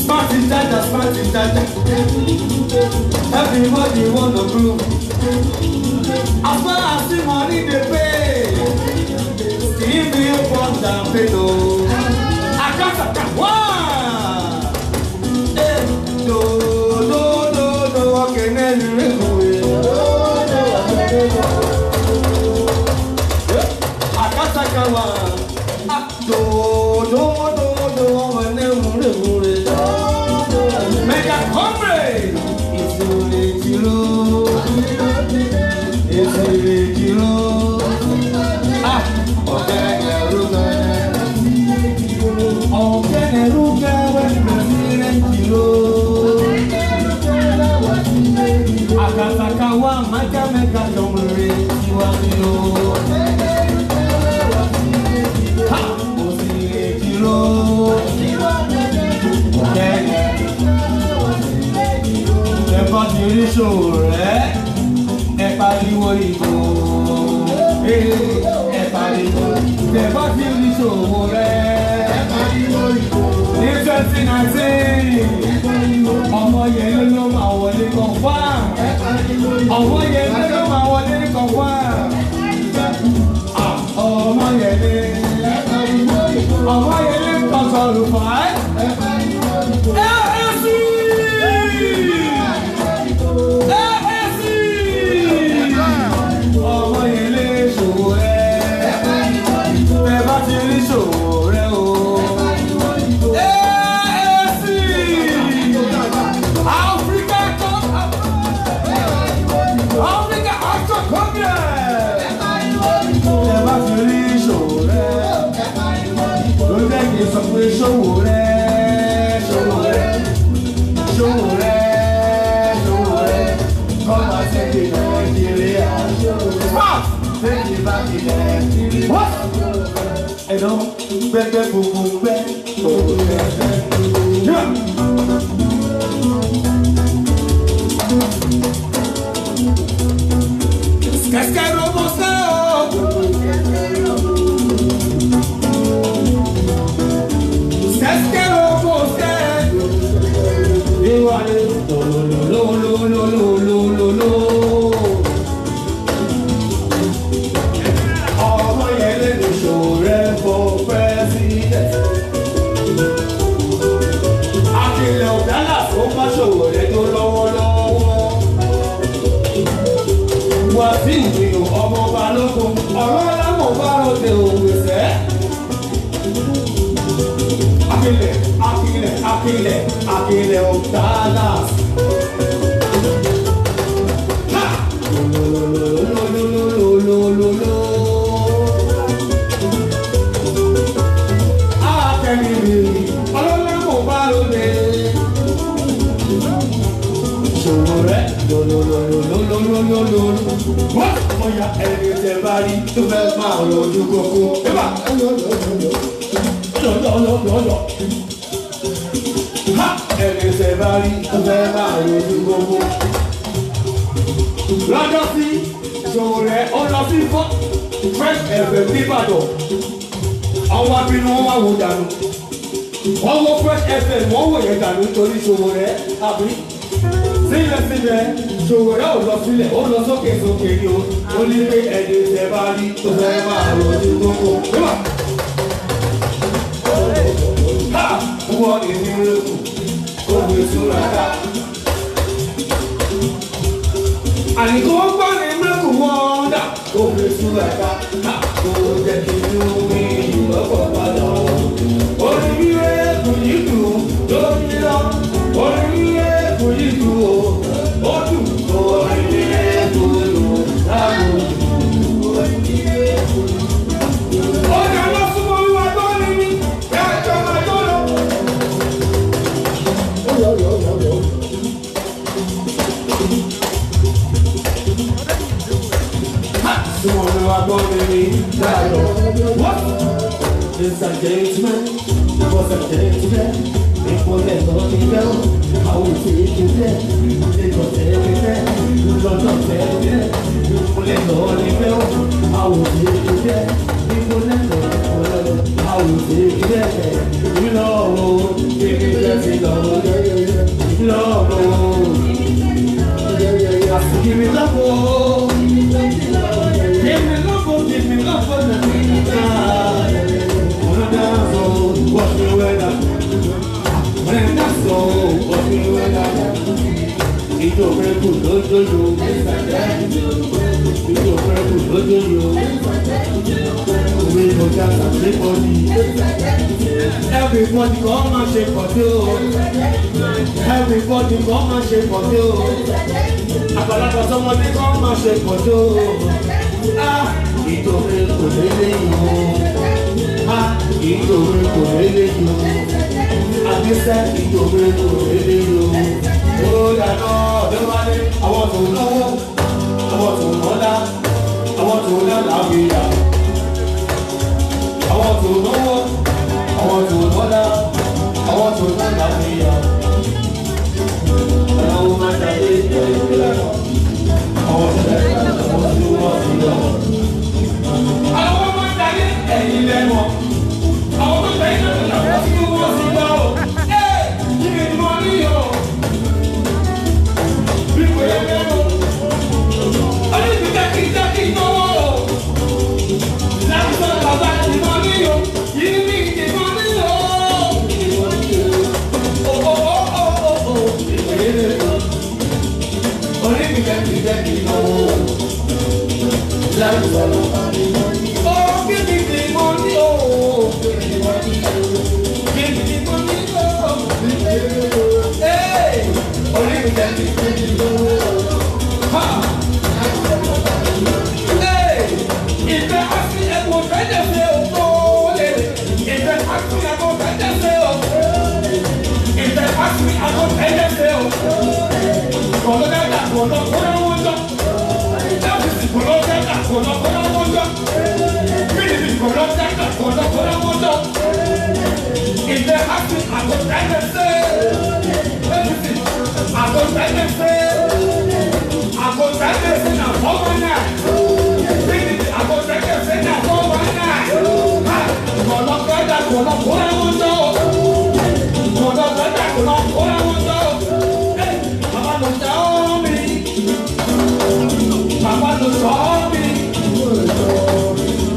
Smarty, jaja, smarty, jaja. Everybody wanna prove. As far as the money they pay, still be your pump and pay no. Akasaka, one. No, no, no, no, okay, never. Akasaka, one. No, no, no, no, never. Make a comrade. It's only kilo. It's only kilo. Okay, Akasakawa, maka meka tomre, kiwamino. Ha, osile kilo. Ẹ̀fọ́ ti rí ṣòro rẹ̀, ẹ pariwo ìbò. Ẹ pariwo, ẹ̀fọ́ ti rí ṣòro rẹ̀, ẹ pariwo ìbò. Ní 2019, Omoyele ló máa wọlé confirm. Omoyele ló máa wọlé confirm. Omoyele, Omoyele kọ̀sọ̀rọ̀ fàáyé. AAC! AAC! Omoyele Sowore. Bẹ́ẹ̀ bá ti rí Sowore o. Africa Action Congress! Ẹ bá ti rí Sowore. Ló jẹ́ kí n sọ pé Sowore, Sowore, Sowore, Sowore. Come and take it Nigeria. What? Take it back in Nigeria. What? Ẹ lọ gbẹgbẹ gbogbo gbẹ gbogbo gbẹ. Qu'est-ce qu'elle repose là? Qu'est-ce qu'elle repose là? Et voilà, lo lo lo lo lo lo lo lo. Omoyele Sowore for president. Akílẹ̀ ọ̀dàlà tó bá Sowore tó lọ́wọ́lọ́wọ́. Wà sí ìgbìyànjú ọmọ balógun ọ̀rọ̀ lámọ̀ bá ròde òwúsẹ́. Akílẹ̀, akílẹ̀, akílẹ̀, akílẹ̀ ọ̀dàlà. Akẹ́mi ọ̀rọ̀ lámọ̀ bá ròde. Sowore, wọ́n ọ̀yà ẹ̀rẹ̀ tẹ̀ bá rí tó fẹ́ máa lójú kókó. Ẹ̀bà lọ́lọ́lọ́lọ́. Ha ẹ̀rẹ̀ tẹ̀ bá rí tó fẹ́ máa lójú kókó. Lọ́jọ́ sí Sowore ó lọ sí Fresh FM nìbàdàn. Àwọn abínú wọn wá wò dànù. Wọ́n wo Fresh FM wọ́n wò yẹn dànù nítorí Sowore àbí. Síbẹ̀síbẹ̀ Sowore ò lọ sílẹ̀ ó lọ sókè sókè ní o. Ó ní pé ẹ̀dẹ̀ tẹ̀ bá rí tó fẹ́ máa lójú kókó. Ha! Wọ́n ní rẹ́kù, ó gbé súnra ká. Àníkó gbọ́ ní rẹ́kù wọ́n dà, ó gbé súnra ká. Ha! Kò jẹ́ kí inú mi lọ́kọ̀ padà wọ̀. Orí mi rẹ́kù yìí dùn lórí lọ. Orí mi rẹ́kù yìí dùn o. Ó dùn orí mi rẹ́kù dùn láàbò. Orí mi rẹ́kù dùn. Ó dà lọ súnmọ́ wíwá tó ní mi. Kẹ́kọ̀ọ́ máa tó lọ. Súnmọ́ wíwá tó ní mi. Wọ́n It's a gentleman, it was a gentleman. People let me go, I will take you there. They go take me there, you don't take me there. People let me go, I will take you there. People let me go, I will take you there. You know, give me blessing, you know. I say give me love, oh. Give me love, give me love, watch me weather. When that's all, watch me weather. It's your friend who does you. It's your friend who does you. We go dance and shake body. Everybody come and shake body. Everybody come and shake body. Àgbàlagbà sọmọdé come and shake body. Ah, ìtòkè kò lélẹ̀ yìí. Ah, ìtòkè kò lélẹ̀ yìí. Àbísẹ́ ìtòkè kò lélẹ̀ yìí. Ó dáná ọ̀dọ́ wálé, àwọn tó náwó, àwọn tó nọ́lá, àwọn tó lálàáfíà. Àwọn tó náwó, àwọn tó nọ́lá, àwọn tó lálàáfíà. Àwọn máa ṣàyè ìgbẹ́ àwọn tó lẹ́yìn àwọn tí wọ́n ti lọ. Àwọn máa ṣàyè ẹ̀yìn lẹ́wọ̀n. Àwọn tó lẹ́yìn àwọn tí wọ́n ti lọ. Ibi ni wọ́n ní yọ. Bí kò yẹ lẹ́wọ̀n. Ọdún ìbí jákèjádé náà. Láti sọ bàbá ìmọ̀ ní yọ. Yìí ní ìmọ̀ ní yọ. Oh, give me the money, oh, give me the money, give me the money, oh, hey, only me can give ha, hey, if they ask me, I go try to say, oh, if they ask me, I go try to say, oh, if they ask me, I go try to say, oh. If they ask me, I go try to say, I go try to say, I go try to say now, overnight. I go try to say now, overnight. Papa no saw me.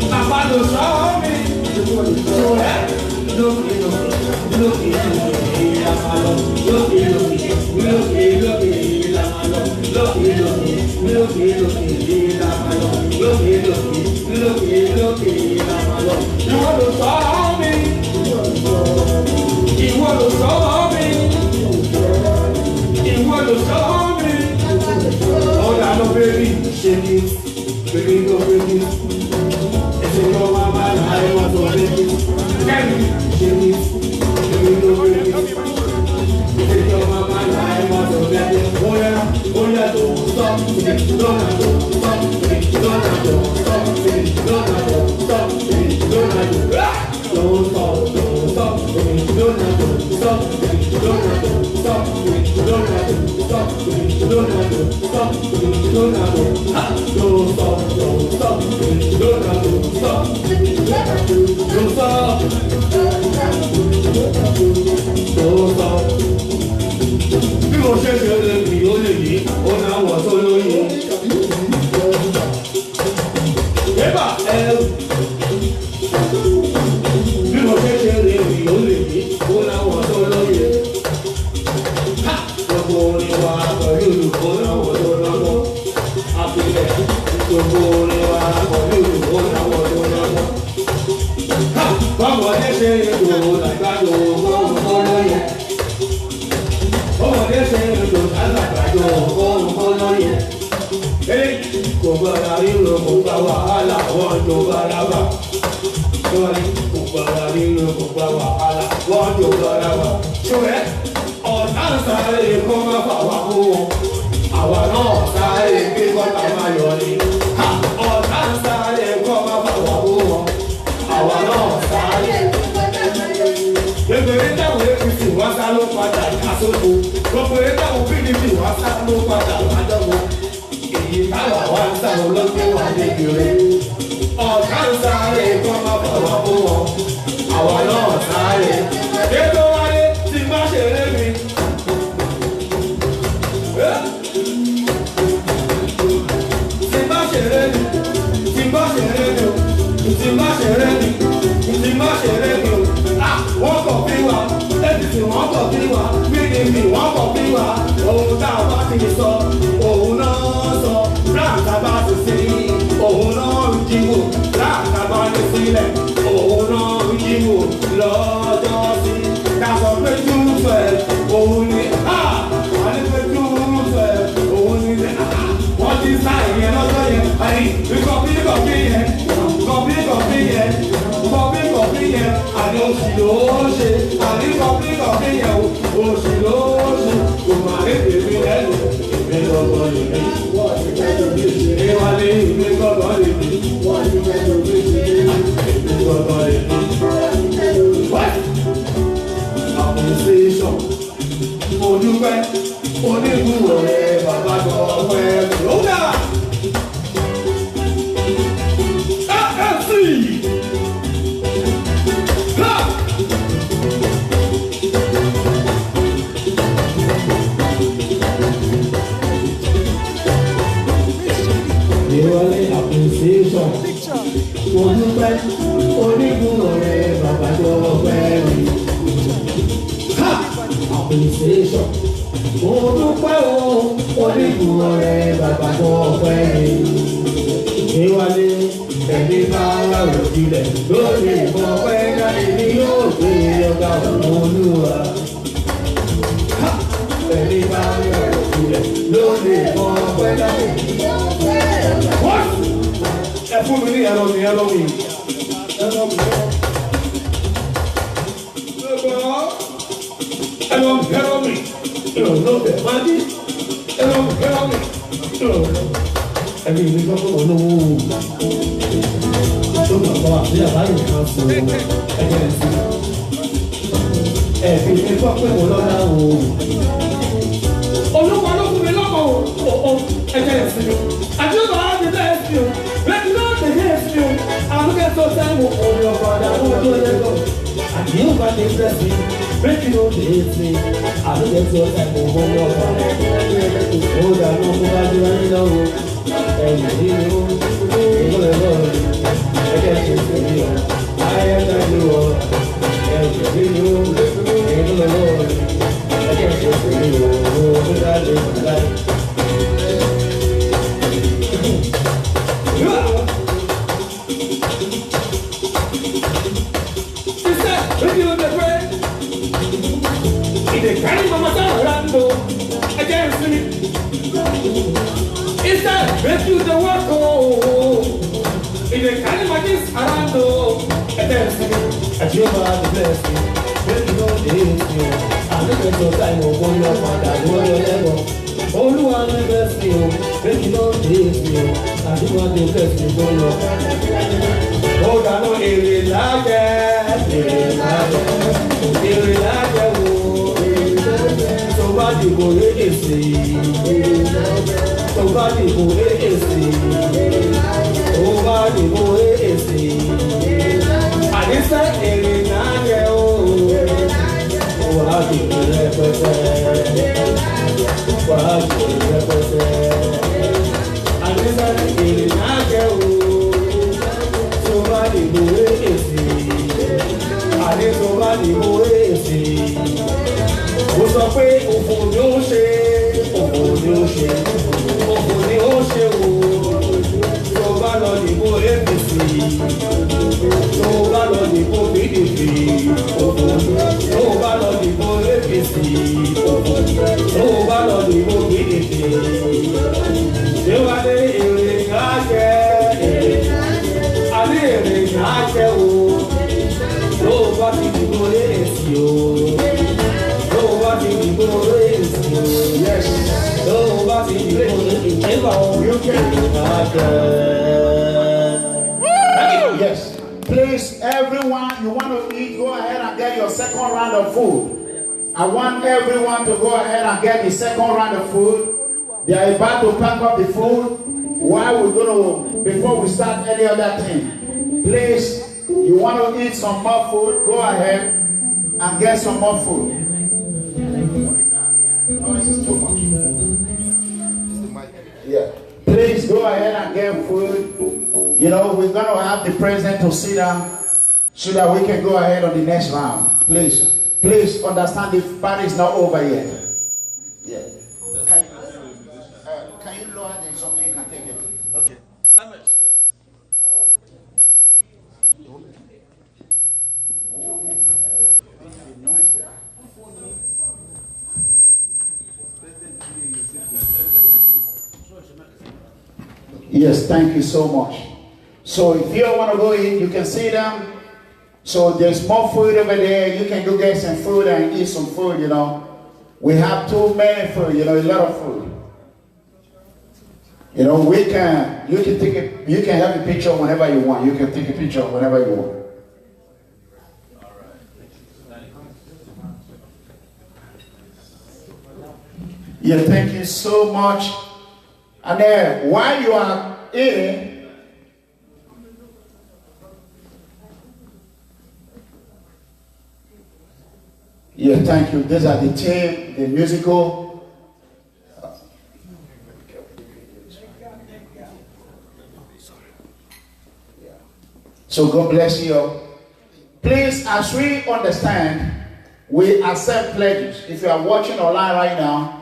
Papa no saw me. Baby, go baby. If you know my man, I want to baby. Baby, go baby. If you know my man, I want to baby. Oh yeah, don't stop, don't stop, don't stop, don't stop, don't stop, bí mo ṣe ṣe lè fi ó lè yí ó náà wọ̀ tó lóyún. Eba bí mo ṣe ṣe lè fi ó lè yí ó náà wọ̀ tó lóyún. Gbogbo orin wa pẹ̀lú olùkó náà wọ̀ tó lọ́wọ́. Àpilẹ̀ gbogbo orin wa pẹ̀lú olùkó náà wọ̀ tó lọ́wọ́. Bọ́mọdé ṣe ètò làgbàdo ohun tó lóyún. Bọ́mọdé ṣe ètò làgbàdo ohun tó lóyún. Kò gbọ́dọ̀ ríro kò gba wàhálà wọ́n tó bára wà. Kò gbọ́dọ̀ ríro kò gba wàhálà wọ́n tó bára wà. Ṣùgbọ́n ọ̀tá ń sáré kó má fà wá kú wọn. Àwa náà sáré kí kọ́ta má yọ ni. Ọ̀tá ń sáré kó má fà wá kú wọn. Àwa náà sáré. sá ló padà wá dánwò. Èyí táwa wá ń sá olóògbé wà débi rẹ̀. Ọ̀gá ń sáré kọ́ máa fọwọ́ fún wọn. Àwa náà sáré. Ètò wáyé tí má ṣe ré mi. Tí má ṣe ré mi. Tí má ṣe ré mi o. Tí má ṣe ré mi. Tí má ṣe ré mi o. Wọ́n kọ̀ bí wa. APC wọ́n kọ̀ bí wa. PDP wọ́n kọ̀ bí wa. Ohun tá a bá ti sọ, òun náà sọ. Ráàkà bá ti sí, òun náà ń jíwò. Ráàkà bá ti sílẹ̀, òun náà ń jíwò. Lọ́jọ́ sí, dàsọ pé túfẹ̀, òun ni wọ́n ní pé túfẹ̀, òun ni wọ́n ti sá ìyẹn lọ́jọ́ yẹn. Kọ̀bí yẹn, kọ̀bí yẹn, kọ̀bí yẹn, àní oṣù ló ṣe, àní kọ̀bí yẹn o, oṣù ló ṣe, kò má lè tèmi lẹ́nu, èmi lọ́gbọ́n lè mi. Ìwálé ìwé gbọ́gbọ́n lè mi. Èmi gbọ́gbọ́n lè mi. Appreciation, mo dúpẹ́, onígbùrọ̀ rẹ̀ bàbá kan fẹ́ lóga. AAC. Ìwọlé appreciation, mo dúpẹ́, onígbùrọ̀ rẹ̀ bàbá kan fẹ́ rí. Appreciation, mo dúpẹ́ o, onígbùrọ̀ rẹ̀ bàbá kan fẹ́ rí. Ìwọlé ẹni bá wà lójúlẹ̀ lórí ìbọn pẹ́ jáde ní yóò gbé ọgá Olúwa. Ẹni bá wà lójúlẹ̀ lórí ìbọn pẹ́ jáde ní yóò gbé ọgá. Ẹ fún mi ní ẹ̀rọ mi. Ẹ̀rọ mi. Ìrọ̀lọ́bẹ̀ máa dé. Ẹ̀rọ mi. Ẹ̀mí ìlú gbọ́dọ̀ olówó tó gbàgbọ́ àti àbáyé kan fún ẹgbẹ́ ẹ̀sìn. Ẹ̀fìn mi gbọ́ pé mo lọ́la o. Olúwa ló fún mi lọ́kọ̀ o ẹgbẹ́ ẹ̀sìn o. Àjọyọ̀ á ti bẹ́ẹ̀ sí o. Bẹ́ẹ̀ni náà ti dé sí o. Àlùkẹ́ tó sẹ́wọ̀n omi ọ̀padà ló ń tó lẹ́kọ̀ọ́. Àdéhùn bá ti bẹ́ẹ̀ sí. Bẹ́ẹ̀ni ló ti dé sí. Àlùkẹ́ tó sẹ́wọ̀n omi ọ̀padà. Ó dànù fún wájú ẹni náà o. Make you the work, in the kind of this around a dancing, a jumper, the blessing, make you know the history. I look at your time of one of my dad, one of them. Only one of the best, make you know the history. I do want the best you go. Oh, I know it like that, somebody go see. Tó bá dìbò AAC, àdísẹ́ èrè náà jẹ́ o, wà á dìbò rẹpẹtẹ, àdísẹ́ èrè náà jẹ́ o, tó bá dìbò AAC, tó bá dìbò AAC, ó sọ pé òfò ni ó ṣe, òfò ni ó ṣe. Òfò ni ó ṣe wò tó bá lọ dìbò APC, tó bá lọ dìbò PDP, tó bá lọ dìbò APC, tó bá lọ dìbò PDP. Ṣé wàá lé èrè káàkẹ́? Àlé èrè káàkẹ́ o, tó bá ti dìbò AAC o, tó bá ti dìbò AAC o. Yes. Yes. Please, everyone, you want to eat, go ahead and get your second round of food. I want everyone to go ahead and get the second round of food. They are about to pack up the food. While we're going to, before we start any other thing, please, you want to eat some more food, go ahead and get some more food. Noise is too much. Yeah. Please go ahead and get food. You know, we're going to have the president to sit down so that we can go ahead on the next round. Please. Please understand the party is not over yet. Yeah. Can you lower them something you can take it? Okay. Sandwich. Yes, thank you so much. So if you want to go in, you can sit down. So there's more food over there. You can go get some food and eat some food, you know. We have too many food, you know, a lot of food. You know, you can have a picture whenever you want. You can take a picture whenever you want. Yeah, thank you so much. And then while you are eating, yeah, thank you. These are the team, the musical. So God bless you. Please, as we understand, we accept pledges. If you are watching online right now,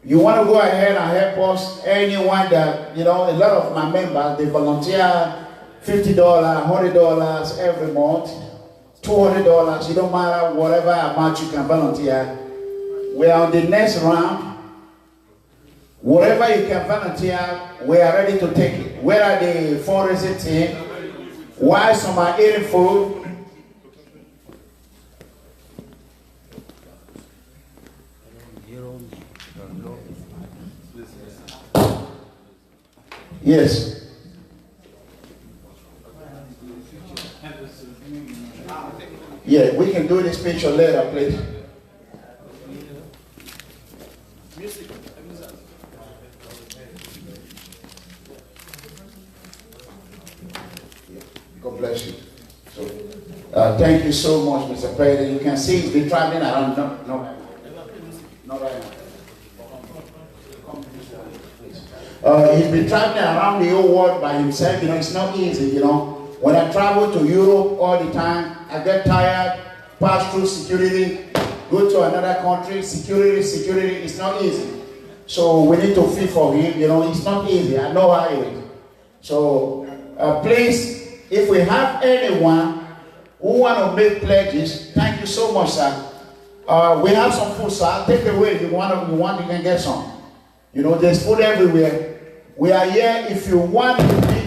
you want to go ahead and help us. Anyone that, you know, a lot of my members, they volunteer $50, $100 every month. $200, it don't matter whatever amount you can volunteer. We are on the next round. Whatever you can volunteer, we are ready to take it. Where are the fundraising team? Why some are eating food? Yes. Yeah, we can do this picture later, please. God bless you. So, thank you so much, Mr. President. You can see he's been traveling around. No, not right now. He's been traveling around the whole world by himself. You know, it's not easy, you know. When I travel to Europe all the time, I get tired, pass through security, go to another country, security, it's not easy. So we need to feed for him, you know, it's not easy, I know how it is. So please, if we have anyone who want to make pledges, thank you so much, sir. We have some food, sir, take it away, if you want, you can get some. You know, there's food everywhere. We are here if you want to be.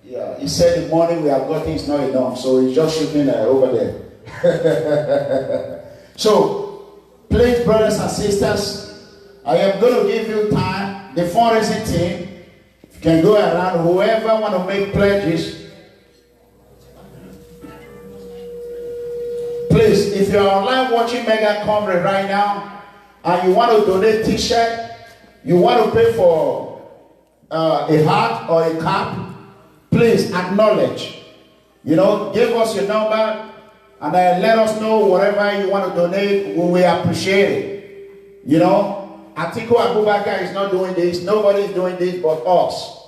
Yeah, he said the money we have got is not enough, so he's just shooting over there. So, please, brothers and sisters, I am going to give you time. The fundraising team can go around. Whoever want to make pledges, please, if you are online watching Mega Comrade right now, and you want to donate T-shirt, you want to pay for a hat or a cap, please acknowledge. You know, give us your number and let us know whatever you want to donate. We will appreciate it. You know, Atiku Abubakar is not doing this. Nobody is doing this but us.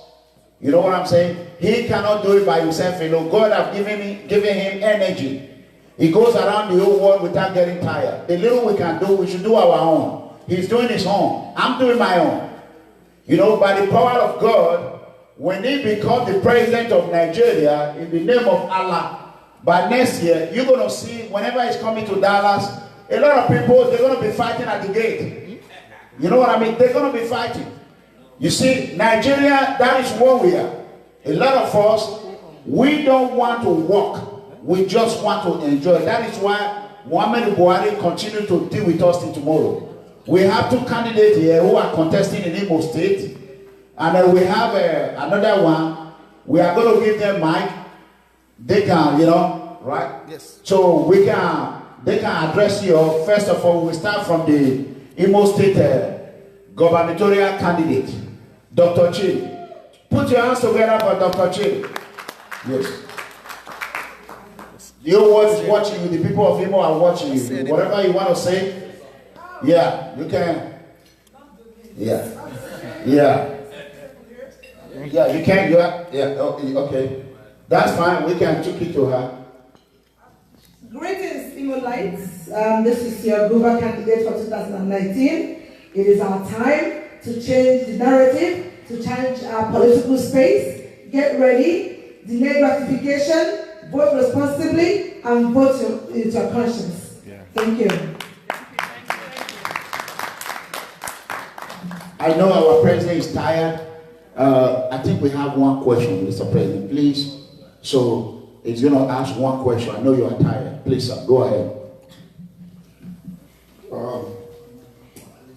You know what I'm saying? He cannot do it by himself. You know, God has given him energy. He goes around the whole world without getting tired. The little we can do, we should do our own. He's doing his own. I'm doing my own. You know, by the power of God, when he becomes the president of Nigeria, in the name of Allah, by next year, you're going to see, whenever he's coming to Dallas, a lot of people, they're going to be fighting at the gate. You know what I mean? They're going to be fighting. You see, Nigeria, that is what we are. A lot of us, we don't want to work. We just want to enjoy. That is why Muhammad Buhari continues to deal with us till tomorrow. We have two candidates here who are contesting in Imo State. And then we have another one. We are going to give them mic. they can, you know, right? Yes. So they can address you. First of all, we start from the Imo State gubernatorial candidate, Dr. Chi. Put your hands together for Dr. Chi. Yes. The whole world is watching you. The people of Imo are watching you. Whatever you want to say, yeah, you can. Yeah. Yeah. Yeah, you can. Yeah. Okay. That's fine. We can take it to her. Greetings, Imolites. This is your Guber candidate for 2019. It is our time to change the narrative, to change our political space. Get ready, delay gratification, vote responsibly, and vote with your conscience. Yeah. Thank you. I know our president is tired. I think we have one question, Mr. President, please. So he's going to ask one question. I know you are tired. Please, sir, go ahead.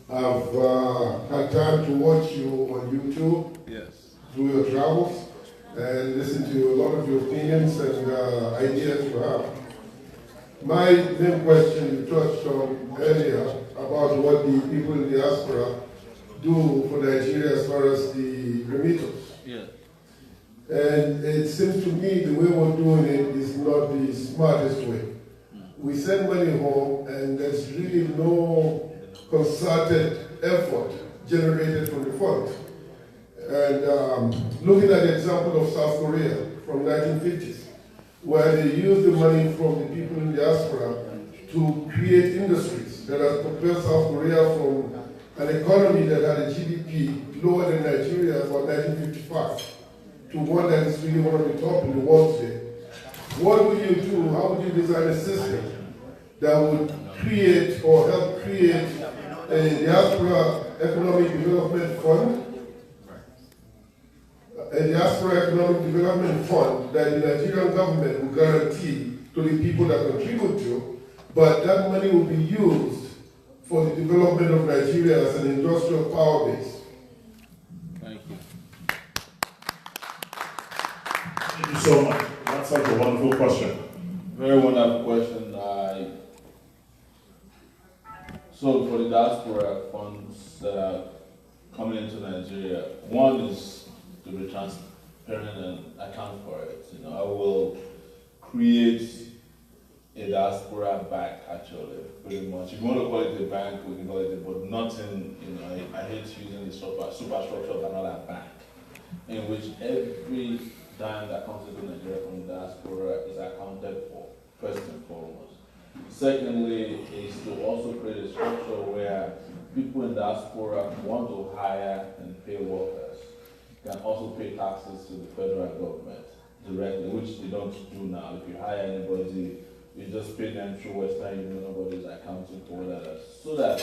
I've had time to watch you on YouTube. Yes. Through your travels and listen to a lot of your opinions and ideas you have. My main question you touched on earlier about what the people in the diaspora do for Nigeria as far as the remittance. Yeah. And it seems to me the way we're doing it is not the smartest way. We send money home and there's really no concerted effort generated from the fund. And looking at the example of South Korea from 1950s, where they used the money from the people in the diaspora to create industries that have propelled South Korea from an economy that had a GDP lower than Nigeria about 1955 to one that is really one of the top in the world today. What would you do? How would you design a system that would create or help create a diaspora economic development fund? A diaspora economic development fund that the Nigerian government will guarantee to the people that contribute to, but that money will be used for the development of Nigeria as an industrial power base. Thank you. Thank you so much. That's such a wonderful question. Very wonderful question. So for the diaspora funds that are coming into Nigeria, one is to be transparent and account for it. You know, I will create a diaspora bank, actually, pretty much. If you want to call it a bank, we can call it but nothing, you know, I hate using the superstructure of another bank, in which every dime that comes into Nigeria from the diaspora is accounted for, first and foremost. Secondly, is to also create a structure where people in diaspora who want to hire and pay workers can also pay taxes to the federal government directly, which they don't do now. If you hire anybody, you just pay them through Western Union, nobody's accounting for that. So that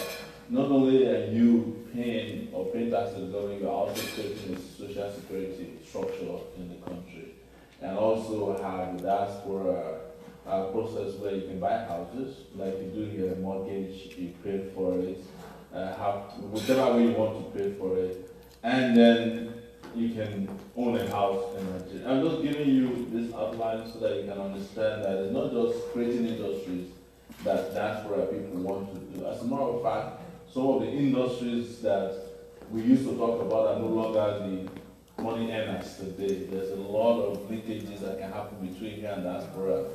not only are you paying or paying taxes to the government, you're also creating a social security structure in the country. And also have the diaspora process where you can buy houses, like you do here, mortgage, you pay for it, have whichever way you want to pay for it, and then you can own a house in Nigeria. I'm just giving you this outline so that you can understand that it's not just creating industries that diaspora people want to do. As a matter of fact, some of the industries that we used to talk about are no longer the money earners today. There's a lot of leakages that can happen between here and diaspora.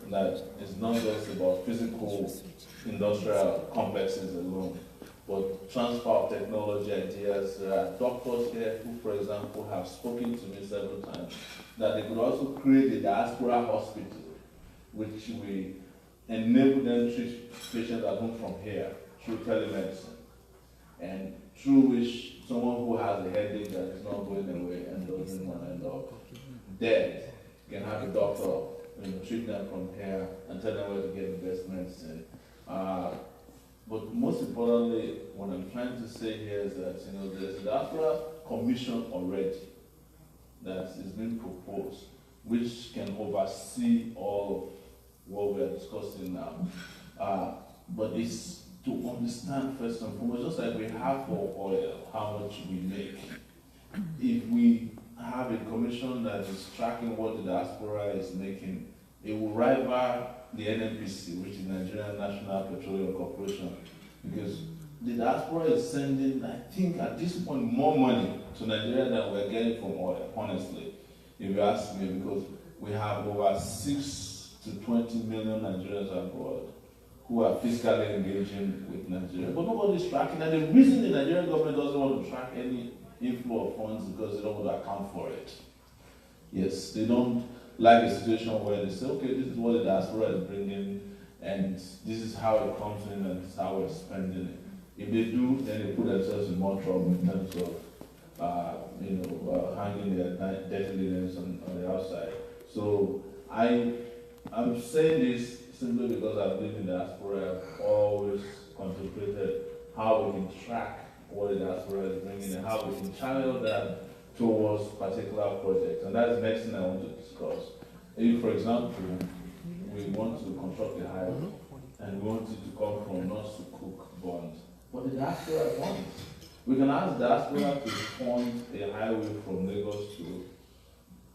That is not just about physical industrial complexes alone, but transfer of technology ideas. There are doctors here who, for example, have spoken to me several times that they could also create a diaspora hospital, which we enable them to treat patients at home from here through telemedicine, and through which someone who has a headache that is not going away and doesn't want to end up dead can have a doctor treat them from here and tell them where to get the best medicine. But most importantly, what I'm trying to say here is that there's a diaspora commission already that is being proposed, which can oversee all of what we are discussing now. But it's to understand first and foremost, just like we have for oil, how much we make. If we have a commission corporation that is tracking what the diaspora is making, it will rival the NNPC, which is Nigerian National Petroleum Corporation, because the diaspora is sending, I think at this point, more money to Nigeria than we're getting from oil, honestly, if you ask me, because we have over 6 to 20 million Nigerians abroad who are fiscally engaging with Nigeria. But nobody's tracking, and the reason the Nigerian government doesn't want to track any inflow of funds is because they don't want to account for it. Yes, they don't like a situation where they say, okay, this is what the diaspora is bringing, and this is how it comes in, and this is how we're spending it. If they do, then they put themselves in more trouble in terms of, hanging their dirty linens on the outside. So I'm saying this simply because I've been in the diaspora. I've always contemplated how we can track what the diaspora is bringing and how we can channel that towards particular projects. And that's the next thing I want to discuss. If, for example, we want to construct a highway and we want it to come from not to cook bonds, but the diaspora wants. We can ask the diaspora to fund a highway from Lagos to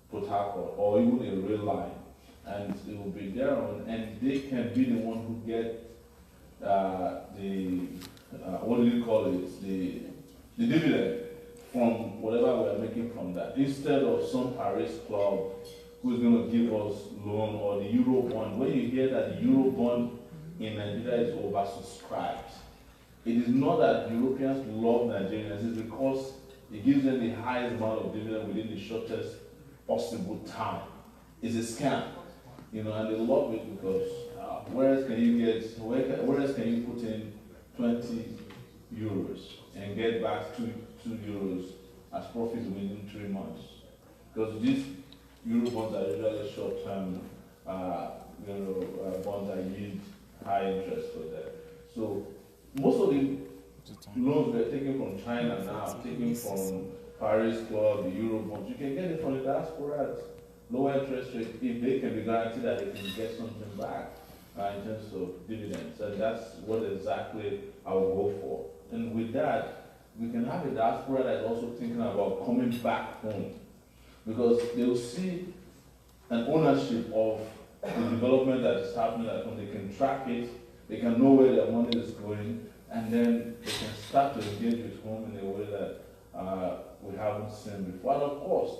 Port Harcourt, or even a rail line, and it will be their own, and they can be the one who get what do you call it, the dividend from whatever we are making from that, instead of some Paris club who's going to give us loan, or the Euro bond. When you hear that the Euro bond in Nigeria is oversubscribed, it is not that Europeans love Nigerians, it's because it gives them the highest amount of dividend within the shortest possible time. It's a scam, and they love it because where else can you put in 20 euros and get back 2 euros as profit within 3 months? Because these Euro bonds are usually short-term, bonds that yield high interest for that. So most of the loans we're taking from China now, taking from Paris Club, the Euro bonds, you can get it from the diaspora at lower interest rate if they can be guaranteed that they can get something back in terms of dividends. And that's what exactly I will go for. And with that, we can have a diaspora that's also thinking about coming back home, because they will see an ownership of the development that is happening at home. They can track it, they can know where their money is going, and then they can start to engage with home in a way that we haven't seen before. And of course,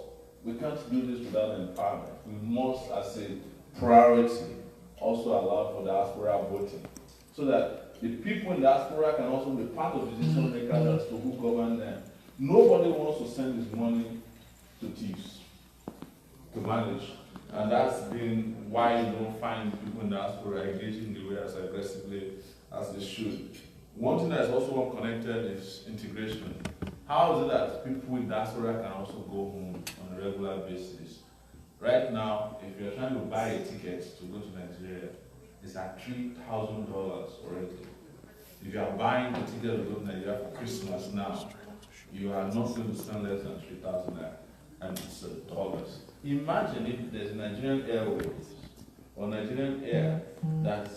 we can't do this without empowerment. We must, as a priority, also allow for diaspora voting, so that the people in diaspora can also be part of the decision makers as to who govern them. Nobody wants to send his money to thieves to manage. And that's been why you don't find people in diaspora engaging the way as aggressively as they should. One thing that is also unconnected is integration. How is it that people in diaspora can also go home on a regular basis? Right now, if you're trying to buy a ticket to go to Nigeria, it's at $3,000 already. If you are buying a ticket to go to Nigeria for Christmas now, you are not going to spend less than 3,000 naira, and it's dollars. Imagine if there's Nigerian Airways or Nigerian Air that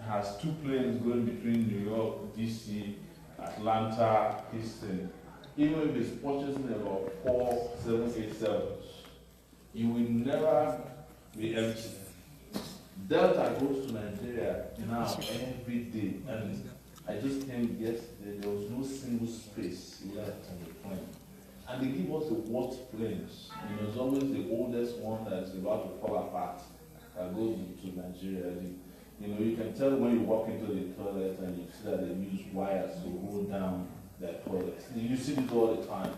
has 2 planes going between New York, DC, Atlanta, Houston. Even if it's purchasing about 4 787s, you will never be empty. Delta goes to Nigeria now every day, and I just came yesterday, there was no single space left on the plane. And they give us the worst planes. It's always the oldest one that's about to fall apart that goes to Nigeria. You can tell when you walk into the toilet and you see that they use wires to hold down their toilets. You see it all the time.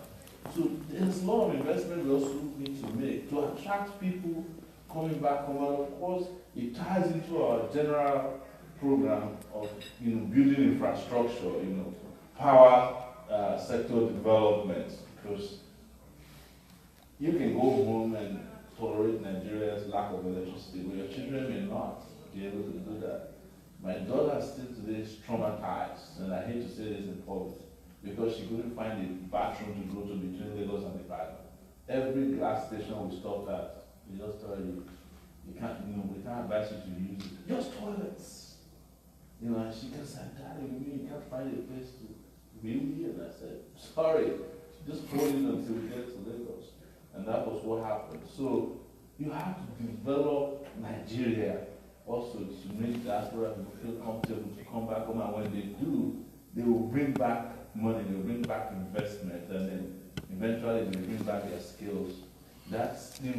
So there's a lot of investment we also need to make to attract people coming back home. And of course, it ties into our general program of building infrastructure, power sector development, because you can go home and tolerate Nigeria's lack of electricity, but your children may not be able to do that. My daughter still today is traumatized, and I hate to say this in public, because she couldn't find a bathroom to go to between Lagos and Ibadan. Every gas station we stopped at, we just tell you, we can't advise you to use it. Just toilets. And she just said, Daddy, you can't find a place to be here. And I said, sorry, just hold it until we get to Lagos. And that was what happened. So you have to develop Nigeria also to make diaspora people feel comfortable to come back home, and when they do, they will bring back money, they will bring back investment, and then eventually they will bring back their skills. That's the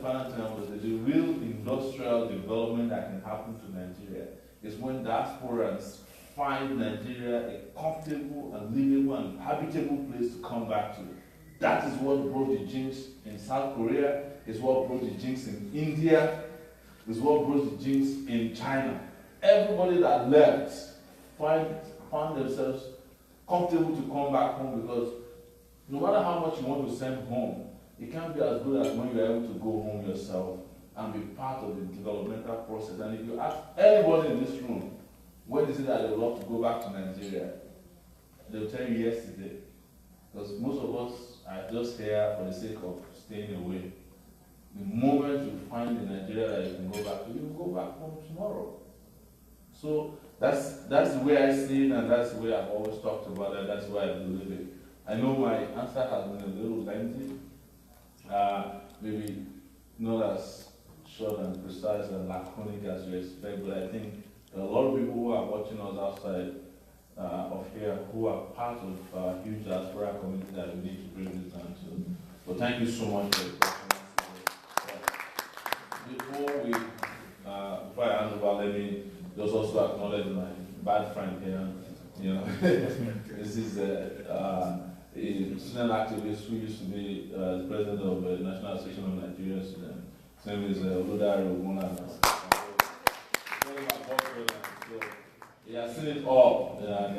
final thing I want to say. The real industrial development that can happen to Nigeria is when diasporans find Nigeria a comfortable and livable and habitable place to come back to. That is what brought the jinx in South Korea, is what brought the jinx in India, is what brought the jinx in China. Everybody that left found themselves comfortable to come back home, because no matter how much you want to send home, it can't be as good as when you're able to go home yourself and be part of the developmental process. And if you ask anybody in this room, when is it that they would love to go back to Nigeria, they'll tell you yesterday. Because most of us are just here for the sake of staying away. The moment you find in Nigeria that you can go back to, you will go back home tomorrow. So that's the way I see it, and that's the way I've always talked about it, that's why I believe it. I know my answer has been a little lengthy, maybe not as short and precise and laconic as you expect, but I think there are a lot of people who are watching us outside of here who are part of a huge diaspora community that we need to bring this down to. So thank you so much for your question. Before I hand over, let me just also acknowledge my bad friend here. You know, this is a student activist who used to be the president of the National Association of Nigerian Students. His name is Oludari. He has seen it all, and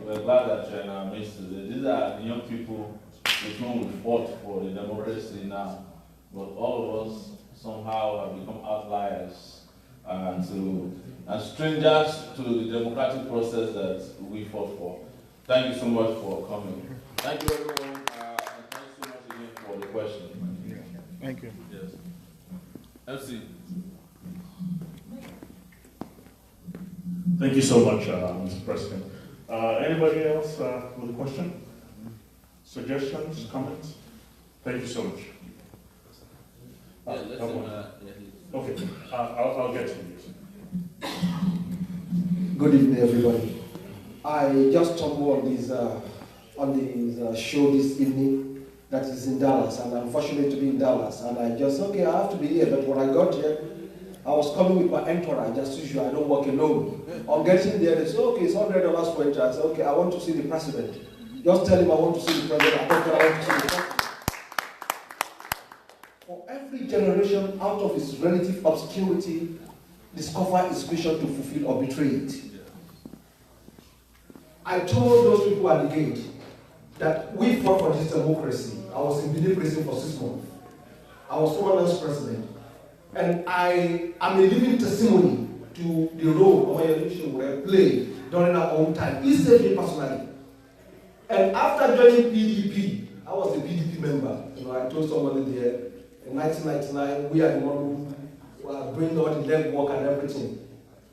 we're glad that you're in our midst today. These are the young people with whom we fought for the democracy now, but all of us somehow have become outliers and strangers to the democratic process that we fought for. Thank you so much for coming. Thank you, everyone, and thank you so much again for the question. Thank you. Yes. MC. Thank you so much, Mr. President. Anybody else with a question? Suggestions, comments? Thank you so much. Okay, I'll get to you. Good evening, everybody. I just stumbled on this show this evening that is in Dallas, and I'm fortunate to be in Dallas. And I just, okay, I have to be here. But when I got here, I was coming with my entourage, as usual. I don't work alone. On getting there, they said, okay, it's $100 per entry. I said, okay, I want to see the president. Just tell him I want to see the president. I don't care, I want to see the president. For every generation, out of its relative obscurity, discover its mission to fulfill or betray it. I told those people at the gate that we fought for this democracy. I was in Benin prison for 6 months. I was someone else's president. And I am a living testimony to the role Omoyele Sowore played during our own time. He saved me personally. And after joining PDP, I was a PDP member. You know, I told somebody there, in 1999, we are the one who were doing all the legwork and everything.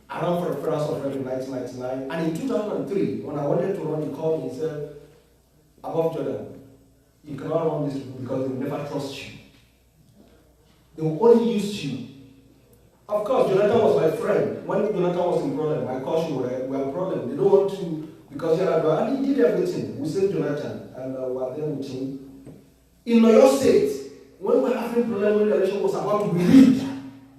I ran for the federal suffrage in 1999. And in 2003, when I wanted to run, he called me and said, Above Jordan, you cannot run this because they will never trust you. They will only use you. Of course, Jonathan was my friend. When Jonathan was in problem, I called you, we have a problem. They don't want to, because and he did everything. We saved Jonathan, and we were there with him. In Oyo State, when we were having problem when the election was about to be rigged,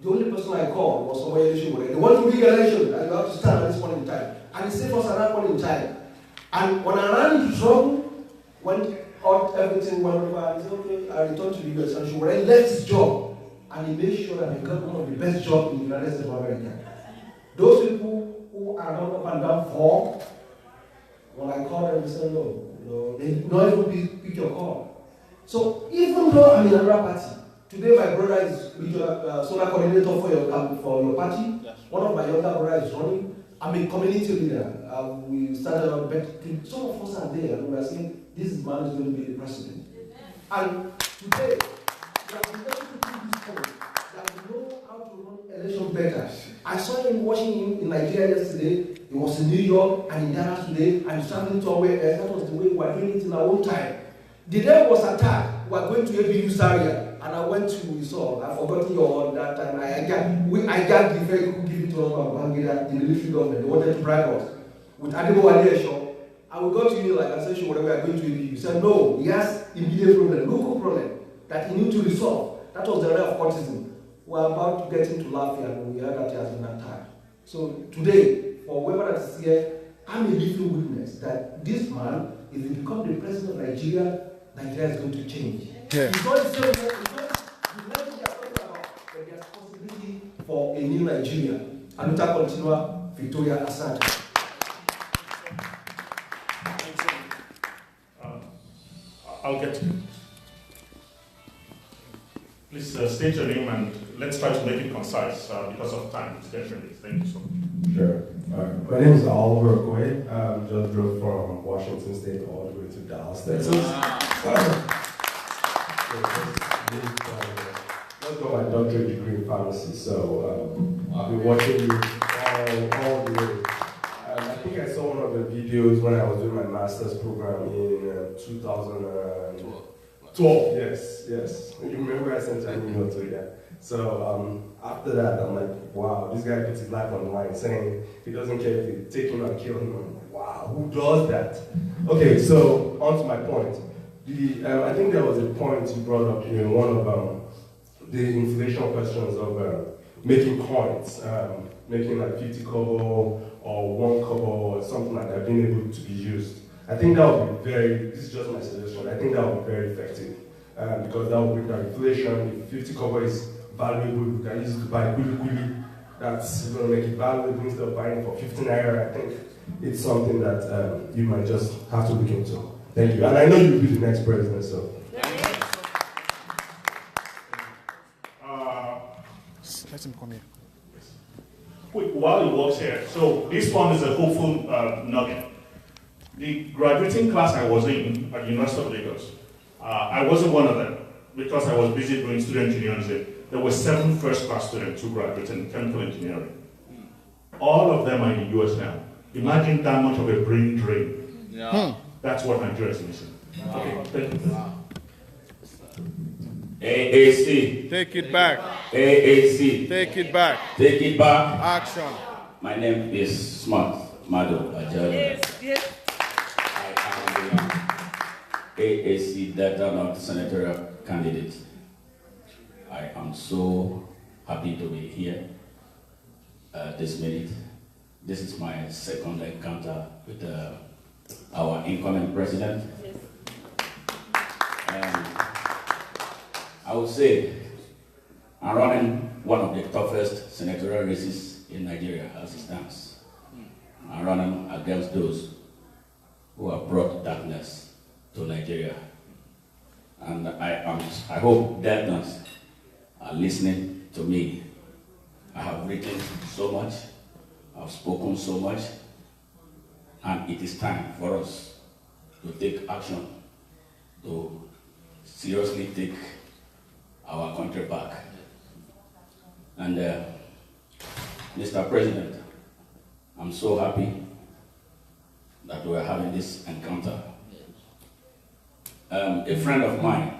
the only person I called was Omoyele Sowore. They want to rig election, and you have to stand at this point in time. And he saved us at that point in time. And when I ran into trouble, when everything went over, I said, okay, I returned to the US, and Sowore left his job. And he made sure that he got one of the best jobs in the United States of America. Those people who are not up and down for, when I called them, they said, no, they don't even pick your call. So even though I'm in another party, today my brother is regional solar coordinator for your party. Yes. One of my younger brothers is running. I'm a community leader. We started on betting. Some of us are there, and we are saying, this man is going to be the president. And today, we have been able to do this point that we know how to run election better. I saw him watching him in Nigeria yesterday. He was in New York and in Dallas today, and he's traveling somewhere else. That was the way we were doing it in our own time. The day was attacked. we are going to ABU Zaria, and I went to Seoul. I forgot your that time. I got the vehicle who gave it to us by Bangida in the military government. They wanted to bribe us with Adebo Show. And we got to you like I said, we are going to ABU. He said no. He has immediate problem, local problem that he need to resolve. That was the area of autism. We are about to get into Lafayette, and we heard that he has been attacked. So today, for whoever that is here, I'm a living witness that this man, if he becomes the president of Nigeria, Nigeria is going to change. Yeah. It's not the same way, it's not the level we are talking about, but there's possibility for a new Nigeria. Anuta continua, Victoria Asante. I'll get to it. Please state your name and let's try to make it concise because of time. It's getting ready. Thank you so much. Sure. My name is Oliver Okoye. Just drove from Washington State all the way to Dallas, Texas. Just got my doctorate degree in pharmacy, so I've been watching you all the way. I think I saw one of the videos when I was doing my master's program in 2012. Yes. You remember I sent an email to you. So after that, I'm like, wow, this guy puts his life on the line, saying he doesn't care if they take him and kill him. I'm like, wow, who does that? Okay, so on to my point. I think there was a point you brought up in one of the inflation questions of making coins, making like 50 kobo or 1 kobo or something like that, being able to be used. I think that would be this is just my suggestion, I think that would be very effective because that would bring down inflation. If 50 kobo is valuable, you can use it to buy kuli. That's going to make it valuable instead of buying for 15 naira. I think it's something that you might just have to look into. Thank you. And I know you'll be the next president, so. Let him come here. Quick, while he walks here, so this one is a hopeful nugget. The graduating class I was in at the University of Lagos, I wasn't one of them because I was busy doing student engineering. There were 7 first-class students who graduated in chemical engineering. All of them are in the US now. Imagine that much of a brain drain. Yeah. That's what Nigeria is missing. Wow. Okay, thank you. Wow. AAC. Take it back. AAC. Take it back. Take it back. Action. My name is Smart Mado Ajay. Yes. I am the AAC Delta North Senatorial candidate. I am so happy to be here this minute. This is my second encounter with our incoming president. Yes. And I would say I'm running one of the toughest senatorial races in Nigeria as it stands. I'm running against those who have brought darkness to Nigeria. And I hope Deltans are listening to me. I have written so much, I've spoken so much, and it is time for us to take action, to seriously take our country back. And Mr. President, I'm so happy that we're having this encounter. A friend of mine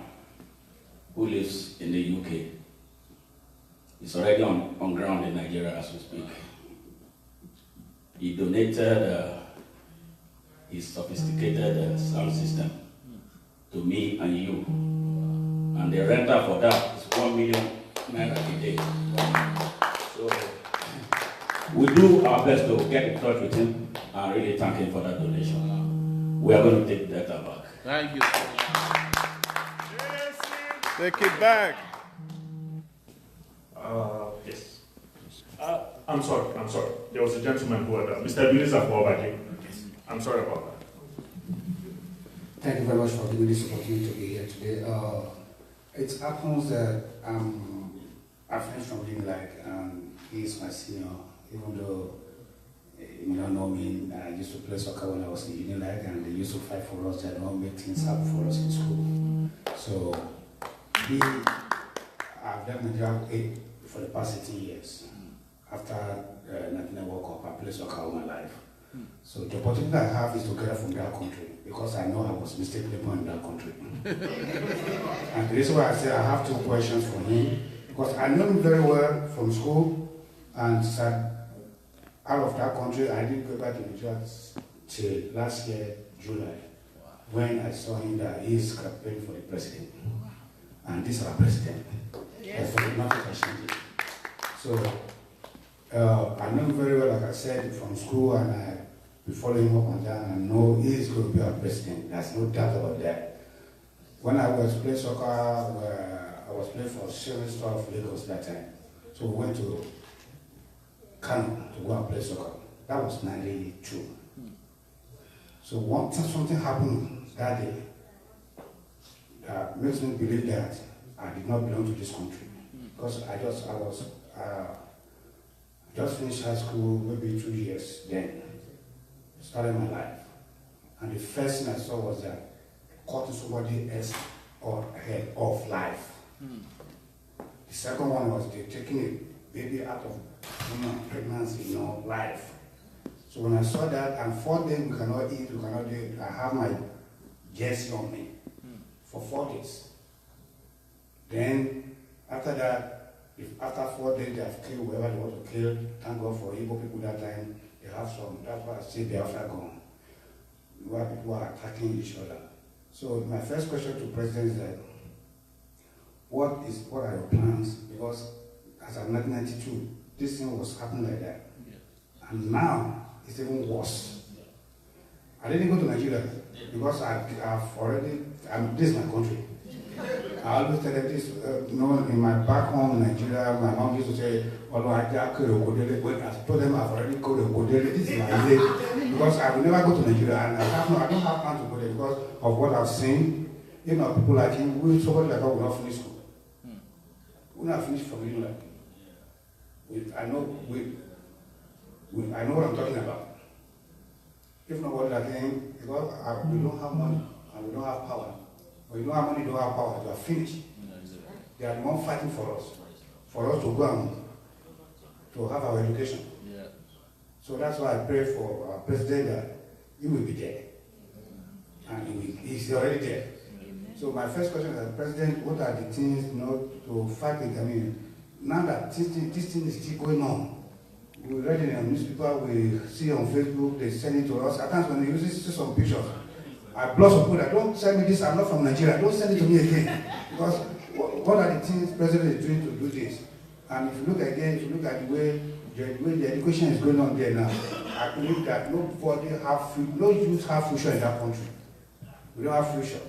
who lives in the UK is already on ground in Nigeria as we speak. He donated his sophisticated sound system to me and you. And the rental for that is 1 million naira a day. So we do our best to get in touch with him and really thank him for that donation. We are going to take that back. Thank you. Take it back. Yes. I'm sorry. There was a gentleman who had Mr. Ebenezer Bobaji. I'm sorry about that. Thank you very much for giving me this opportunity to be here today. It happens that I finished from Unilag and he's my senior, even though you don't know me. I used to play soccer when I was in Unilag and they used to fight for us and all make things happen for us in school. So I've done Nigeria for the past 18 years. After Nigeria World Cup, I played soccer all my life. So the opportunity I have is to get from that country because I know I was mistakenly born in that country. And the reason why I say I have 2 questions for him, because I know him very well from school, and out of that country, I didn't go back to Nigeria till last year, July, when I saw him that he is campaigning for the president. And this is our president. Yes. So I know him very well, like I said, from school, and I be following him up and down, and know he is going to be our president. There's no doubt about that. When I was playing soccer, I was playing for Sheriff Star of Lagos that time. So we went to Kano to go and play soccer. That was 92. So one time something happened that day that makes me believe that I did not belong to this country. Because I just finished high school, maybe 2 years then, started my life. And the first thing I saw was that cutting somebody else or head off life. The second one was they taking a baby out of pregnancy, life. So when I saw that, and 4 days we cannot eat, we cannot do it, I have my jersey on me for 4 days. Then after that, after 4 days they have killed whoever they want to kill, thank God for Igbo people that time, they have some, that's why I say Biafra gone, where people are attacking each other. So my first question to the President is that, what are your plans? Because as of 1992, this thing was happening like that. And now, it's even worse. I didn't go to Nigeria because this is my country. I always tell them this, in my back home in Nigeria, my mom used to say, although I told them I've already go to Godele, this is my day. Because I will never go to Nigeria, and I don't have plans to go there because of what I've seen. People like him, somebody like that will not finish school. We will not finish from I know what I'm talking about. If nobody like him, because we don't have money and we don't have power. When you don't have money, you don't have power, you are finished. They are the one fighting for us to go and to have our education. So that's why I pray for our president that he will be there. And he's already there. So my first question is, President, what are the things to fight it? I mean, now that this thing is still going on, we read in the newspaper, we see on Facebook, they send it to us. At times when they use see some pictures, I block some people that don't send me this, I'm not from Nigeria, don't send it to me again. Because what are the things the President is doing to do this? And if you look again, if you look at the way the education is going on there now, I believe that no youth have future in that country. We don't have future.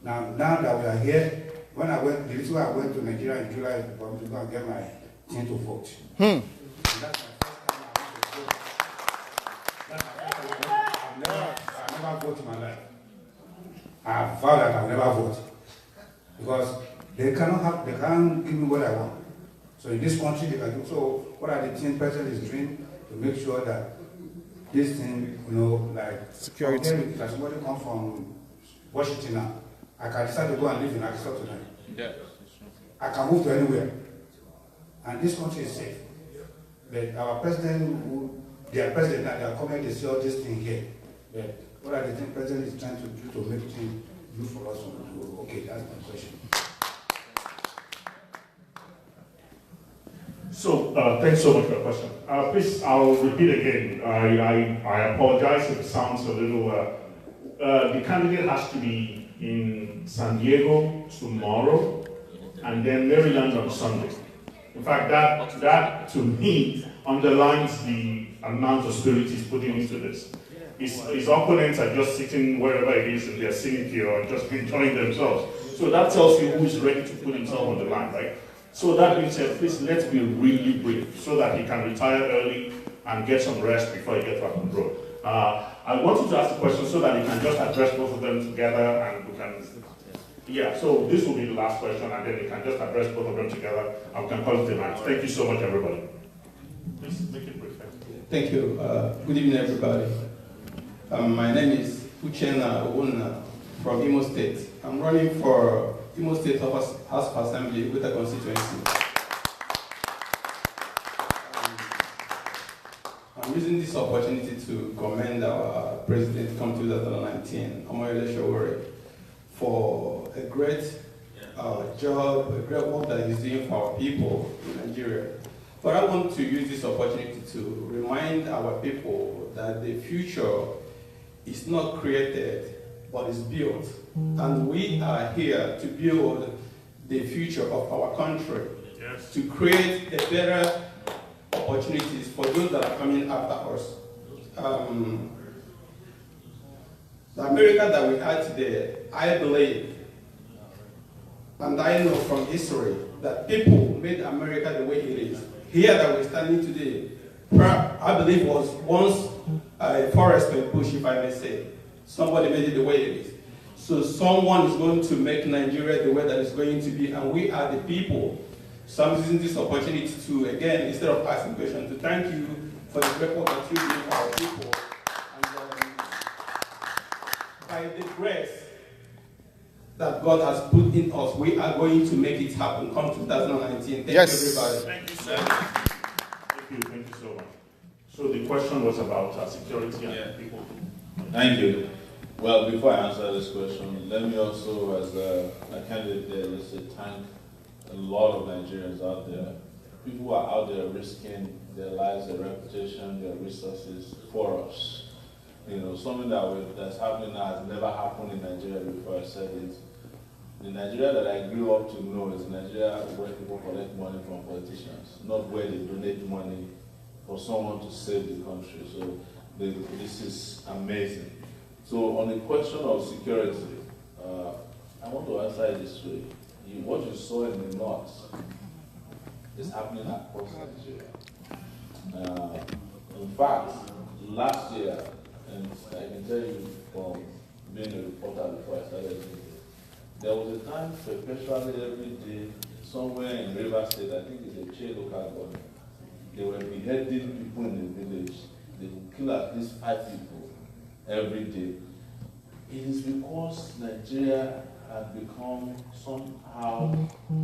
Now that we are here, the reason why I went to Nigeria in July is for me to go and get my team to vote. And that's my first time I want to vote. I've never voted in my life. I have vowed that I'll never vote. Because they can't give me what I want. So in this country they can do. So what are the things President is doing to make sure that this thing, like security. If somebody comes from Washington now, I can decide to go and live in Arkansas tonight. Yeah. I can move to anywhere. And this country is safe. But our president, their president, they are coming, they see all this thing here. But what are the things the president is trying to do to make things good for us? Okay, that's my question. So, thanks so much for the question. Please, I'll repeat again. I apologize if it sounds a little... the candidate has to be in San Diego tomorrow, and then Maryland on Sunday. In fact, that to me underlines the amount of spirit he's putting into this. His opponents are just sitting wherever it is in their scenery or just enjoying themselves. So that tells you who is ready to put himself on the line, right? So that being said, please let's be really brief so that he can retire early and get some rest before he gets back on the road. I want you to ask the question so that you can just address both of them together and we can... Yeah, so this will be the last question and then we can just address both of them together and we can call it a night. Thank you so much, everybody. Please make it brief. Thank you. Good evening, everybody. My name is Uchenna Owuna from Imo State. I'm running for Imo State House of Assembly with a constituency. using this opportunity to commend our President come 2019, Omoyele Sowore, for a great job, a great work that he's doing for our people in Nigeria. But I want to use this opportunity to remind our people that the future is not created, but is built. And we are here to build the future of our country, to create a better opportunities for those that are coming after us. The America that we are today, I believe, and I know from history, that people made America the way it is. Here that we're standing today, I believe was once a forest or a bush, if I may say. Somebody made it the way it is. So someone is going to make Nigeria the way that it's going to be, and we are the people. So I'm using this opportunity to, again, instead of asking questions, to thank you for the report that you give our people. And by the grace that God has put in us, we are going to make it happen come 2019. Thank you, everybody. Thank you so much. Thank you so much. So the question was about security and people. Thank you. Well, before I answer this question, let me also, as a candidate there, let's say thank a lot of Nigerians out there. People who are out there risking their lives, their reputation, their resources for us. You know, something that's happening now has never happened in Nigeria before. I said it. The Nigeria that I grew up to know is Nigeria where people collect money from politicians, not where they donate money for someone to save the country. So this is amazing. So on the question of security, I want to answer it this way. What you saw in the north is happening across Nigeria. In fact, last year, and I can tell you from being a reporter before I started, there was a time perpetually every day, somewhere in River State, I think it's a Che local government, they were beheading people in the village. They would kill at least 5 people every day. It is because Nigeria has become somehow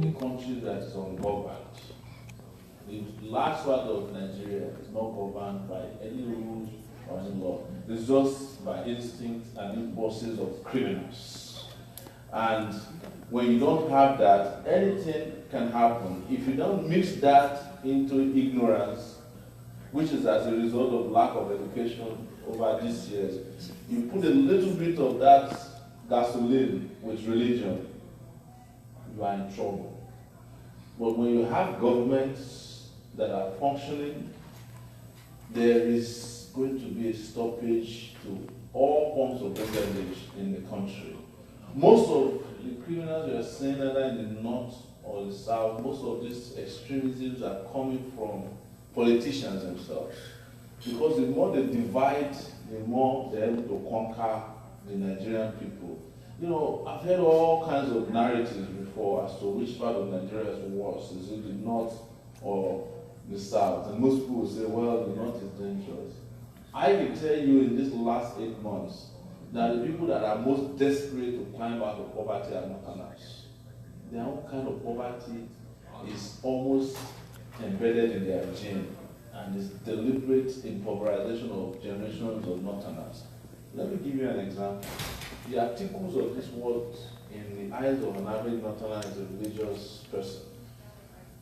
a country that is ungoverned. The large part of Nigeria is not governed by any rules or any law. It's just by instinct and impulses of criminals. And when you don't have that, anything can happen. If you don't mix that into ignorance, which is as a result of lack of education over these years, you put a little bit of that gasoline with religion, you are in trouble. But when you have governments that are functioning, there is going to be a stoppage to all forms of brigandage in the country. Most of the criminals you are seeing either in the north or the south, most of these extremisms are coming from politicians themselves. Because the more they divide, the more they're able to conquer the Nigerian people. You know, I've heard all kinds of narratives before as to which part of Nigeria is worse. Is it the north or the south? And most people will say, well, the north is dangerous. I can tell you in these last 8 months that the people that are most desperate to climb out of poverty are northerners. Their own kind of poverty is almost embedded in their gene, and it's deliberate impoverization of generations of northerners. Let me give you an example. The articles of this world in the eyes of an average northerner is a religious person.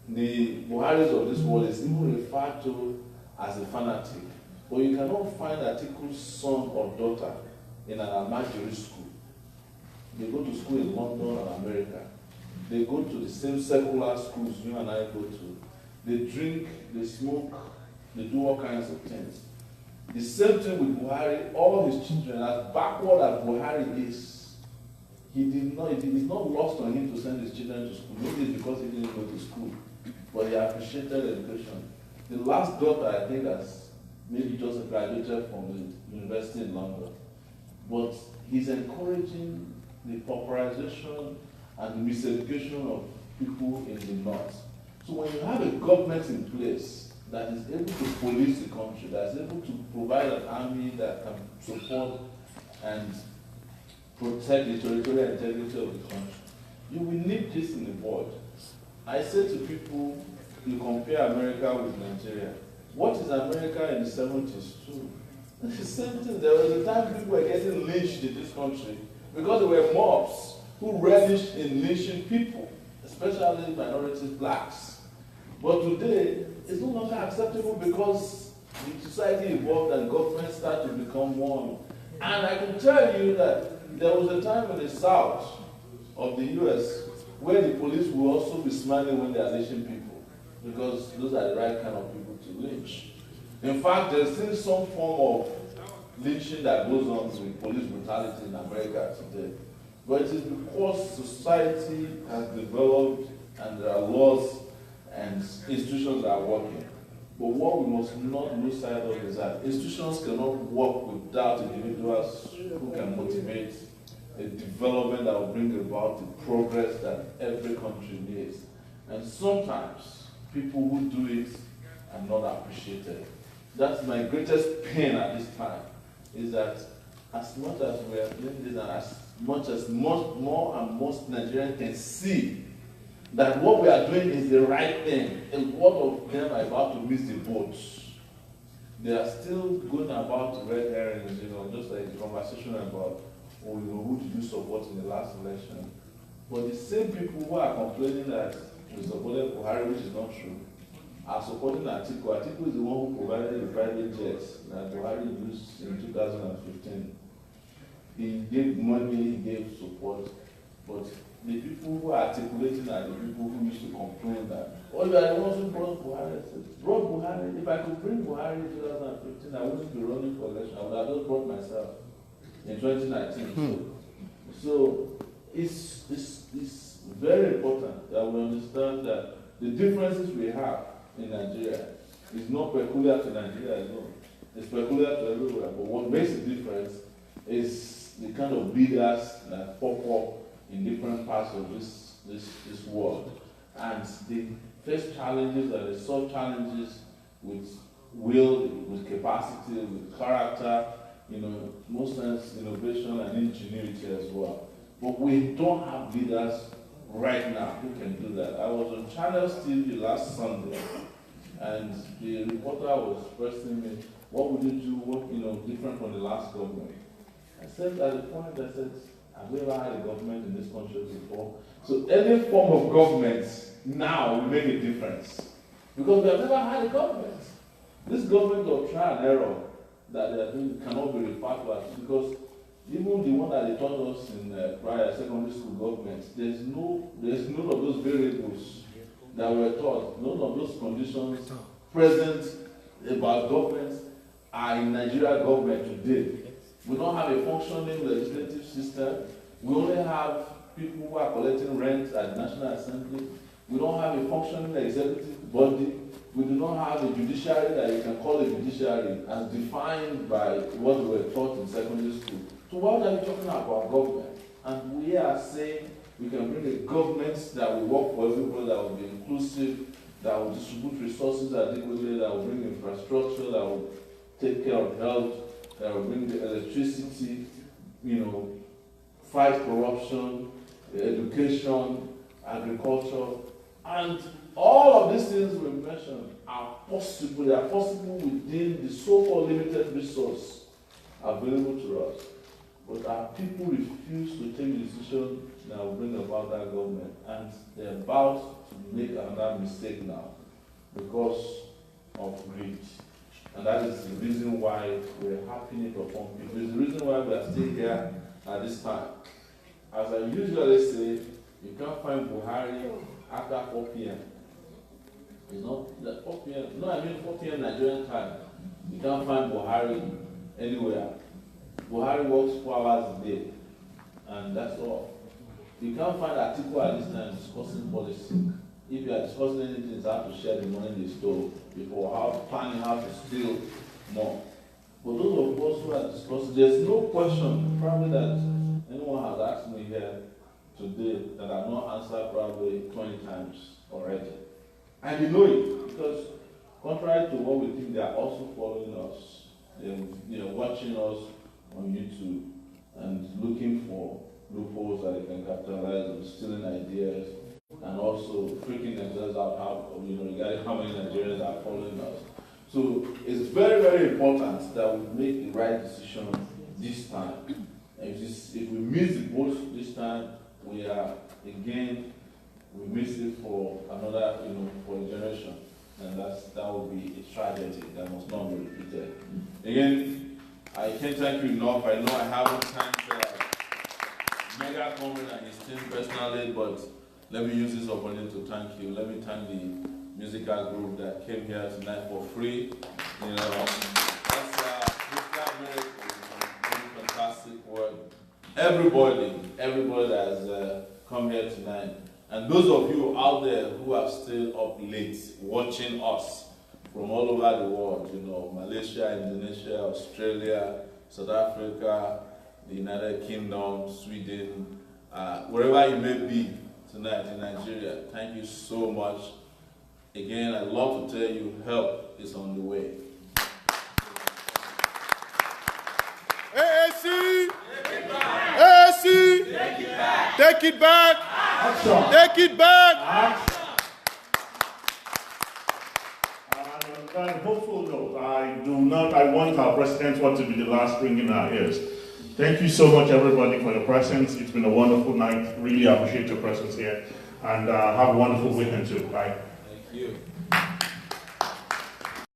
The Buharis of this world is even referred to as a fanatic. But you cannot find articles son or daughter in an Almajiri school. They go to school in London or America. They go to the same secular schools you and I go to. They drink, they smoke, they do all kinds of things. The same thing with Buhari. All his children, as backward as Buhari is, it is not lost on him to send his children to school. Maybe it's because he didn't go to school, but he appreciated education. The last daughter, I think, has maybe just graduated from the university in London. But he's encouraging the pauperization and the miseducation of people in the north. So when you have a government in place that is able to police the country, that is able to provide an army that can support and protect the territorial integrity of the country, you will nip this in the bud. I say to people, you compare America with Nigeria. What is America in the 70s too? In the 70s, there was a time people were getting lynched in this country because there were mobs who relished in lynching people, especially minorities, blacks. But today, it's no longer acceptable because the society evolved and government started to become one. And I can tell you that there was a time in the south of the US where the police will also be smiling when they are lynching people, because those are the right kind of people to lynch. In fact, there's still some form of lynching that goes on with police brutality in America today. But it is because society has developed and there are laws and institutions that are working. But what we must not lose sight of is that institutions cannot work without individuals who can motivate a development that will bring about the progress that every country needs. And sometimes people who do it are not appreciated. That's my greatest pain at this time, is that as much as we are doing this and as much as more and most Nigerians can see that what we are doing is the right thing, a lot of them are about to miss the boat. They are still going about red herrings, just like the conversation about, who did you support in the last election? But the same people who are complaining that we supported Buhari, which is not true, are supporting Atiku. Atiku is the one who provided the private jets that Buhari used in 2015. He gave money, he gave support, but the people who are articulating are the people who used to complain that, oh, you are the ones who brought Buhari. Brought Buhari. If I could bring Buhari in 2015, I wouldn't be running for election. I would have just brought myself in 2019. So it's very important that we understand that the differences we have in Nigeria is not peculiar to Nigeria alone. It's peculiar to everywhere. But what makes the difference is the kind of leaders that pop up in different parts of this world. And they face challenges and they solve challenges with will, with capacity, with character, most times innovation and ingenuity as well. But we don't have leaders right now who can do that. I was on Channels TV last Sunday, and the reporter was pressing me, what would you do, different from the last government? I said at the point, I said, have we ever had a government in this country before? So any form of government now will make a difference. Because we have never had a government. This government of trial and error that they are doing cannot be referred to as, because even the one that they taught us in prior secondary school government, there's none of those variables that were taught, none of those conditions present about governments are in Nigeria government today. We don't have a functioning legislative system. We only have people who are collecting rent at the National Assembly. We don't have a functioning executive body. We do not have a judiciary that you can call a judiciary as defined by what we were taught in secondary school. So what are we talking about government? And we are saying we can bring a government that will work for everybody, that will be inclusive, that will distribute resources adequately, that will bring infrastructure, that will take care of health, that will bring the electricity, fight corruption, education, agriculture, and all of these things we mentioned are possible. They are possible within the so-called limited resource available to us. But our people refuse to take the decision that will bring about that government, and they're about to make another mistake now because of greed. And that is the reason why we're happening it upon people. It's the reason why we are still here at this time. As I usually say, you can't find Buhari after 4 p.m. It's not that 4 p.m. No, I mean 4 p.m. Nigerian time. You can't find Buhari anywhere. Buhari works 4 hours a day, and that's all. You can't find Atiku at this time discussing policy. If you are discussing anything, it's how to share the money they stole before, planning how to steal more. But those of us who are discussing, there's no question probably that anyone has asked me here today that I've not answered probably 20 times already. And you know it, because contrary to what we think, they are also following us. They're watching us on YouTube and looking for loopholes that they can capitalize on, stealing ideas, and also freaking themselves out regarding how many Nigerians are following us. So it's very, very important that we make the right decision this time. If we miss the boat this time, we miss it for another, for a generation. And that will be a tragedy that must not be repeated. Again, I can't thank you enough. I know I haven't thanked Mega Comrade and his team personally, but let me use this opportunity to thank you. Let me thank the musical group that came here tonight for free. That's fantastic work. Everybody that has come here tonight, and those of you out there who are still up late watching us from all over the world, Malaysia, Indonesia, Australia, South Africa, the United Kingdom, Sweden, wherever you may be tonight in Nigeria, thank you so much. Again, I'd love to tell you help is on the way. AAC! AAC! Take it back! Take it back! Action. Take it back! Action. On a hopeful note, I want our president to be the last ring in our ears. Thank you so much, everybody, for your presence. It's been a wonderful night. Really appreciate your presence here. And have a wonderful weekend, too. Bye. Thank you.